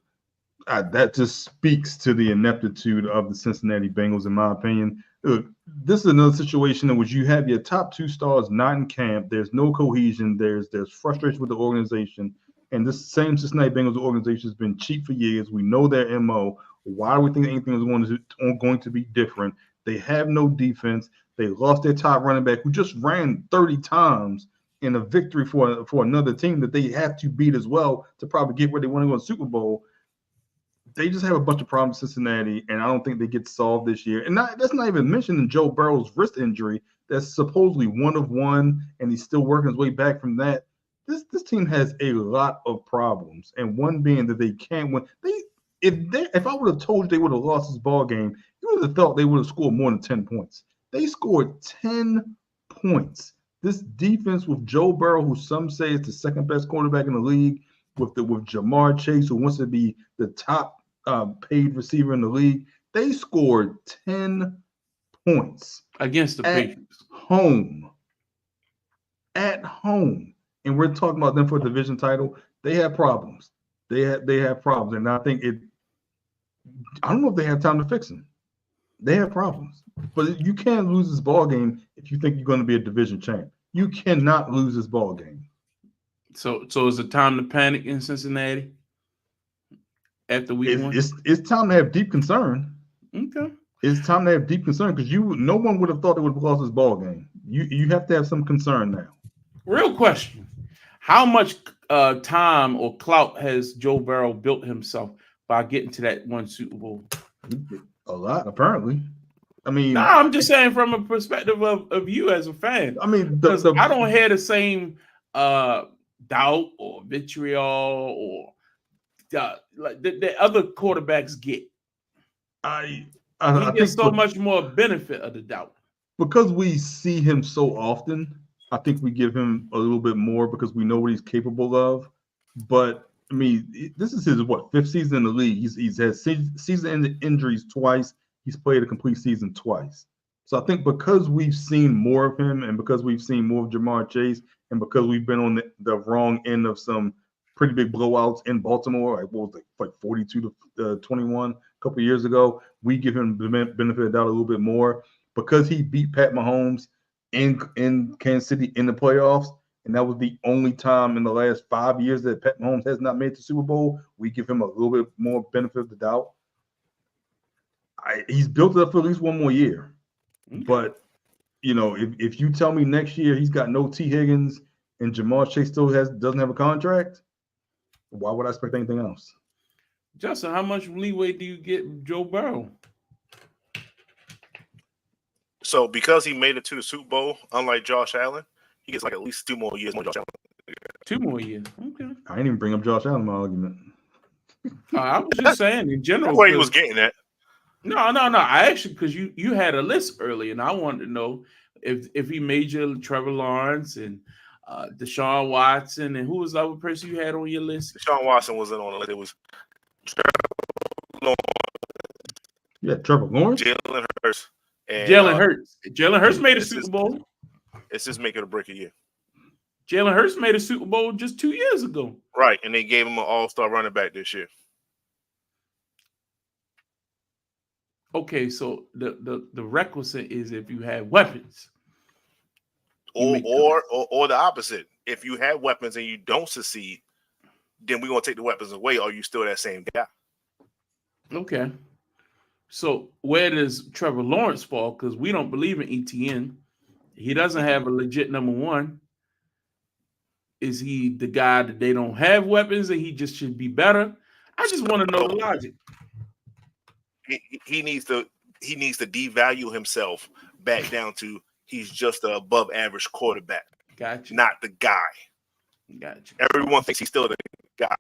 That just speaks to the ineptitude of the Cincinnati Bengals, in my opinion. Look, this is another situation in which you have your top 2 stars not in camp. There's no cohesion. There's frustration with the organization. And this same Cincinnati Bengals organization has been cheap for years. We know their MO. Why do we think anything is going to be different? They have no defense. They lost their top running back, who just ran 30 times in a victory for another team that they have to beat as well to probably get where they want to go in the Super Bowl. They just have a bunch of problems in Cincinnati, and I don't think they get solved this year. And that's not even mentioning Joe Burrow's wrist injury that's supposedly 1 of 1, and he's still working his way back from that. This team has a lot of problems, and one being that they can't win. If I would have told you they would have lost this ball game, you would have thought they would have scored more than 10 points. They scored 10 points. This defense with Joe Burrow, who some say is the second best quarterback in the league, with Jamar Chase, who wants to be the top paid receiver in the league, they scored 10 points against the Patriots at home. And we're talking about them for a division title. They have problems. They have problems, and I think I don't know if they have time to fix them. They have problems, but you can't lose this ball game if you think you're going to be a division champ. You cannot lose this ball game. So is it time to panic in Cincinnati after week 1? It's time to have deep concern. Okay. It's time to have deep concern because no one would have thought they would have lost this ball game. You have to have some concern now. Real question: how much time or clout has Joe Burrow built himself by getting to that 1 Super Bowl? A lot, apparently. I mean, I'm just saying from a perspective of you as a fan. I mean, because I don't hear the same doubt or vitriol or like the other quarterbacks get. I think so much more benefit of the doubt because we see him so often. I think we give him a little bit more because we know what he's capable of. But I mean, this is his 5th season in the league. He's had season injuries twice. He's played a complete season twice. So I think because we've seen more of him and because we've seen more of Jamar Chase and because we've been on the wrong end of some pretty big blowouts in Baltimore, like 42-21 a couple of years ago, we give him the benefit of the doubt a little bit more because he beat Pat Mahomes in Kansas City in the playoffs, and that was the only time in the last 5 years that Pat Mahomes has not made the Super Bowl. We give him a little bit more benefit of the doubt. He's built it up for at least 1 more year. Okay. But, if you tell me next year he's got no T. Higgins and Jamar Chase still doesn't have a contract, why would I expect anything else? Justin, how much leeway do you get Joe Burrow? So because he made it to the Super Bowl, unlike Josh Allen, he gets like at least 2 more years more Josh Allen. 2 more years. Okay. I didn't even bring up Josh Allen in my argument. I was just saying in general. That's where he was getting at. No. I actually, because you had a list early, and I wanted to know if he majored Trevor Lawrence and Deshaun Watson, and who was the other person you had on your list? Deshaun Watson wasn't on the list. It was Trevor Lawrence. Yeah, Trevor Lawrence. Jalen Hurts. And Jalen Hurts. Jalen Hurts made a this Super is Bowl. it's just make it or break a year. Jalen Hurts made a Super Bowl just 2 years ago. Right, and they gave him an all-star running back this year. Okay, so the requisite is if you have weapons. Or the opposite. If you have weapons and you don't succeed, then we're gonna take the weapons away. Or you still that same guy? Okay. So where does Trevor Lawrence fall? Because we don't believe in ETN. He doesn't have a legit number one. Is he the guy that they don't have weapons and he just should be better? I just want to know the logic. He needs to devalue himself back down to he's just an above average quarterback. Gotcha. Not the guy. Gotcha. Everyone thinks he's still the guy.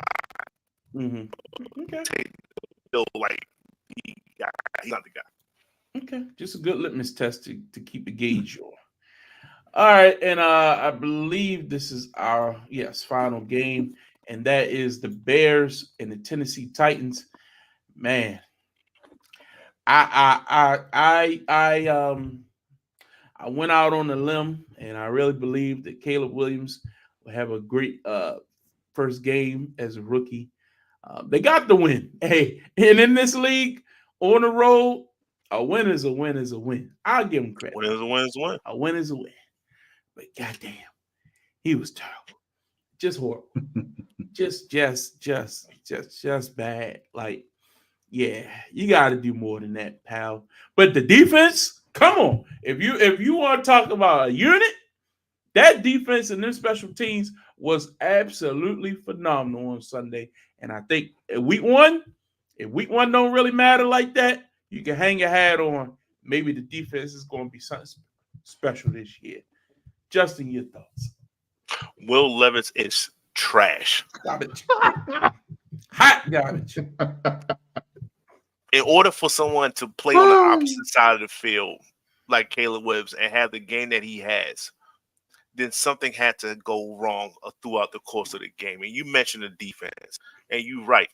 Mm-hmm. Okay. Still like he's not the guy. Okay. Just a good litmus test to keep the gauge on. All right, and I believe this is our final game, and that is the Bears and the Tennessee Titans. Man, I went out on a limb, and I really believe that Caleb Williams will have a great first game as a rookie. They got the win. Hey, and in this league, on the road, a win is a win is a win. I'll give him credit. Win is a win is a win. A win is a win. But goddamn, he was terrible. Just horrible. just bad. Like, yeah, you got to do more than that, pal. But the defense, come on. If you want to talk about a unit, that defense and their special teams was absolutely phenomenal on Sunday. And I think if week one don't really matter like that, you can hang your hat on. Maybe the defense is going to be something special this year. Justin, your thoughts? Will Levis is trash. Garbage. Hot garbage. In order for someone to play on the opposite side of the field, like Caleb Williams, and have the game that he has, then something had to go wrong throughout the course of the game. And you mentioned the defense, and you're right.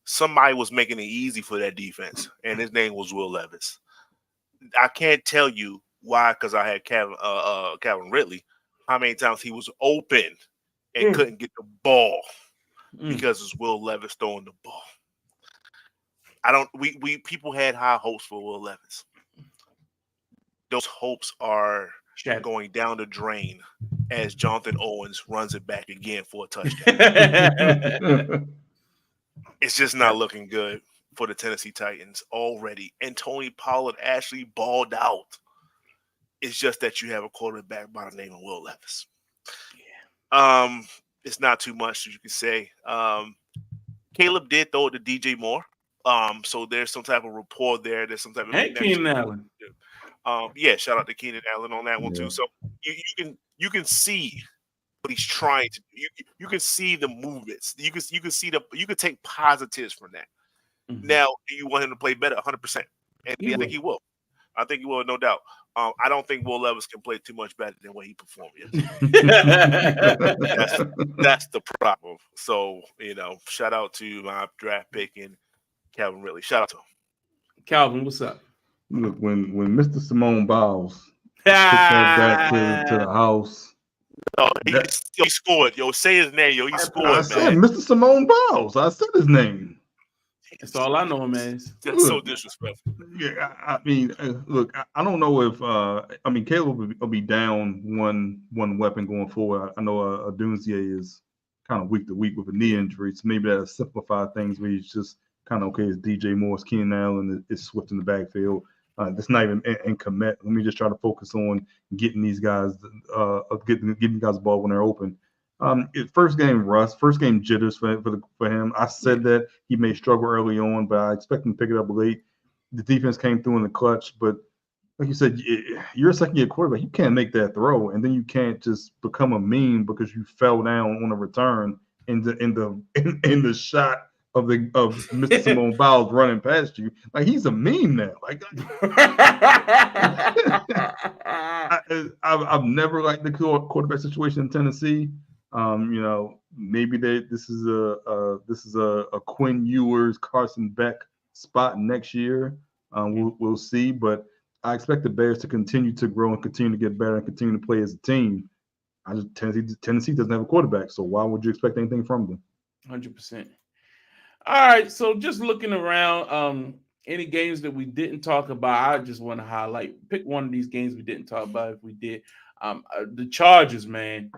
Somebody was making it easy for that defense, and his name was Will Levis. I can't tell you why, because I had Calvin Ridley, how many times he was open and couldn't get the ball because it's Will Levis throwing the ball. We people had high hopes for Will Levis. Those hopes are going down the drain as Jonathan Owens runs it back again for a touchdown. It's just not looking good for the Tennessee Titans already. And Tony Pollard actually balled out. It's just that you have a quarterback by the name of Will Levis. Yeah. It's not too much, as you can say. Caleb did throw it to DJ Moore. So there's some type of rapport there. There's some type of Keenan Allen. Shout out to Keenan Allen on that one too. So you can see what he's trying to do. You can see the movements. You can take positives from that. Mm-hmm. Now, do you want him to play better? 100%. And I think he will. I think he will, no doubt. I don't think Will Levis can play too much better than what he performed yesterday. That's the problem. So, shout out to my draft pick and Calvin Ridley. Shout out to him. Calvin, what's up? Look, when Mr. Simone Biles took that back to the house. No, he scored. Yo, say his name. Yo, he scored, man. I said Mr. Simone Biles. I said his name. That's all I know him as. That's so disrespectful. Yeah, I mean, look, I don't know if Caleb will be down one weapon going forward. I know Adunze is kind of week to week with a knee injury, so maybe that'll simplify things. Where he's just kind of okay. It's DJ Moore's Keenan Allen is Swift in the backfield. That's not even in commit. Let me just try to focus on getting these guys, getting guys the ball when they're open. First game rust, first game jitters for him. I said that he may struggle early on, but I expect him to pick it up late. The defense came through in the clutch, but like you said, you're a second-year quarterback. You can't make that throw, and then you can't just become a meme because you fell down on a return in the shot of Mr. Simone Biles running past you. Like, he's a meme now. Like, I've never liked the quarterback situation in Tennessee. Maybe this is a Quinn Ewers, Carson Beck spot next year. We'll see, but I expect the Bears to continue to grow and continue to get better and continue to play as a team. Tennessee doesn't have a quarterback, so why would you expect anything from them? 100%. All right, so just looking around, any games that we didn't talk about, I just want to pick one of these games we didn't talk about if we did. The Chargers, man.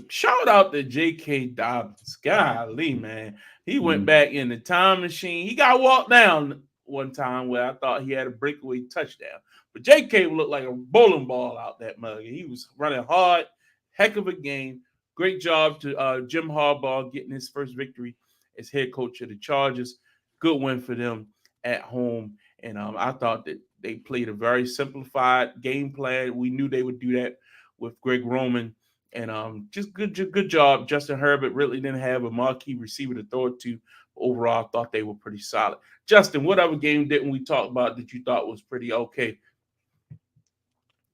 Shout out to J.K. Dobbins. Golly, man. He went back in the time machine. He got walked down one time where I thought he had a breakaway touchdown. But J.K. looked like a bowling ball out that mug. He was running hard. Heck of a game. Great job to Jim Harbaugh getting his first victory as head coach of the Chargers. Good win for them at home. And I thought that they played a very simplified game plan. We knew they would do that with Greg Roman. And just good job. Justin Herbert really didn't have a marquee receiver to throw it to. Overall, I thought they were pretty solid. Justin, what other game didn't we talk about that you thought was pretty okay?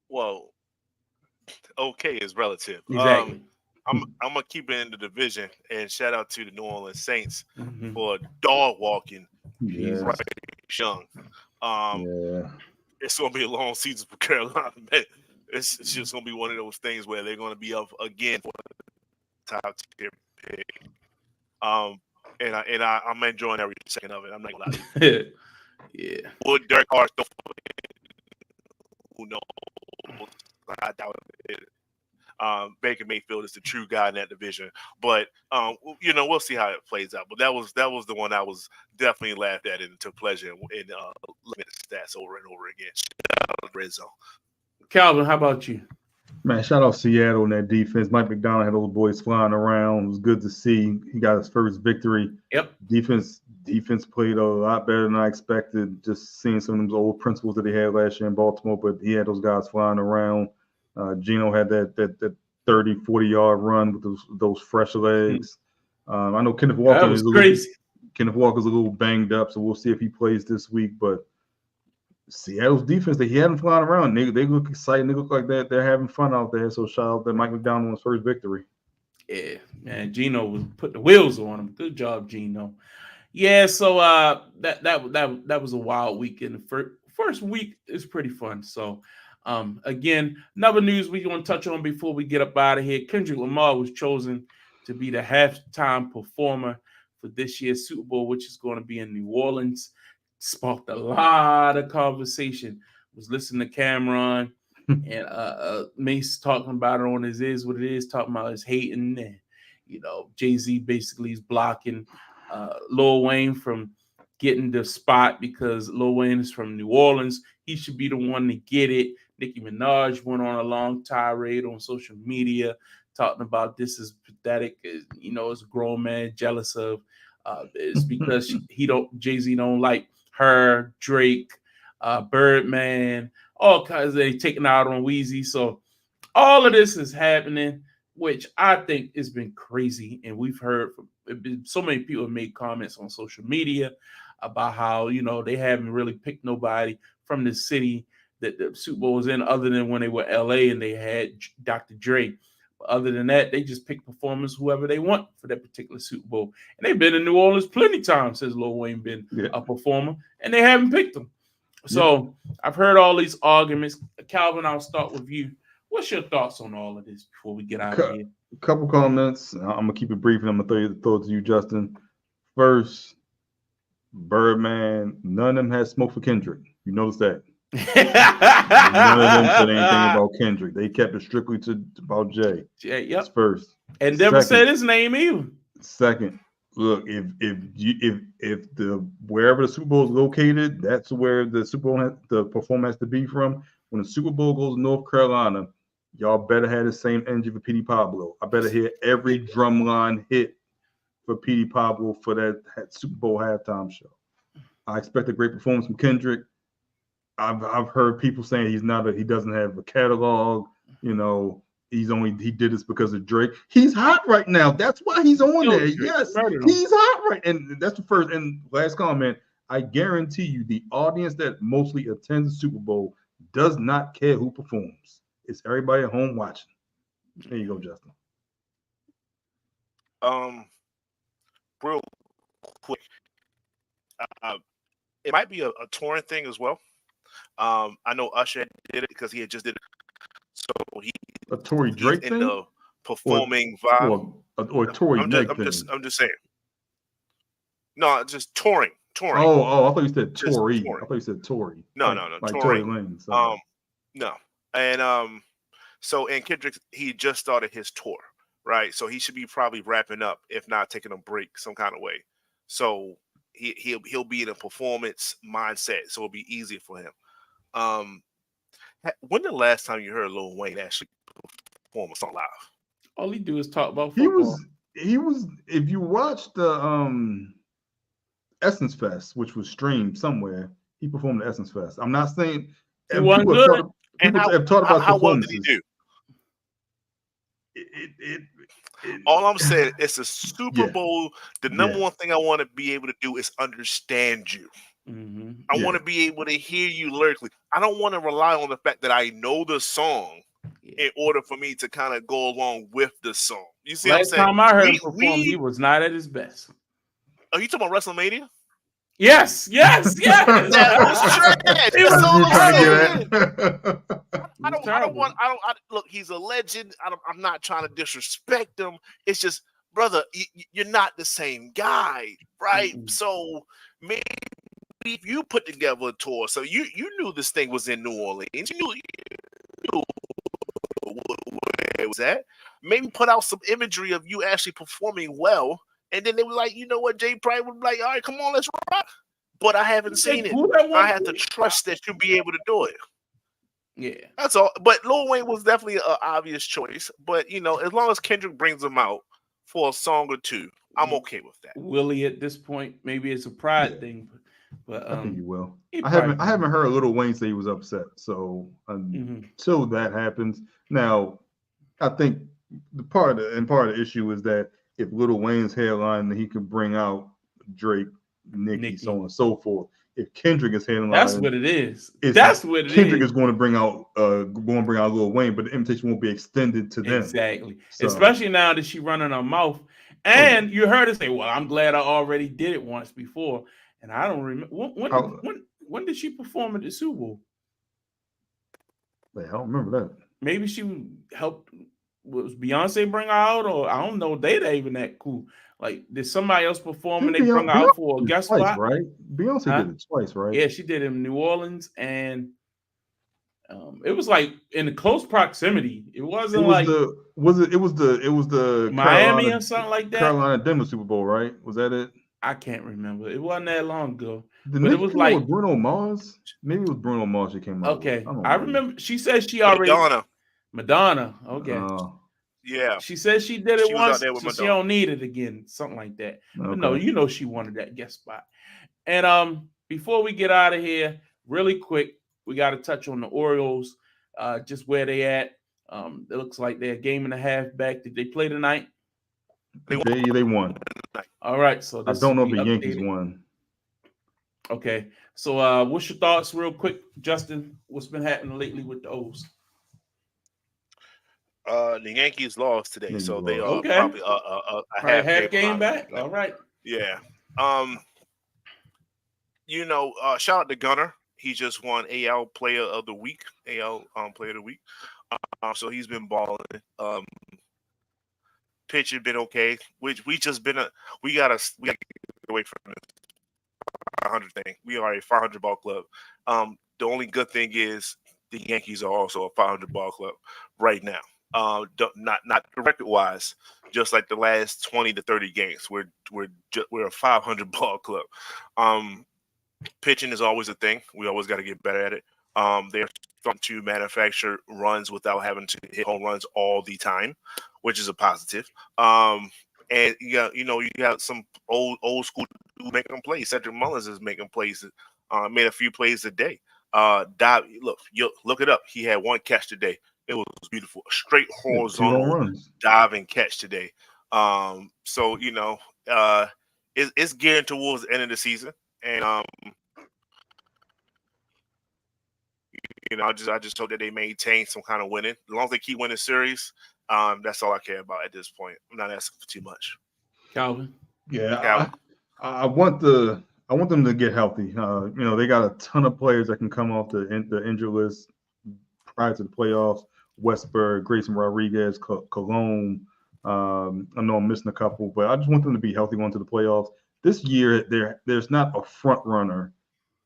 Well, okay is relative. Exactly. I'm gonna keep it in the division and shout out to the New Orleans Saints for dog walking Bryce Young. It's gonna be a long season for Carolina, man. It's just gonna be one of those things where they're gonna be up again for the top tier pick. And I'm enjoying every second of it. I'm not gonna lie to you. Yeah. Would Derek Carr still? Who knows? I doubt it. Baker Mayfield is the true guy in that division, but we'll see how it plays out. But that was the one I was definitely laughed at and took pleasure in looking at the stats over and over again. Shout out to Red Zone. Calvin, how about you? Man, shout out Seattle and that defense. Mike McDonald had those boys flying around. It was good to see. He got his first victory. Yep. Defense played a lot better than I expected. Just seeing some of those old principles that he had last year in Baltimore, but he had those guys flying around. Geno had that 30, 40-yard run with those fresh legs. I know Kenneth Walker was crazy. Kenneth Walker's a little banged up, so we'll see if he plays this week. But Seattle's defense, he had them flying around. They look exciting. They look like they're having fun out there. So shout out to Mike McDonald on his first victory. Yeah, man. Geno was putting the wheels on him. Good job, Geno. Yeah, so that was a wild weekend. The first week is pretty fun. So again, another news we want to touch on before we get up out of here. Kendrick Lamar was chosen to be the halftime performer for this year's Super Bowl, which is going to be in New Orleans. Sparked a lot of conversation. Was listening to Cameron and Mace talking about it on his Is What It Is, talking about his hating, and Jay-Z basically is blocking Lil Wayne from getting the spot because Lil Wayne is from New Orleans. He should be the one to get it. Nicki Minaj went on a long tirade on social media talking about this is pathetic. It's a grown man jealous of. It's because Jay-Z don't like her, Drake, Birdman, all kinds. They taking out on Weezy. So all of this is happening, which I think has been crazy. And we've heard from so many people have made comments on social media about how, they haven't really picked nobody from the city that the Super Bowl was in other than when they were LA and they had Dr. Dre. But other than that, they just pick performers, whoever they want for that particular Super Bowl. And they've been in New Orleans plenty of times since Lil Wayne been a performer, and they haven't picked them. So I've heard all these arguments. Calvin, I'll start with you. What's your thoughts on all of this before we get out of here? A couple comments. I'm going to keep it brief, and I'm going to throw it to you, Justin. First, Birdman, none of them had smoke for Kendrick. You notice that? None of them said anything about Kendrick. They kept it strictly about Jay. Yep. That's first. And never said his name either. Second, look, if the wherever the Super Bowl is located, that's where the Super Bowl the performance has to be from. When the Super Bowl goes to North Carolina, y'all better have the same energy for Petey Pablo. I better hear every drumline hit for Petey Pablo for that Super Bowl halftime show. I expect a great performance from Kendrick. I've heard people saying he doesn't have a catalog. He did this because of Drake. He's hot right now. That's why he's on there. Yes, he's hot right, and that's the first and last comment. I guarantee you, the audience that mostly attends the Super Bowl does not care who performs. It's everybody at home watching. There you go, Justin. Real quick, it might be a touring thing as well. I know Usher did it because he had just did it. So A Tory he's Drake in thing, the performing vibe. or Tory I'm Meg just thing. saying. No, just touring. Oh, I thought you said Just Tory. touring. I thought you said Tory. No, like Tory touring. Lanez. No, and so and Kendrick, he just started his tour, right? So he should be probably wrapping up, if not taking a break, some kind of way. So he'll be in a performance mindset, so it'll be easier for him. When the last time you heard Lil Wayne actually perform a song live? All he do is talk about He football. was. If you watch the Essence Fest, which was streamed somewhere, he performed the Essence Fest. I'm not saying He wasn't good. And have taught about how well did he performances. do? All I'm saying, it's a Super Bowl. The number one thing I want to be able to do is understand you. I want to be able to hear you lyrically. I don't want to rely on the fact that I know the song in order for me to kind of go along with the song. You see what I'm saying? Last time I heard him perform, he was not at his best. Are you talking about WrestleMania? Yes. That was trash. Look, he's a legend. I'm not trying to disrespect him. It's just, brother, you're not the same guy, right? Mm-hmm. So maybe if you put together a tour, so you knew this thing was in New Orleans, you knew where it was at. Maybe put out some imagery of you actually performing well. And then they were like, you know what, Jay Pride would be like, all right, come on, let's rock. But I haven't seen it. I have to trust that you'll be able to do it. Yeah. That's all. But Lil Wayne was definitely an obvious choice. But, as long as Kendrick brings him out for a song or two, I'm okay with that. Will he at this point? Maybe it's a pride thing. But I think he will. I haven't heard Lil Wayne say he was upset. So until that happens. Now, I think part of the issue is that if Lil Wayne's headline, then he can bring out Drake, Nicki, so on and so forth. If Kendrick is headline, that's what it is. That's what it Kendrick is going to bring out Lil Wayne, but the invitation won't be extended to them. Exactly. So, especially now that she's running her mouth. And you heard her say, well, I'm glad I already did it once before. And I don't remember when did she perform at the Super Bowl? I don't remember that. Maybe she helped. Was Beyonce bring her out, or I don't know? They even that cool. Like, did somebody else perform and they bring her out for a guest spot? Right? Beyonce did it twice, right? Yeah, she did it in New Orleans, and it was like in close proximity. It wasn't it was the Miami Carolina, or something like that. Carolina Denver Super Bowl, right? Was that it? I can't remember. It wasn't that long ago. But it was like with Bruno Mars. Maybe it was Bruno Mars she came out. Okay, with. I remember. She said she already Madonna. Okay. Yeah. She said she did it once, so she don't need it again. Something like that. Okay. But no, she wanted that guest spot. And before we get out of here, really quick, we got to touch on the Orioles, just where they at. It looks like they're a game and a half back. Did they play tonight? They won. All right, so I don't know if the Yankees won. Okay, so what's your thoughts, real quick, Justin? What's been happening lately with the O's? The Yankees lost today, so they are probably a half game back. All right. Yeah. Shout out to Gunnar. He just won AL Player of the Week. Player of the Week. So he's been balling. Pitching been okay. Which we gotta get away from this 500 thing. We are a 500 ball club. The only good thing is the Yankees are also a 500 ball club right now. Not record wise, just like the last 20 to 30 games. We're a 500 ball club. Pitching is always a thing. We always got to get better at it. They're starting to manufacture runs without having to hit home runs all the time, which is a positive. And you got some old school making plays. Cedric Mullins is making plays. Made a few plays a day. Look it up. He had one catch today. It was beautiful. A straight horizontal diving catch today. So it's gearing towards the end of the season, and I just hope that they maintain some kind of winning. As long as they keep winning series, that's all I care about at this point. I'm not asking for too much. Calvin, yeah, Calvin. I want the I want them to get healthy. They got a ton of players that can come off the injury list prior to the playoffs. Westberg, Grayson Rodriguez, Cologne. I know I'm missing a couple, but I just want them to be healthy going to the playoffs. This year, there's not a front runner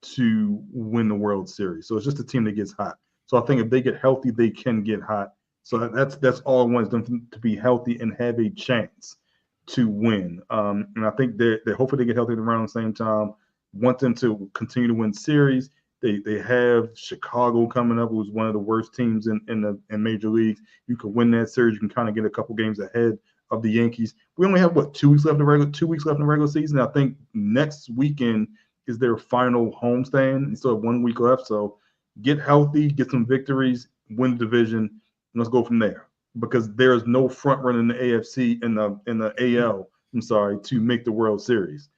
to win the World Series. So it's just a team that gets hot. So I think if they get healthy, they can get hot. So that's all I want them to be healthy and have a chance to win. And I think they're hopefully they get healthy around the same time. Want them to continue to win series. They have Chicago coming up, who's one of the worst teams in major leagues. You can win that series. You can kind of get a couple games ahead of the Yankees. We only have 2 weeks left in the regular season. I think next weekend is their final homestand. And still have 1 week left. So get healthy, get some victories, win the division, and let's go from there. Because there is no front runner in the AFC in the AL. I'm sorry, to make the World Series.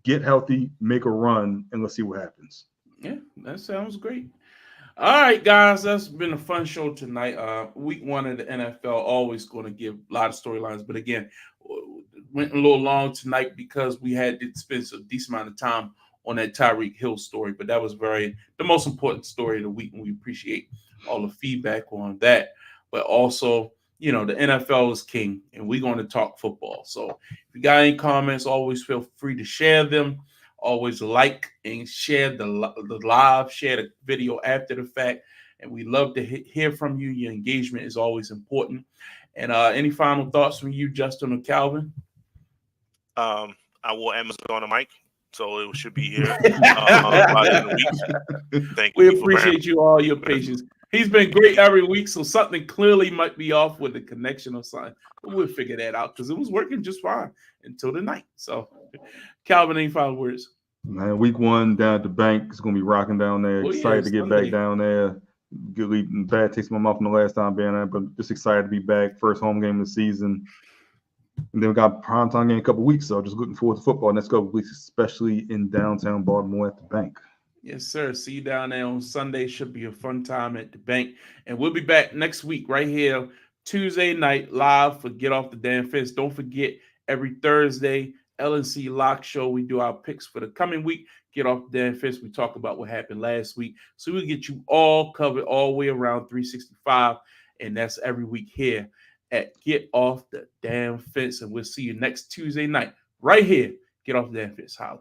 Get healthy, make a run, and let's see what happens. Yeah, that sounds great. All right, guys, that's been a fun show tonight. Week 1 of the NFL, always going to give a lot of storylines, but again, went a little long tonight because we had to spend a decent amount of time on that Tyreek Hill story, but that was the most important story of the week, and we appreciate all the feedback on that. But also, the NFL is king, and we're going to talk football. So if you got any comments, always feel free to share them. Always like and share the live, share the video after the fact. And we love to hear from you. Your engagement is always important. And any final thoughts from you, Justin or Calvin? I will Amazon on the mic, so it should be here by the end of the week. Thank you. We appreciate you all your patience. He's been great every week, so something clearly might be off with the connection or something. But we'll figure that out because it was working just fine until tonight. So, Calvin, any final words? Man, week 1 down at the bank is going to be rocking down there. Excited to get back down there. Good bad taste in my mouth from the last time being there, but just excited to be back. First home game of the season. And then we got primetime game in a couple of weeks, so just looking forward to football next couple of weeks, especially in downtown Baltimore at the bank. Yes, sir. See you down there on Sunday. Should be a fun time at the bank. And we'll be back next week right here, Tuesday night, live for Get Off the Damn Fence. Don't forget, every Thursday, LNC Lock Show, we do our picks for the coming week. Get Off the Damn Fence. We talk about what happened last week. So we'll get you all covered all the way around 365. And that's every week here at Get Off the Damn Fence. And we'll see you next Tuesday night right here. Get Off the Damn Fence. Holla.